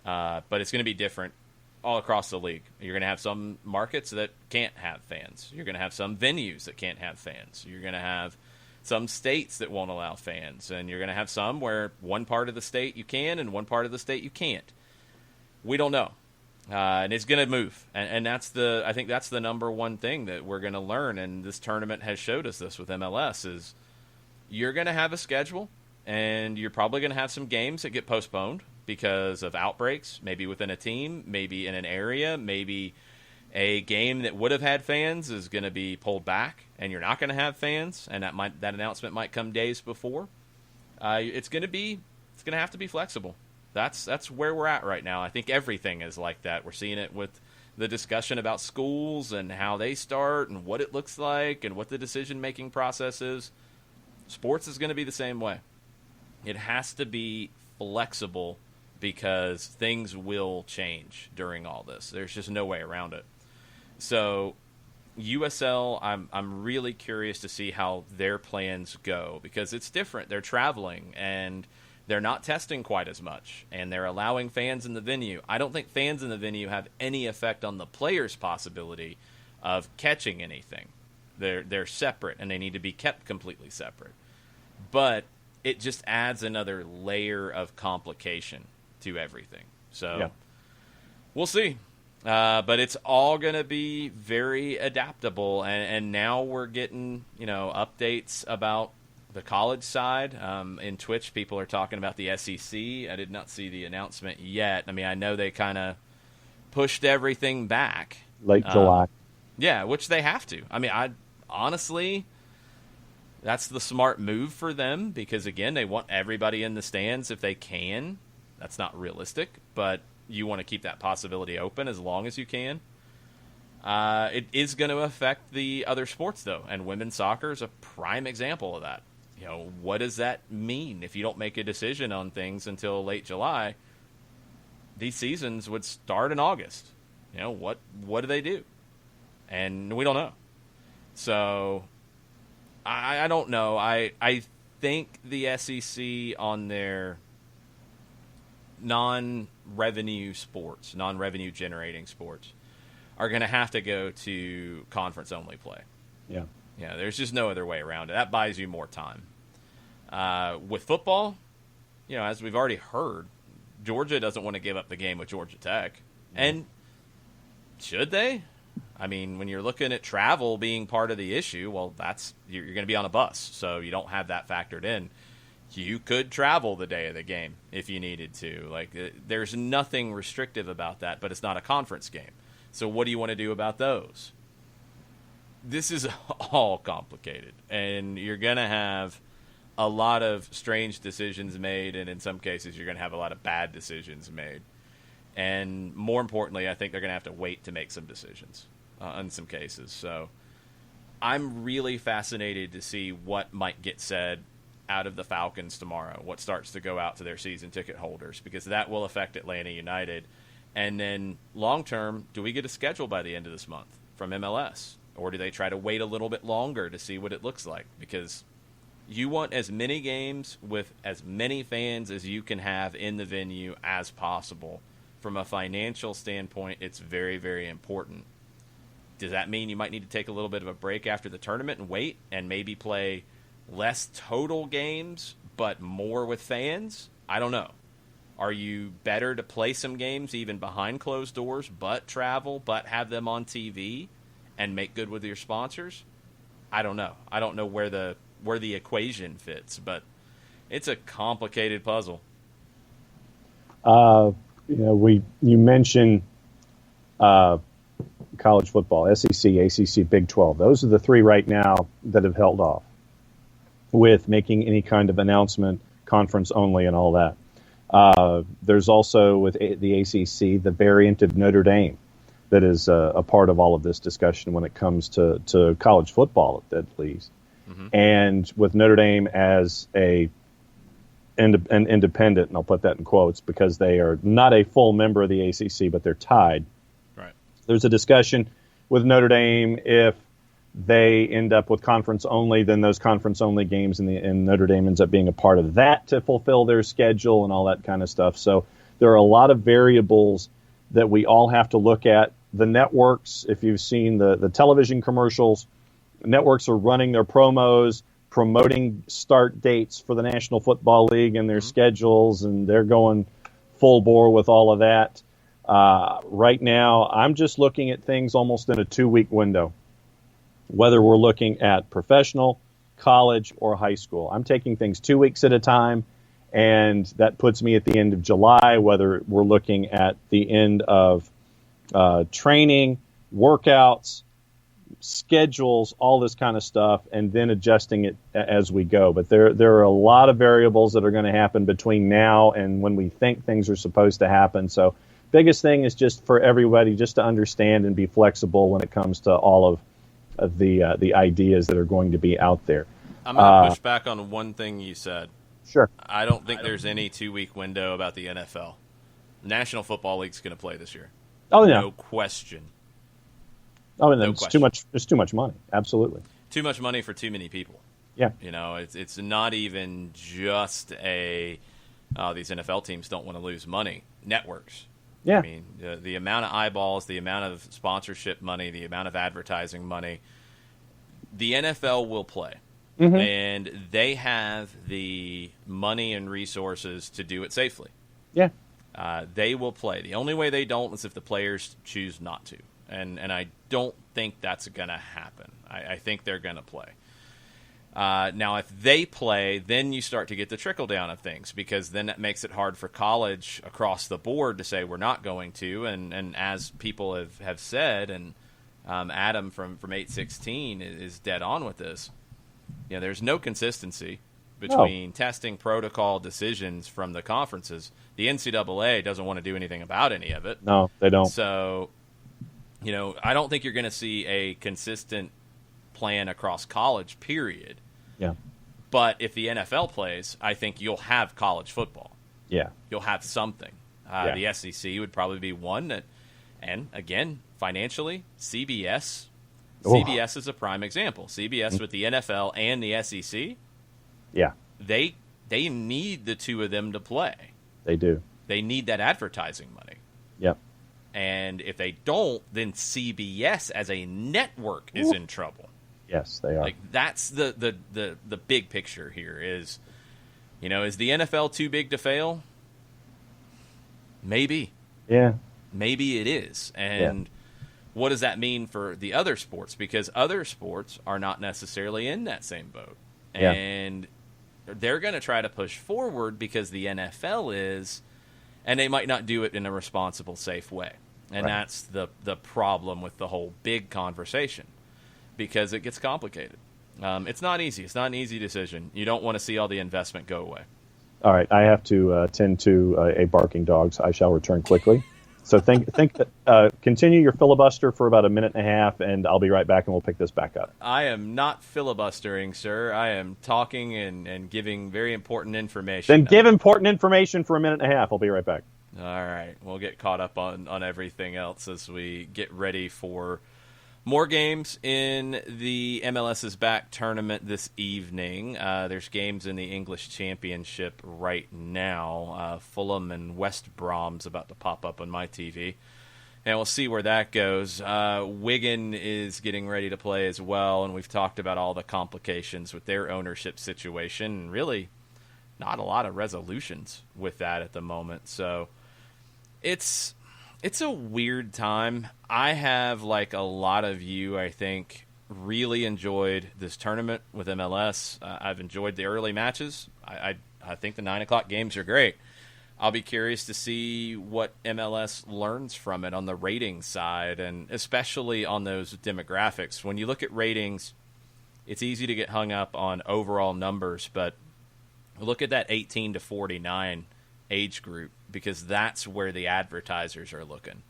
But it's going to be different all across the league. You're going to have some markets that can't have fans. You're going to have some venues that can't have fans. You're going to have some states that won't allow fans. And you're going to have some where one part of the state you can and one part of the state you can't. We don't know. And it's going to move. And I think that's the number one thing that we're going to learn. And this tournament has showed us this with MLS is you're going to have a schedule and you're probably going to have some games that get postponed because of outbreaks, maybe within a team, maybe in an area, maybe a game that would have had fans is going to be pulled back and you're not going to have fans. And that announcement might come days before. It's going to have to be flexible. That's where we're at right now. I think everything is like that. We're seeing it with the discussion about schools and how they start and what it looks like and what the decision-making process is. Sports is going to be the same way. It has to be flexible because things will change during all this. There's just no way around it. So USL, I'm really curious to see how their plans go because it's different. They're traveling and they're not testing quite as much, and they're allowing fans in the venue. I don't think fans in the venue have any effect on the players' possibility of catching anything. They're separate, and they need to be kept completely separate. But it just adds another layer of complication to everything. So we'll see. But it's all going to be very adaptable, and now we're getting updates about the college side. In Twitch, people are talking about the SEC. I did not see the announcement yet. I mean, I know they kind of pushed everything back. Late July. Yeah, which they have to. I mean, honestly, that's the smart move for them because, again, they want everybody in the stands if they can. That's not realistic, but you want to keep that possibility open as long as you can. It is going to affect the other sports, though, and women's soccer is a prime example of that. What does that mean if you don't make a decision on things until late July? These seasons would start in August. What do they do? And we don't know. So I don't know. I think the SEC on their non-revenue sports, non-revenue generating sports, are going to have to go to conference-only play. Yeah. Yeah, there's just no other way around it. That buys you more time. With football, as we've already heard, Georgia doesn't want to give up the game with Georgia Tech. And should they? I mean, when you're looking at travel being part of the issue, well, you're going to be on a bus, so you don't have that factored in. You could travel the day of the game if you needed to. There's nothing restrictive about that, but it's not a conference game. So what do you want to do about those? This is all complicated, and you're going to have a lot of strange decisions made, and in some cases you're going to have a lot of bad decisions made. And more importantly, I think they're going to have to wait to make some decisions in some cases. So I'm really fascinated to see what might get said out of the Falcons tomorrow, what starts to go out to their season ticket holders, because that will affect Atlanta United. And then long-term, do we get a schedule by the end of this month from MLS? Or do they try to wait a little bit longer to see what it looks like? Because you want as many games with as many fans as you can have in the venue as possible. From a financial standpoint, it's very, very important. Does that mean you might need to take a little bit of a break after the tournament and wait and maybe play less total games but more with fans? I don't know. Are you better to play some games even behind closed doors but travel but have them on TV and make good with your sponsors? I don't know. I don't know where the equation fits, but it's a complicated puzzle. You mentioned college football, SEC, ACC, Big 12. Those are the three right now that have held off. with making any kind of announcement, conference only, and all that. There's also with the ACC the variant of Notre Dame that is a part of all of this discussion when it comes to college football, at least. Mm-hmm. And with Notre Dame as an independent, and I'll put that in quotes because they are not a full member of the ACC, but they're tied. Right. There's a discussion with Notre Dame if they end up with conference only, then those conference only games and Notre Dame ends up being a part of that to fulfill their schedule and all that kind of stuff. So there are a lot of variables that we all have to look at. The networks, if you've seen the television commercials, networks are running their promos, promoting start dates for the National Football League and their schedules, and they're going full bore with all of that. Right now, I'm just looking at things almost in a 2-week window, whether we're looking at professional, college, or high school. I'm taking things 2 weeks at a time, and that puts me at the end of July, whether we're looking at the end of training, workouts, schedules, all this kind of stuff, and then adjusting it as we go. But there are a lot of variables that are going to happen between now and when we think things are supposed to happen. So biggest thing is just for everybody just to understand and be flexible when it comes to all of the ideas that are going to be out there. I'm going to push back on one thing you said. Sure. I don't think there's any 2-week window about the NFL. The National Football League's going to play this year. Oh, yeah. No question. Oh, and it's too much. There's too much money. Absolutely. Too much money for too many people. Yeah. You know, it's not even just these NFL teams don't want to lose money. Networks. Yeah. I mean, the amount of eyeballs, the amount of sponsorship money, the amount of advertising money, the NFL will play. Mm-hmm. And they have the money and resources to do it safely. Yeah. They will play. The only way they don't is if the players choose not to. And I don't think that's going to happen. I think they're going to play. Now, if they play, then you start to get the trickle down of things, because then that makes it hard for college across the board to say we're not going to. And as people have said, and Adam from 816 is dead on with this, you know, there's no consistency between testing protocol decisions from the conferences. The NCAA doesn't want to do anything about any of it. No, they don't. So, you know, I don't think you're going to see a consistent plan across college, period. Yeah. But if the NFL plays, I think you'll have college football. Yeah. You'll have something. The SEC would probably be one that, and again, financially, CBS. CBS is a prime example. CBS with the NFL and the SEC. Yeah. They need the two of them to play. They do. They need that advertising money. Yep. And if they don't, then CBS as a network is in trouble. Yes, they are. Like, that's the big picture here is, you know, is the NFL too big to fail? Maybe. Yeah. Maybe it is. And what does that mean for the other sports? Because other sports are not necessarily in that same boat. Yeah. And they're going to try to push forward because the NFL is, and they might not do it in a responsible, safe way. And that's the problem with the whole big conversation, because it gets complicated. It's not easy. It's not an easy decision. You don't want to see all the investment go away. All right, I have to tend to a barking dog, so I shall return quickly. So continue your filibuster for about a minute and a half, and I'll be right back, and we'll pick this back up. I am not filibustering, sir. I am talking and giving very important information. Then give important information for a minute and a half. I'll be right back. All right. We'll get caught up on everything else as we get ready for more games in the MLS's back tournament this evening. There's games in the English Championship right now. Fulham and West Brom's about to pop up on my TV. And we'll see where that goes. Wigan is getting ready to play as well, and we've talked about all the complications with their ownership situation. And really, not a lot of resolutions with that at the moment. So it's a weird time. I have, like a lot of you, I think, really enjoyed this tournament with MLS. I've enjoyed the early matches. I think the 9 o'clock games are great. I'll be curious to see what MLS learns from it on the ratings side, and especially on those demographics. When you look at ratings it's easy to get hung up on overall numbers, but look at that 18 to 49 age group, because that's where the advertisers are looking.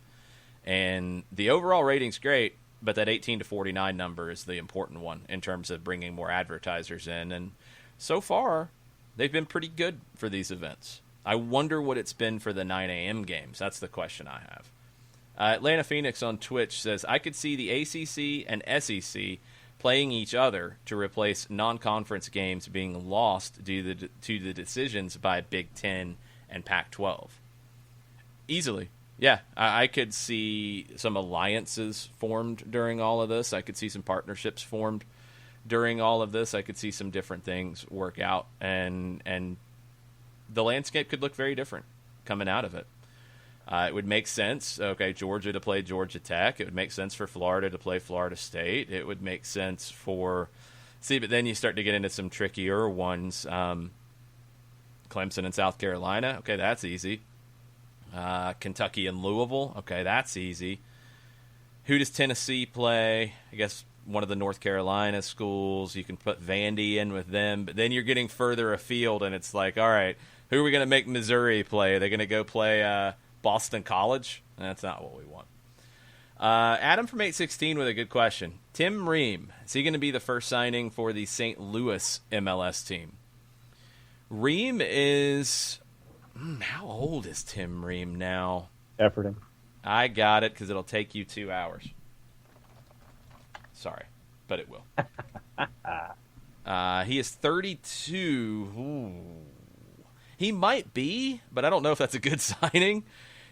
And the overall rating's great, but that 18 to 49 number is the important one in terms of bringing more advertisers in. And so far, they've been pretty good for these events. I wonder what it's been for the 9 a.m. games. That's the question I have. Atlanta Phoenix on Twitch says, I could see the ACC and SEC playing each other to replace non-conference games being lost due to the decisions by Big Ten and Pac-12. Easily. Yeah, I could see some alliances formed during all of this. I could see some partnerships formed during all of this. I could see some different things work out, and the landscape could look very different coming out of it. It would make sense, okay, Georgia to play Georgia Tech. It would make sense for Florida to play Florida State. It would make sense for – but then you start to get into some trickier ones. Clemson and South Carolina, okay, that's easy. Kentucky and Louisville, okay, that's easy. Who does Tennessee play? I guess one of the North Carolina schools. You can put Vandy in with them, but then you're getting further afield, and it's like, all right, who are we going to make Missouri play? Are they going to go play Boston College? That's not what we want. Adam from 816 with a good question. Tim Ream, is he going to be the first signing for the St. Louis MLS team? Ream is... how old is Tim Ream now? Efforting. I got it because it'll take you 2 hours. Sorry, but it will. He is 32. Ooh. He might be, but I don't know if that's a good signing.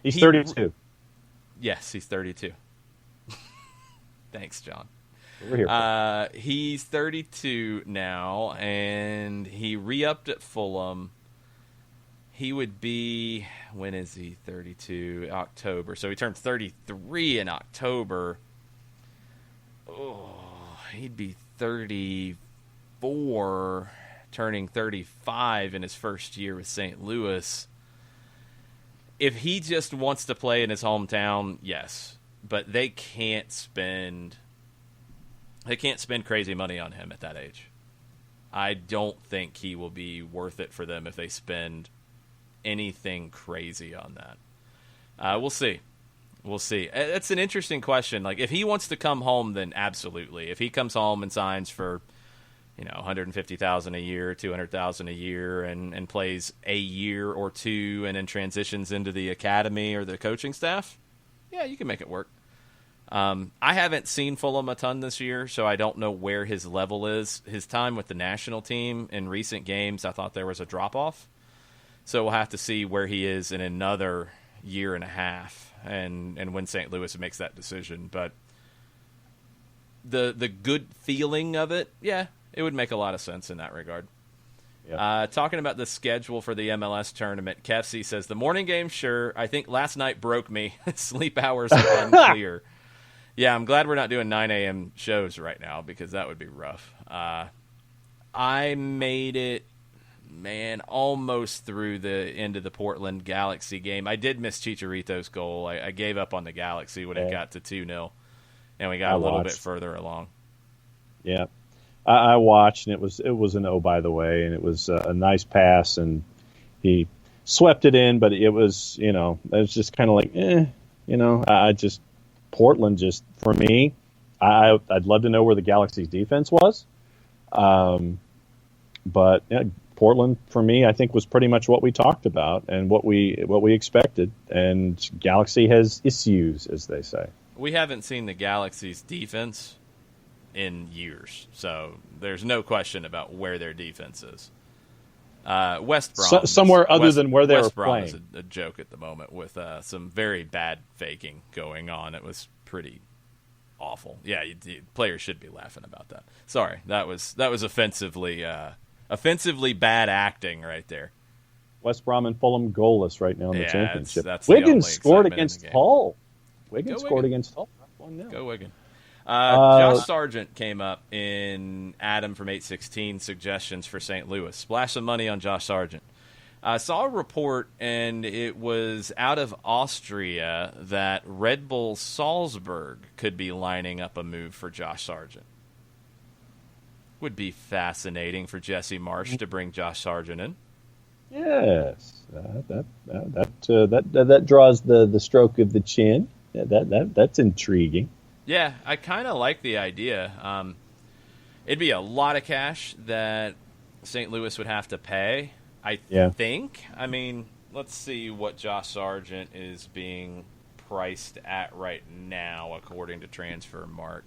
He's 32. Yes, he's 32. Thanks, John. We're here. He's 32 now, and he re-upped at Fulham. He would be, when is he 32? October. So he turned 33 in October. Oh, he'd be 34, turning 35 in his first year with St. Louis. If he just wants to play in his hometown, yes. But they can't spend crazy money on him at that age. I don't think he will be worth it for them if they spend anything crazy on that. We'll see. It's an interesting question. Like, if he wants to come home, then absolutely. If he comes home and signs for, $150,000 a year, $200,000 a year, and plays a year or two, and then transitions into the academy or the coaching staff, yeah, you can make it work. I haven't seen Fulham a ton this year, so I don't know where his level is. His time with the national team in recent games, I thought there was a drop-off. So we'll have to see where he is in another year and a half, and when St. Louis makes that decision. But the good feeling of it, yeah, it would make a lot of sense in that regard. Yep. Talking about the schedule for the MLS tournament, Kefsey says, the morning game, sure. I think last night broke me. Sleep hours are unclear. Yeah, I'm glad we're not doing 9 a.m. shows right now, because that would be rough. I made it, almost through the end of the Portland Galaxy game. I did miss Chicharito's goal. I gave up on the Galaxy when it got to 2-0, and we got a little bit further along. Yeah. I watched, and it was an oh, by the way, and it was a nice pass, and he swept it in, but it was, it was just kind of like, Portland just, for me, I'd love to know where the Galaxy's defense was. But yeah, Portland, for me, I think was pretty much what we talked about and what we expected. And Galaxy has issues, as they say. We haven't seen the Galaxy's defense in years, so there's no question about where their defense is. West Brom, somewhere other than where they were playing. West Brom is a joke at the moment with some very bad faking going on. It was pretty awful. Yeah, players should be laughing about that. Sorry, that was offensively bad acting right there. West Brom and Fulham goalless right now in the championship. That's Wigan scored against Hull. Wigan scored against Hull. Go Wigan. Josh Sargent came up in Adam from 816 suggestions for St. Louis. Splash some money on Josh Sargent. I saw a report, and it was out of Austria, that Red Bull Salzburg could be lining up a move for Josh Sargent. Would be fascinating for Jesse Marsch to bring Josh Sargent in. Yes, that draws the stroke of the chin. That's intriguing. Yeah, I kind of like the idea. It'd be a lot of cash that St. Louis would have to pay. I think. I mean, let's see what Josh Sargent is being priced at right now, according to Transfermarkt.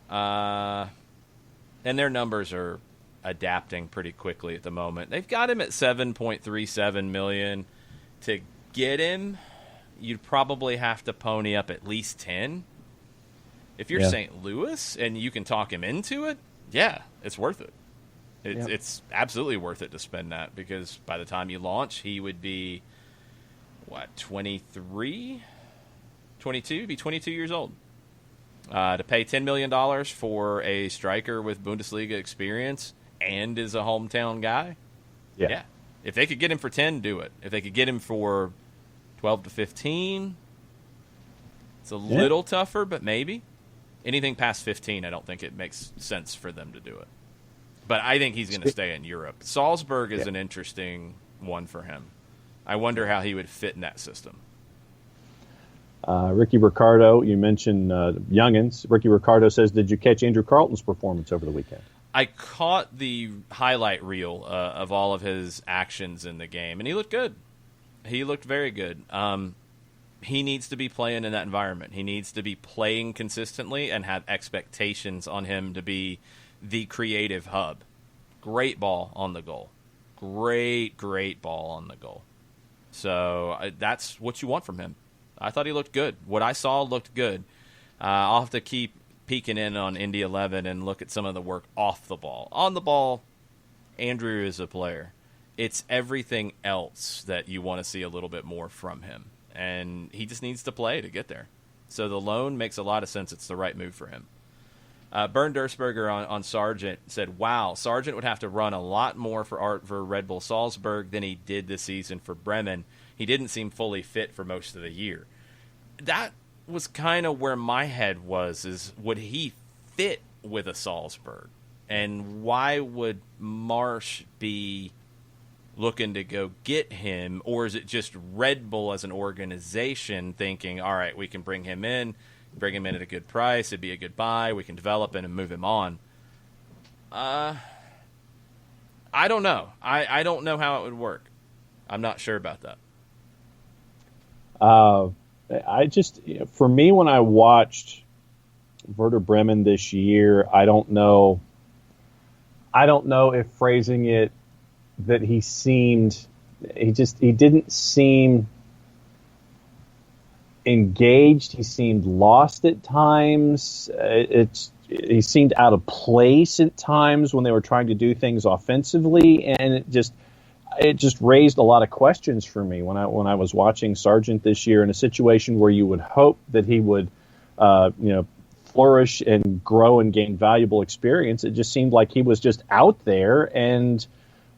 And their numbers are adapting pretty quickly at the moment. They've got him at $7.37 million. To get him, you'd probably have to pony up at least 10. If you're St. Louis and you can talk him into it, yeah, it's worth it. It's absolutely worth it to spend that, because by the time you launch, he would be, 23? 22? Be 22 years old. To pay $10 million for a striker with Bundesliga experience and is a hometown guy, yeah. If they could get him for 10, do it. If they could get him for 12 to 15, it's a little tougher, but maybe. Anything past 15, I don't think it makes sense for them to do it. But I think he's going to stay in Europe. Salzburg is an interesting one for him. I wonder how he would fit in that system. Ricky Ricardo, you mentioned youngins. Ricky Ricardo says, did you catch Andrew Carlton's performance over the weekend? I caught the highlight reel of all of his actions in the game, and he looked good. He looked very good. He needs to be playing in that environment. He needs to be playing consistently and have expectations on him to be the creative hub. Great ball on the goal. Great ball on the goal. So that's what you want from him. I thought he looked good. What I saw looked good. I'll have to keep peeking in on Indy 11 and look at some of the work off the ball. On the ball, Andrew is a player. It's everything else that you want to see a little bit more from him. And he just needs to play to get there. So the loan makes a lot of sense. It's the right move for him. Bernd Dursberger on Sargent said, wow, Sargent would have to run a lot more for Red Bull Salzburg than he did this season for Bremen. He didn't seem fully fit for most of the year. That was kind of where my head was, is would he fit with a Salzburg? And why would Marsch be looking to go get him? Or is it just Red Bull as an organization thinking, all right, we can bring him in at a good price, it'd be a good buy, we can develop him and move him on? I don't know. I don't know how it would work. I'm not sure about that. For me, when I watched Werder Bremen this year, I don't know if phrasing it that he didn't seem engaged. He seemed lost at times. He seemed out of place at times when they were trying to do things offensively, and it just raised a lot of questions for me when I was watching Sargent this year in a situation where you would hope that he would, flourish and grow and gain valuable experience. It just seemed like he was just out there, and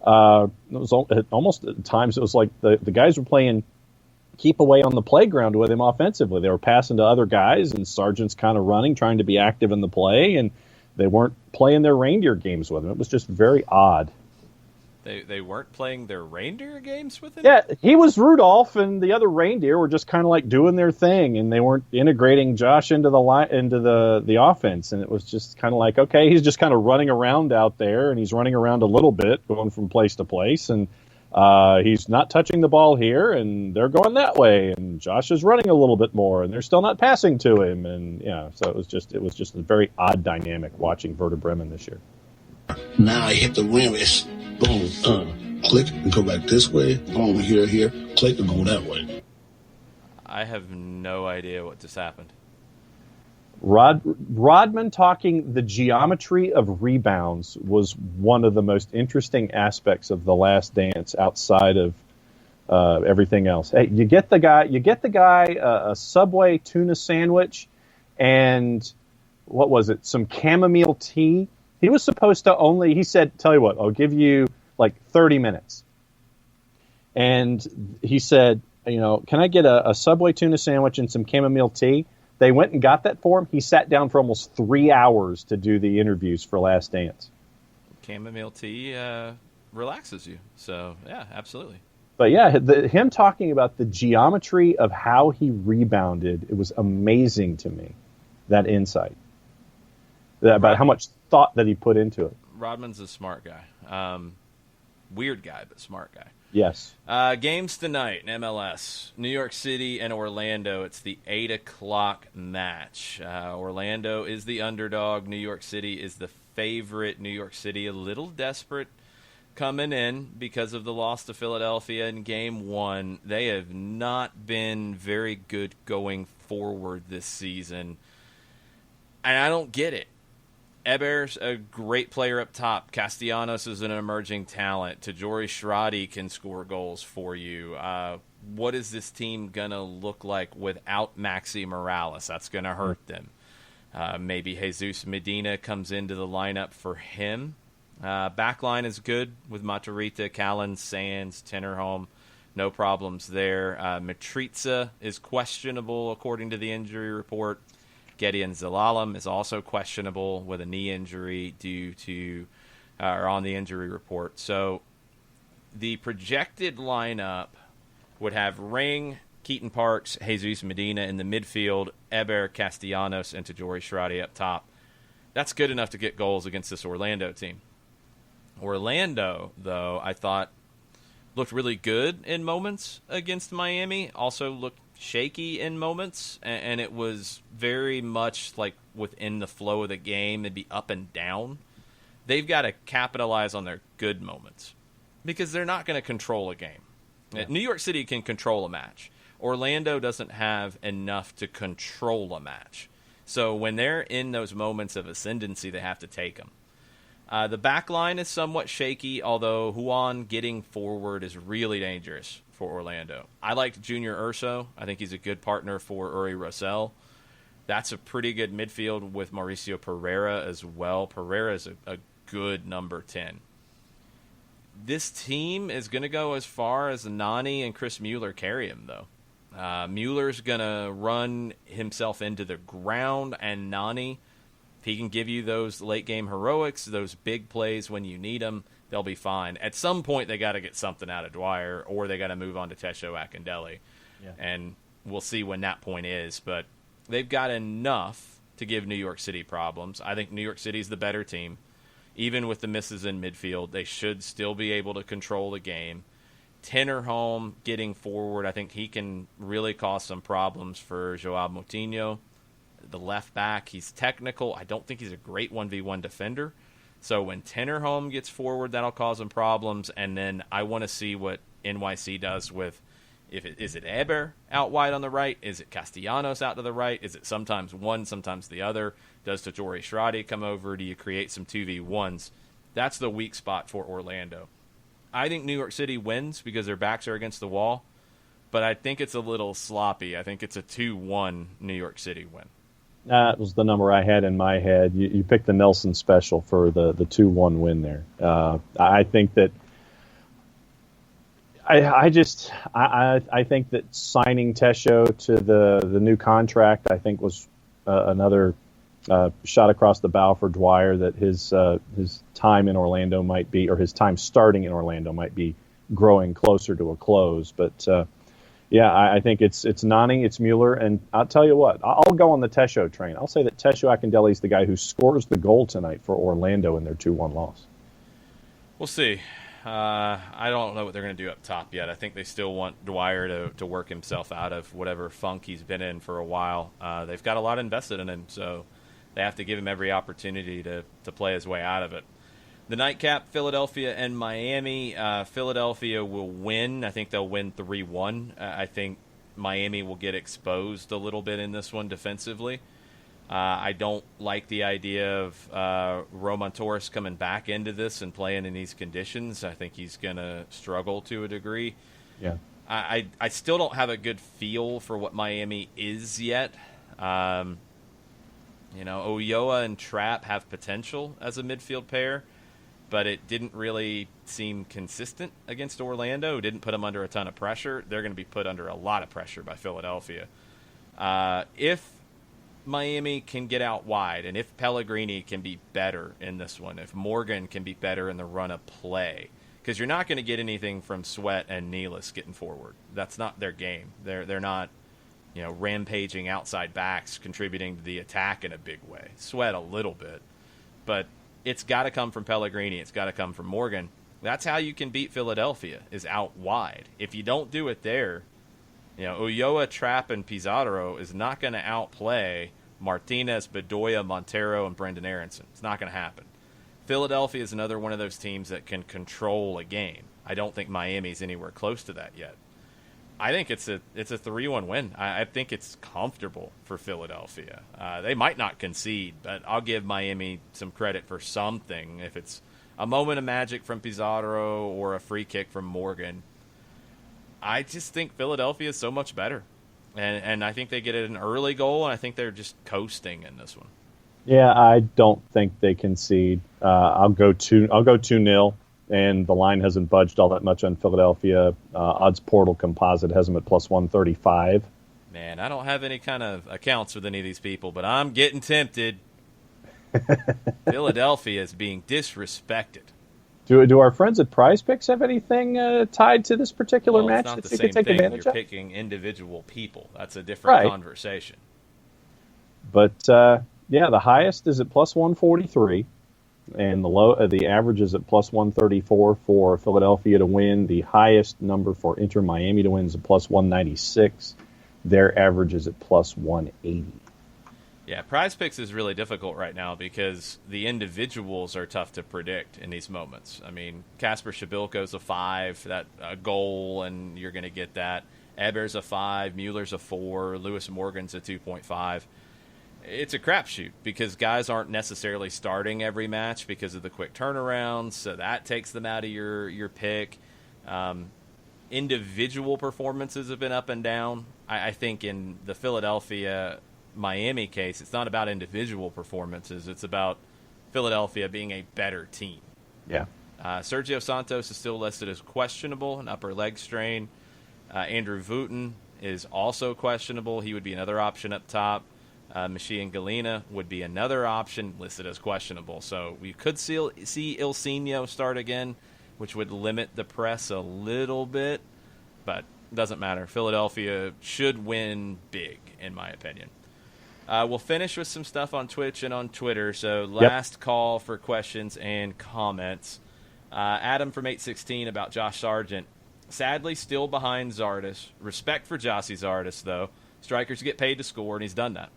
it was almost at times it was like the guys were playing keep away on the playground with him offensively. They were passing to other guys, and Sargent's kind of running, trying to be active in the play, and they weren't playing their reindeer games with him. It was just very odd. They weren't playing their reindeer games with him? Yeah, he was Rudolph, and the other reindeer were just kind of like doing their thing, and they weren't integrating Josh into the offense. And it was just kind of like, okay, he's just kind of running around out there, and he's running around a little bit, going from place to place, and he's not touching the ball here, and they're going that way, and Josh is running a little bit more, and they're still not passing to him, and so it was just a very odd dynamic watching Werder Bremen this year. Now I hit the rim, it's boom, click and go back this way, boom, here, click and go that way. I have no idea what just happened. Rodman talking the geometry of rebounds was one of the most interesting aspects of The Last Dance outside of everything else. Hey, you get the guy a Subway tuna sandwich and what was it? Some chamomile tea. He was supposed to he said, tell you what, I'll give you like 30 minutes. And he said, can I get a Subway tuna sandwich and some chamomile tea? They went and got that for him. He sat down for almost 3 hours to do the interviews for Last Dance. Chamomile tea relaxes you. So, yeah, absolutely. But, yeah, him talking about the geometry of how he rebounded, it was amazing to me, that insight, about how much thought that he put into it. Rodman's a smart guy. Weird guy, but smart guy. Yes. Games tonight in MLS. New York City and Orlando. It's the 8 o'clock match. Orlando is the underdog. New York City is the favorite. New York City a little desperate coming in because of the loss to Philadelphia in Game 1. They have not been very good going forward this season. And I don't get it. Eber's a great player up top. Castellanos is an emerging talent. Tajori Shradi can score goals for you. What is this team going to look like without Maxi Morales? That's going to hurt them. Maybe Jesus Medina comes into the lineup for him. Backline is good with Matarrita, Callan, Sands, Tennerholm. No problems there. Matriza is questionable according to the injury report. Gideon Zalalem is also questionable with a knee injury or on the injury report. So the projected lineup would have Ring, Keaton Parks, Jesus Medina in the midfield, Eber, Castellanos, and Tajori Shradi up top. That's good enough to get goals against this Orlando team. Orlando, though, I thought looked really good in moments against Miami. Also looked shaky in moments, and it was very much like within the flow of the game. It'd be up and down. They've got to capitalize on their good moments because they're not going to control a game. Yeah. New York City can control a match. Orlando doesn't have enough to control a match. So when they're in those moments of ascendancy, they have to take them. The back line is somewhat shaky, although Juan getting forward is really dangerous for Orlando. I liked Junior Urso. I think he's a good partner for Uri Rosell. That's a pretty good midfield with Mauricio Pereira as well. Pereira is a good number 10. This team is going to go as far as Nani and Chris Mueller carry him, though. Mueller's going to run himself into the ground, and Nani, if he can give you those late-game heroics, those big plays when you need them, they'll be fine. At some point, they got to get something out of Dwyer, or they got to move on to Tesho Akindele. Yeah. And we'll see when that point is. But they've got enough to give New York City problems. I think New York City's the better team. Even with the misses in midfield, they should still be able to control the game. Tennerholm getting forward, I think he can really cause some problems for Joao Moutinho. The left back, he's technical. I don't think he's a great 1v1 defender. So when Tennerholm gets forward, that'll cause him problems. And then I want to see what NYC does with, is it Eber out wide on the right? Is it Castellanos out to the right? Is it sometimes one, sometimes the other? Does Tajori Shradi come over? Do you create some 2v1s? That's the weak spot for Orlando. I think New York City wins because their backs are against the wall. But I think it's a little sloppy. I think it's a 2-1 New York City win. That was the number I had in my head. You picked the Nelson special for the 2-1 win there. I think that I think that signing Tesho to the new contract, I think, was another shot across the bow for Dwyer, that his time in Orlando might be, or his time starting in Orlando might be growing closer to a close. But yeah, I think it's Nani, it's Mueller, and I'll tell you what, I'll go on the Tesho train. I'll say that Tesho Akindele is the guy who scores the goal tonight for Orlando in their 2-1 loss. We'll see. I don't know what they're going to do up top yet. I think they still want Dwyer to work himself out of whatever funk he's been in for a while. They've got a lot invested in him, so they have to give him every opportunity to play his way out of it. The nightcap, Philadelphia and Miami. Philadelphia will win. I think they'll win 3-1. I think Miami will get exposed a little bit in this one defensively. I don't like the idea of Roman Torres coming back into this and playing in these conditions. I think he's going to struggle to a degree. Yeah. I still don't have a good feel for what Miami is yet. Ulloa and Trapp have potential as a midfield pair, but it didn't really seem consistent against Orlando. It didn't put them under a ton of pressure. They're going to be put under a lot of pressure by Philadelphia. If Miami can get out wide, and if Pellegrini can be better in this one, if Morgan can be better in the run of play, because you're not going to get anything from Sweat and Nealis getting forward. That's not their game. They're not, rampaging outside backs contributing to the attack in a big way. Sweat a little bit, but it's got to come from Pellegrini. It's got to come from Morgan. That's how you can beat Philadelphia, is out wide. If you don't do it there, Ulloa, Trapp, and Pizarro is not going to outplay Martinez, Bedoya, Montero, and Brendan Aronson. It's not going to happen. Philadelphia is another one of those teams that can control a game. I don't think Miami's anywhere close to that yet. I think it's a 3-1 win. I think it's comfortable for Philadelphia. They might not concede, but I'll give Miami some credit for something. If it's a moment of magic from Pizarro or a free kick from Morgan, I just think Philadelphia is so much better. And I think they get an early goal, and I think they're just coasting in this one. Yeah, I don't think they concede. I'll go 2-0, and the line hasn't budged all that much on Philadelphia. Odds Portal Composite has them at plus 135. Man, I don't have any kind of accounts with any of these people, but I'm getting tempted. Philadelphia is being disrespected. Do our friends at Prize Picks have anything tied to this particular match that you could take advantage You're of? picking individual people. That's a different conversation. But the highest is at plus 143, and the average is at plus 134 for Philadelphia to win. The highest number for Inter Miami to win is at plus 196. Their average is at plus 180. Yeah, Prize Picks is really difficult right now because the individuals are tough to predict in these moments. I mean, Kasper Shabilko's a 5, a goal, and you're going to get that. Eber's a 5, Mueller's a 4, Lewis Morgan's a 2.5. It's a crapshoot because guys aren't necessarily starting every match because of the quick turnarounds, so that takes them out of your pick. Individual performances have been up and down. I think in the Philadelphia Miami case, it's not about individual performances. It's about Philadelphia being a better team. Yeah. Sergio Santos is still listed as questionable, an upper leg strain. Andrew Wooten is also questionable. He would be another option up top. Machia and Galena would be another option listed as questionable. So we could see Ilsinho start again, which would limit the press a little bit, but doesn't matter. Philadelphia should win big, in my opinion. We'll finish with some stuff on Twitch and on Twitter. So last call for questions and comments. Adam from 816 about Josh Sargent. Sadly, still behind Zardes. Respect for Jossie Zardes, though. Strikers get paid to score, and he's done that.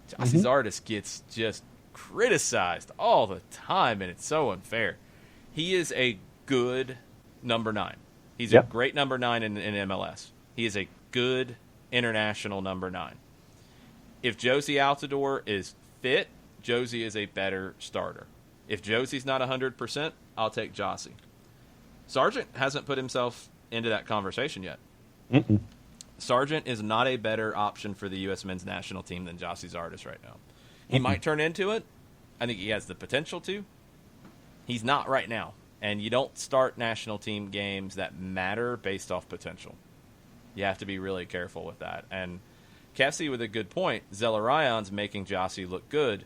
Jossie Zardes gets just criticized all the time, and it's so unfair. He is a good number 9. He's a great number 9 in MLS. He is a good international number 9. If Josie Altidore is fit, Josie is a better starter. If Josie's not 100%, I'll take Jossie. Sargent hasn't put himself into that conversation yet. Sargent is not a better option for the U.S. men's national team than Jossie Zardes right now. He might turn into it. I think he has the potential to. He's not right now. And you don't start national team games that matter based off potential. You have to be really careful with that. And Cassie with a good point. Zelarayan's making Jossie look good.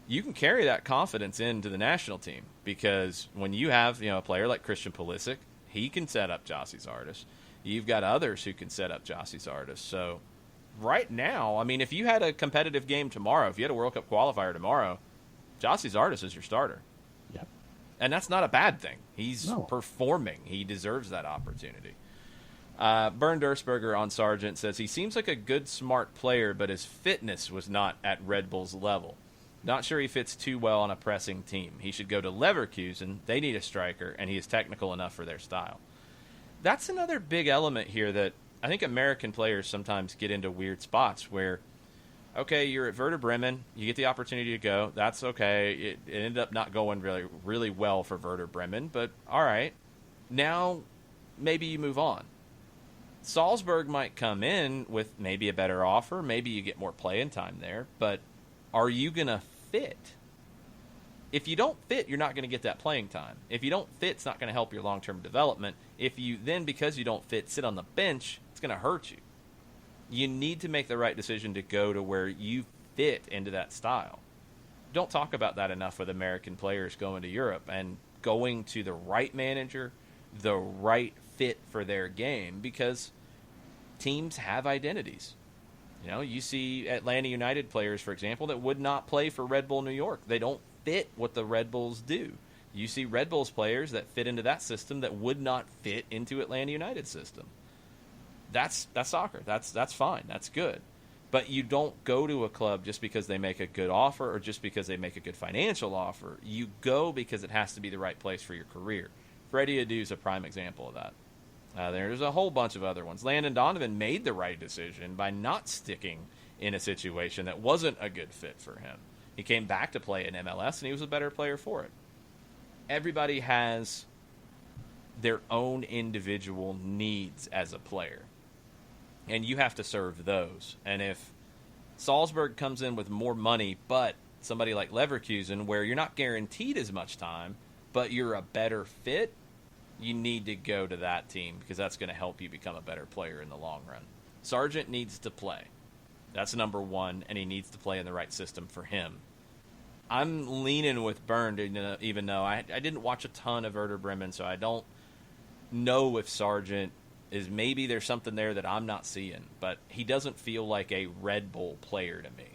You can carry that confidence into the national team because when you have a player like Christian Pulisic, he can set up Jossie Zardes. You've got others who can set up Jossie Zardes. So right now, I mean, if you had a competitive game tomorrow, if you had a World Cup qualifier tomorrow, Jossie Zardes is your starter. Yeah. And that's not a bad thing. He's performing. He deserves that opportunity. Bernd Dursberger on Sargent says he seems like a good, smart player, but his fitness was not at Red Bull's level. Not sure he fits too well on a pressing team. He should go to Leverkusen. They need a striker, and he is technical enough for their style. That's another big element here that I think American players sometimes get into weird spots where, okay, you're at Werder Bremen, you get the opportunity to go. That's okay. It ended up not going really, really well for Werder Bremen, but all right. Now maybe you move on. Salzburg might come in with maybe a better offer. Maybe you get more playing time there. But are you going to fit? If you don't fit, you're not going to get that playing time. If you don't fit, it's not going to help your long-term development. If you then, because you don't fit, sit on the bench, it's going to hurt you. You need to make the right decision to go to where you fit into that style. Don't talk about that enough with American players going to Europe and going to the right manager, the right fit for their game, because teams have identities. You know, you see Atlanta United players, for example, that would not play for Red Bull New York. They don't fit what the Red Bulls do. You see Red Bulls players that fit into that system that would not fit into Atlanta United's system. That's soccer. That's fine. That's good. But you don't go to a club just because they make a good offer or just because they make a good financial offer. You go because it has to be the right place for your career. Freddie Adu is a prime example of that. There's a whole bunch of other ones. Landon Donovan made the right decision by not sticking in a situation that wasn't a good fit for him. He came back to play in MLS, and he was a better player for it. Everybody has their own individual needs as a player, and you have to serve those. And if Salzburg comes in with more money, but somebody like Leverkusen, where you're not guaranteed as much time, but you're a better fit, you need to go to that team because that's going to help you become a better player in the long run. Sargent needs to play. That's number one, and he needs to play in the right system for him. I'm leaning with Bern, even though I didn't watch a ton of Werder Bremen, so I don't know if Sargent is, maybe there's something there that I'm not seeing, but he doesn't feel like a Red Bull player to me.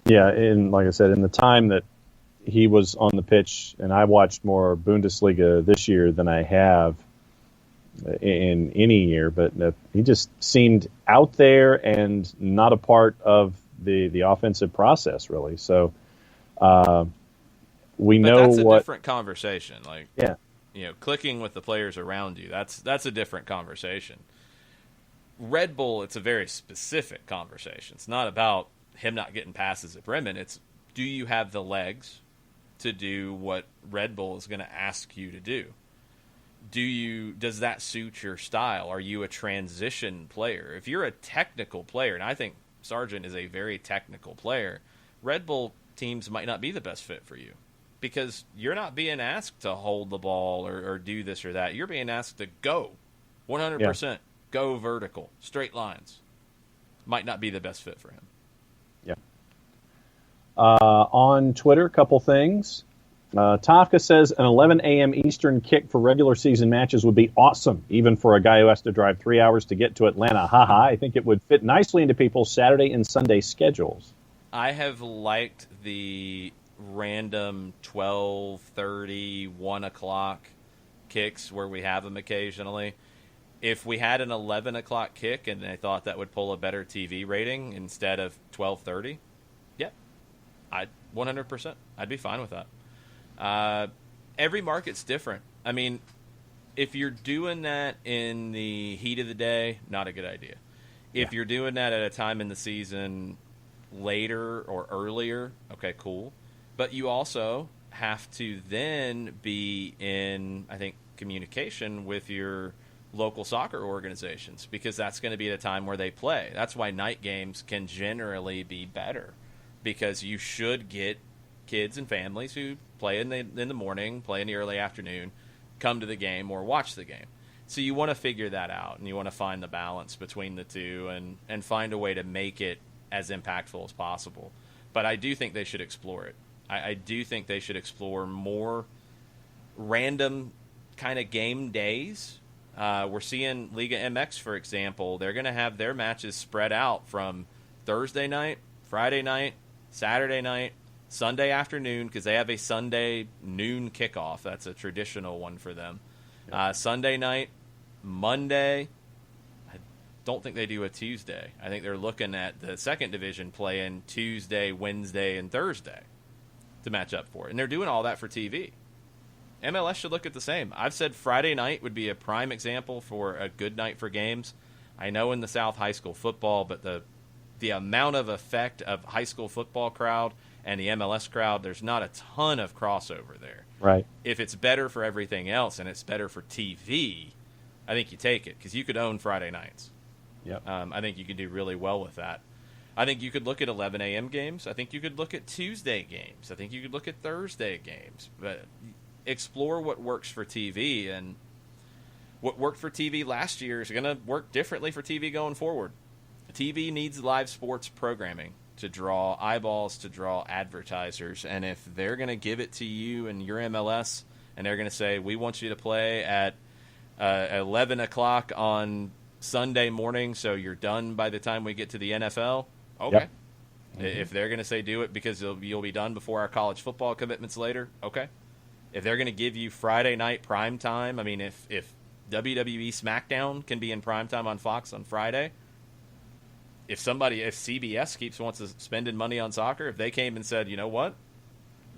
Yeah, and like I said, in the time that he was on the pitch, and I watched more Bundesliga this year than I have in any year, but he just seemed out there and not a part of the offensive process, really. So we know that's a what different conversation. Like, yeah, you know, clicking with the players around you. That's a different conversation. Red Bull, it's a very specific conversation. It's not about him not getting passes at Bremen. It's, do you have the legs to do what Red Bull is going to ask you to do? Does that suit your style? Are you a transition player? If you're a technical player, and I think Sargent is a very technical player, Red Bull teams might not be the best fit for you because you're not being asked to hold the ball or do this or that. You're being asked to go 100%, go vertical, straight lines. Might not be the best fit for him. Yeah. On Twitter, a couple things. Tafka says an 11 a.m. Eastern kick for regular season matches would be awesome, even for a guy who has to drive 3 hours to get to Atlanta. Haha, I think it would fit nicely into people's Saturday and Sunday schedules. I have liked the random 12:30, 1 o'clock kicks where we have them occasionally. If we had an 11 o'clock kick and they thought that would pull a better TV rating instead of 12:30, yeah, 100%. I'd be fine with that. Every market's different. I mean, if you're doing that in the heat of the day, not a good idea. If you're doing that at a time in the season later or earlier, okay, cool. But you also have to then be in, I think, communication with your local soccer organizations because that's going to be at a time where they play. That's why night games can generally be better because you should get kids and families who play in the morning, play in the early afternoon, come to the game or watch the game. So you want to figure that out, and you want to find the balance between the two and find a way to make it as impactful as possible. But I do think they should explore it. I do think they should explore more random kind of game days. We're seeing Liga MX, for example. They're going to have their matches spread out from Thursday night, Friday night, Saturday night, Sunday afternoon, because they have a Sunday noon kickoff. That's a traditional one for them. Sunday night, Monday. I don't think they do a Tuesday. I think they're looking at the second division playing Tuesday, Wednesday, and Thursday to match up for it. And they're doing all that for TV. MLS should look at the same. I've said Friday night would be a prime example for a good night for games. I know in the South high school football, but the amount of effect of high school football crowd and the MLS crowd, there's not a ton of crossover there. Right. If it's better for everything else and it's better for TV, I think you take it because you could own Friday nights. Yep. I think you could do really well with that. I think you could look at 11 a.m. games. I think you could look at Tuesday games. I think you could look at Thursday games. But explore what works for TV, and what worked for TV last year is going to work differently for TV going forward. TV needs live sports programming to draw eyeballs, to draw advertisers. And if they're going to give it to you and your MLS, and they're going to say, we want you to play at 11 o'clock on Sunday morning, so you're done by the time we get to the NFL, okay. Yep. If they're going to say do it because you'll be done before our college football commitments later, okay. If they're going to give you Friday night prime time, I mean, if WWE SmackDown can be in prime time on Fox on Friday, if CBS keeps wants to spending money on soccer, if they came and said, you know what,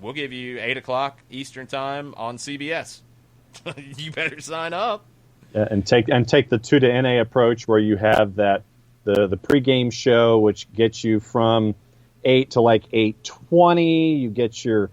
we'll give you 8 o'clock Eastern time on CBS, you better sign up. And take the 2 to NA approach, where you have that the pregame show, which gets you from 8 to like 8:20. You get your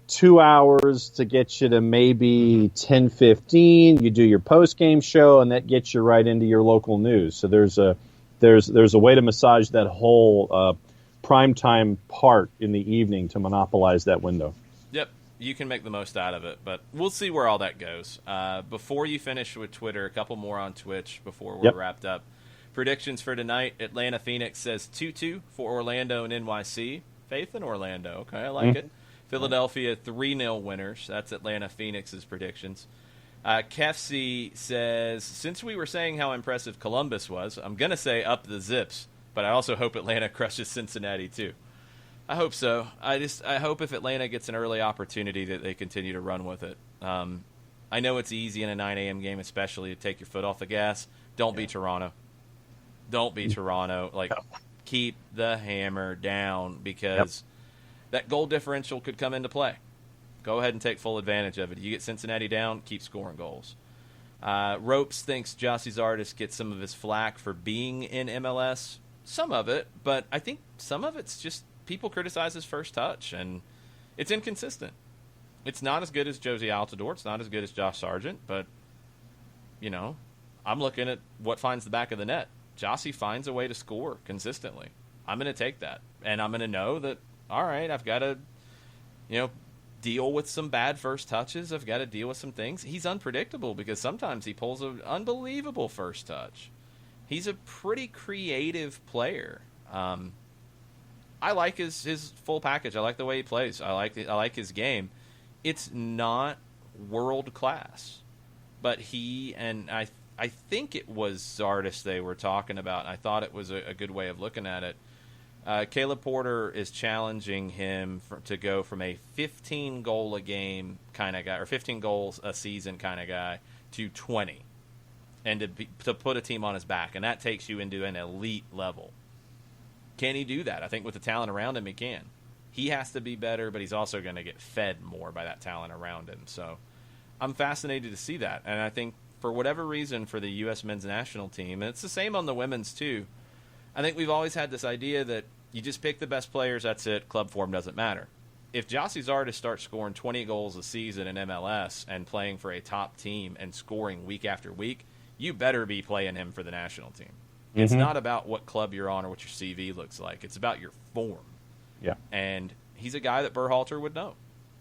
2 hours to get you to maybe 10:15. You do your postgame show, and that gets you right into your local news. So there's a way to massage that whole primetime part in the evening to monopolize that window. Yep, you can make the most out of it, but we'll see where all that goes. Before you finish with Twitter, a couple more on Twitch before we're wrapped up. Predictions for tonight: Atlanta Phoenix says 2-2 for Orlando and NYC. Faith in Orlando. Okay, I like it. Philadelphia 3-0 winners. That's Atlanta Phoenix's predictions. Kefsi says, since we were saying how impressive Columbus was, I'm going to say up the Zips, but I also hope Atlanta crushes Cincinnati too. I hope so. I hope if Atlanta gets an early opportunity that they continue to run with it. I know it's easy in a 9 a.m. game especially to take your foot off the gas. Don't be Toronto. Don't be Toronto. Keep the hammer down, because that goal differential could come into play. Go ahead and take full advantage of it. You get Cincinnati down, keep scoring goals. Ropes thinks Jossie Zardes gets some of his flack for being in MLS. Some of it, but I think some of it's just people criticize his first touch, and it's inconsistent. It's not as good as Josie Altidore. It's not as good as Josh Sargent, but, I'm looking at what finds the back of the net. Jossie finds a way to score consistently. I'm going to take that, and I'm going to know that, all right, I've got to, deal with some bad first touches. I've got to deal with some things. He's unpredictable because sometimes he pulls an unbelievable first touch. He's a pretty creative player. I like his full package. I like the way he plays. I like his game. It's not world class, but he and I think it was Zardes they were talking about. I thought it was a good way of looking at it. Caleb Porter is challenging him to go from a 15 goal a game kind of guy, or 15 goals a season kind of guy, to 20, and to put a team on his back, and that takes you into an elite level. Can he do that? I think with the talent around him, he can. He has to be better, but he's also going to get fed more by that talent around him. So I'm fascinated to see that, and I think for whatever reason for the U.S. men's national team, and it's the same on the women's too, I think we've always had this idea that you just pick the best players, that's it, club form doesn't matter. If Jossie Zardes starts scoring 20 goals a season in MLS and playing for a top team and scoring week after week, you better be playing him for the national team. Mm-hmm. It's not about what club you're on or what your CV looks like. It's about your form. Yeah. And he's a guy that Berhalter would know,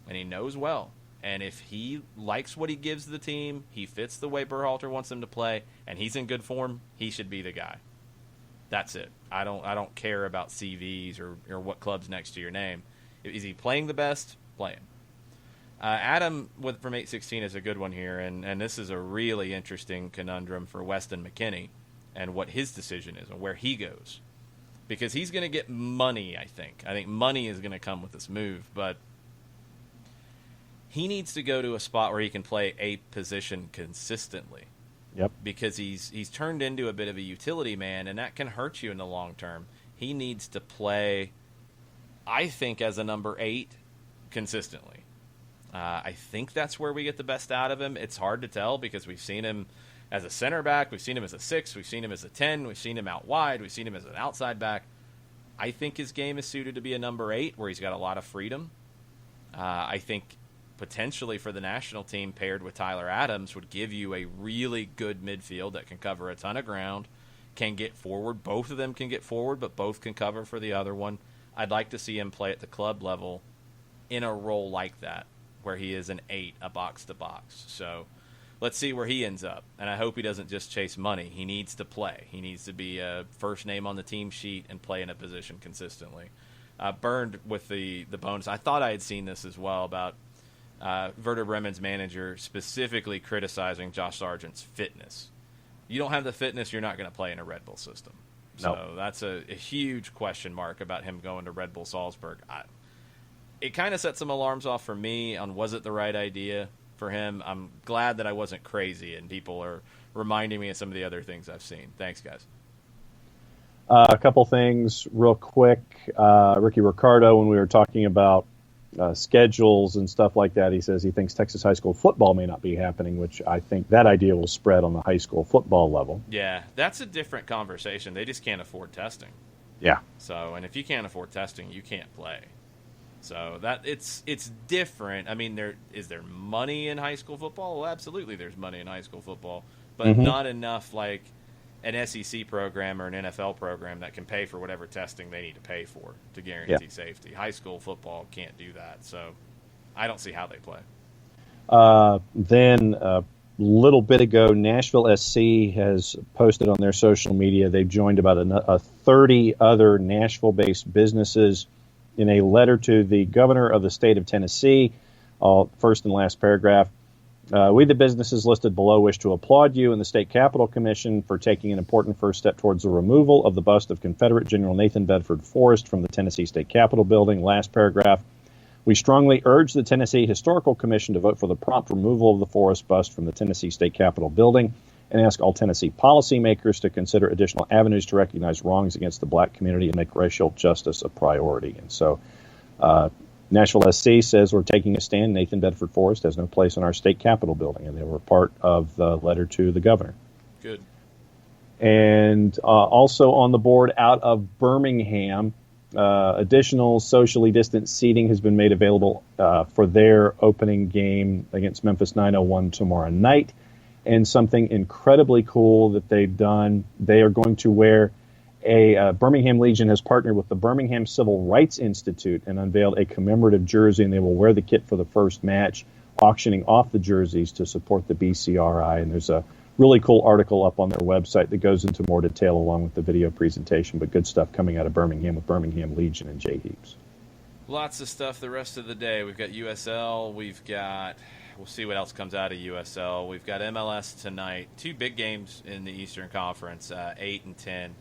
and he knows well. And if he likes what he gives the team, he fits the way Berhalter wants him to play, and he's in good form, he should be the guy. That's it. I don't care about CVs or what club's next to your name. Is he playing the best? Play him. Adam from 816 is a good one here, and this is a really interesting conundrum for Weston McKennie and what his decision is and where he goes. Because he's going to get money, I think. I think money is going to come with this move, but he needs to go to a spot where he can play a position consistently. Yep. Because he's turned into a bit of a utility man, and that can hurt you in the long term. He needs to play, I think, as a number 8 consistently. I think that's where we get the best out of him. It's hard to tell because we've seen him as a center back, we've seen him as a 6, we've seen him as a 10, we've seen him out wide, we've seen him as an outside back. I think his game is suited to be a number 8 where he's got a lot of freedom. I think potentially for the national team paired with Tyler Adams would give you a really good midfield that can cover a ton of ground, can get forward. Both of them can get forward, but both can cover for the other one. I'd like to see him play at the club level in a role like that, where he is an 8, a box-to-box. So let's see where he ends up. And I hope he doesn't just chase money. He needs to play. He needs to be a first name on the team sheet and play in a position consistently. Burned with the bonus. I thought I had seen this as well about Werder Bremen's manager specifically criticizing Josh Sargent's fitness. You don't have the fitness, you're not going to play in a Red Bull system. So that's a huge question mark about him going to Red Bull Salzburg. It kind of set some alarms off for me on was it the right idea for him. I'm glad that I wasn't crazy and people are reminding me of some of the other things I've seen. Thanks, guys. A couple things real quick. Ricky Ricardo, when we were talking about schedules and stuff like that, he says he thinks Texas high school football may not be happening, which I think that idea will spread on the high school football level. Yeah, that's a different conversation. They just can't afford testing. Yeah. So, and if you can't afford testing, you can't play. So that it's different. I mean, is there money in high school football? Well, absolutely, there's money in high school football, but not enough like an SEC program or an NFL program that can pay for whatever testing they need to pay for to guarantee safety. High school football can't do that, so I don't see how they play. Then a little bit ago, Nashville SC has posted on their social media they've joined about 30 other Nashville-based businesses in a letter to the governor of the state of Tennessee. First and last paragraph. We, the businesses listed below, wish to applaud you and the State Capitol Commission for taking an important first step towards the removal of the bust of Confederate General Nathan Bedford Forrest from the Tennessee State Capitol building. Last paragraph. We strongly urge the Tennessee Historical Commission to vote for the prompt removal of the Forrest bust from the Tennessee State Capitol building and ask all Tennessee policymakers to consider additional avenues to recognize wrongs against the black community and make racial justice a priority. And so Nashville SC says we're taking a stand. Nathan Bedford Forrest has no place in our state capitol building, and they were part of the letter to the governor. Good. And also on the board out of Birmingham, additional socially distanced seating has been made available for their opening game against Memphis 901 tomorrow night. And something incredibly cool that they've done, they are going to wear Birmingham Legion has partnered with the Birmingham Civil Rights Institute and unveiled a commemorative jersey, and they will wear the kit for the first match, auctioning off the jerseys to support the BCRI. And there's a really cool article up on their website that goes into more detail along with the video presentation, but good stuff coming out of Birmingham with Birmingham Legion and Jay Heaps. Lots of stuff the rest of the day. We've got USL, we'll see what else comes out of USL. We've got MLS tonight, 2 big games in the Eastern Conference, 8 and 10.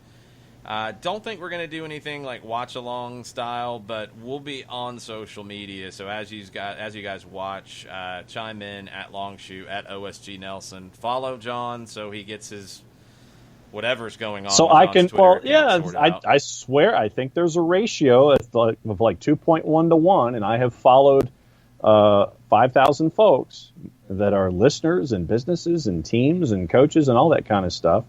Don't think we're going to do anything like watch-along style, but we'll be on social media. So as you guys watch, chime in at Longshoot, at OSG Nelson. Follow John so he gets his whatever's going on. So I can, I swear, I think there's a ratio of like 2.1 to 1, and I have followed 5,000 folks that are listeners and businesses and teams and coaches and all that kind of stuff.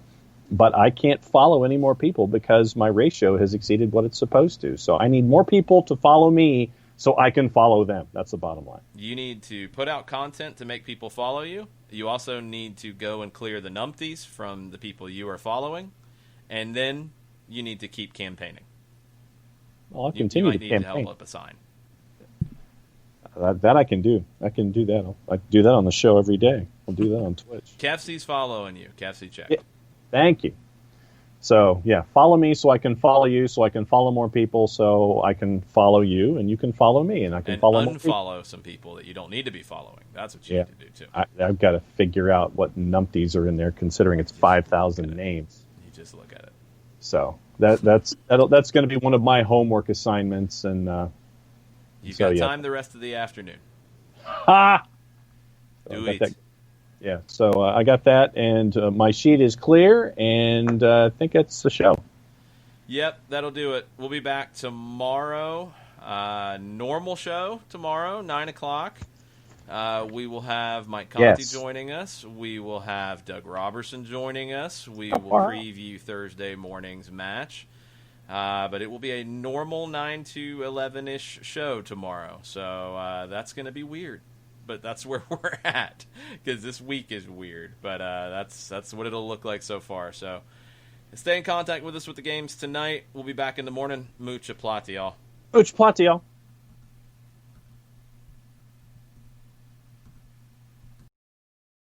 But I can't follow any more people because my ratio has exceeded what it's supposed to. So I need more people to follow me so I can follow them. That's the bottom line. You need to put out content to make people follow you. You also need to go and clear the numpties from the people you are following. And then you need to keep campaigning. Well, I'll continue to campaign. You might need to help up a sign. That I can do. I can do that. I do that on the show every day. I'll do that on Twitch. CAFC's following you. CAFC check. Yeah. Thank you. So, yeah, follow me so I can follow you, so I can follow more people, so I can follow you, and you can follow me, and I can follow more people. Unfollow some people that you don't need to be following. That's what you need to do, too. I've got to figure out what numpties are in there, considering it's 5,000 names. You just look at it. So that's going to be one of my homework assignments. And you've got time the rest of the afternoon. Ha! Do it. Yeah, so I got that, and my sheet is clear, and I think that's the show. Yep, that'll do it. We'll be back tomorrow. Normal show tomorrow, 9 o'clock. We will have Mike Conti joining us. We will have Doug Robertson joining us. We will preview Thursday morning's match. But it will be a normal 9 to 11-ish show tomorrow, so that's going to be weird. But that's where we're at because this week is weird. But that's what it'll look like so far. So stay in contact with us with the games tonight. We'll be back in the morning. Mucha plata, y'all. Mucha plata, y'all.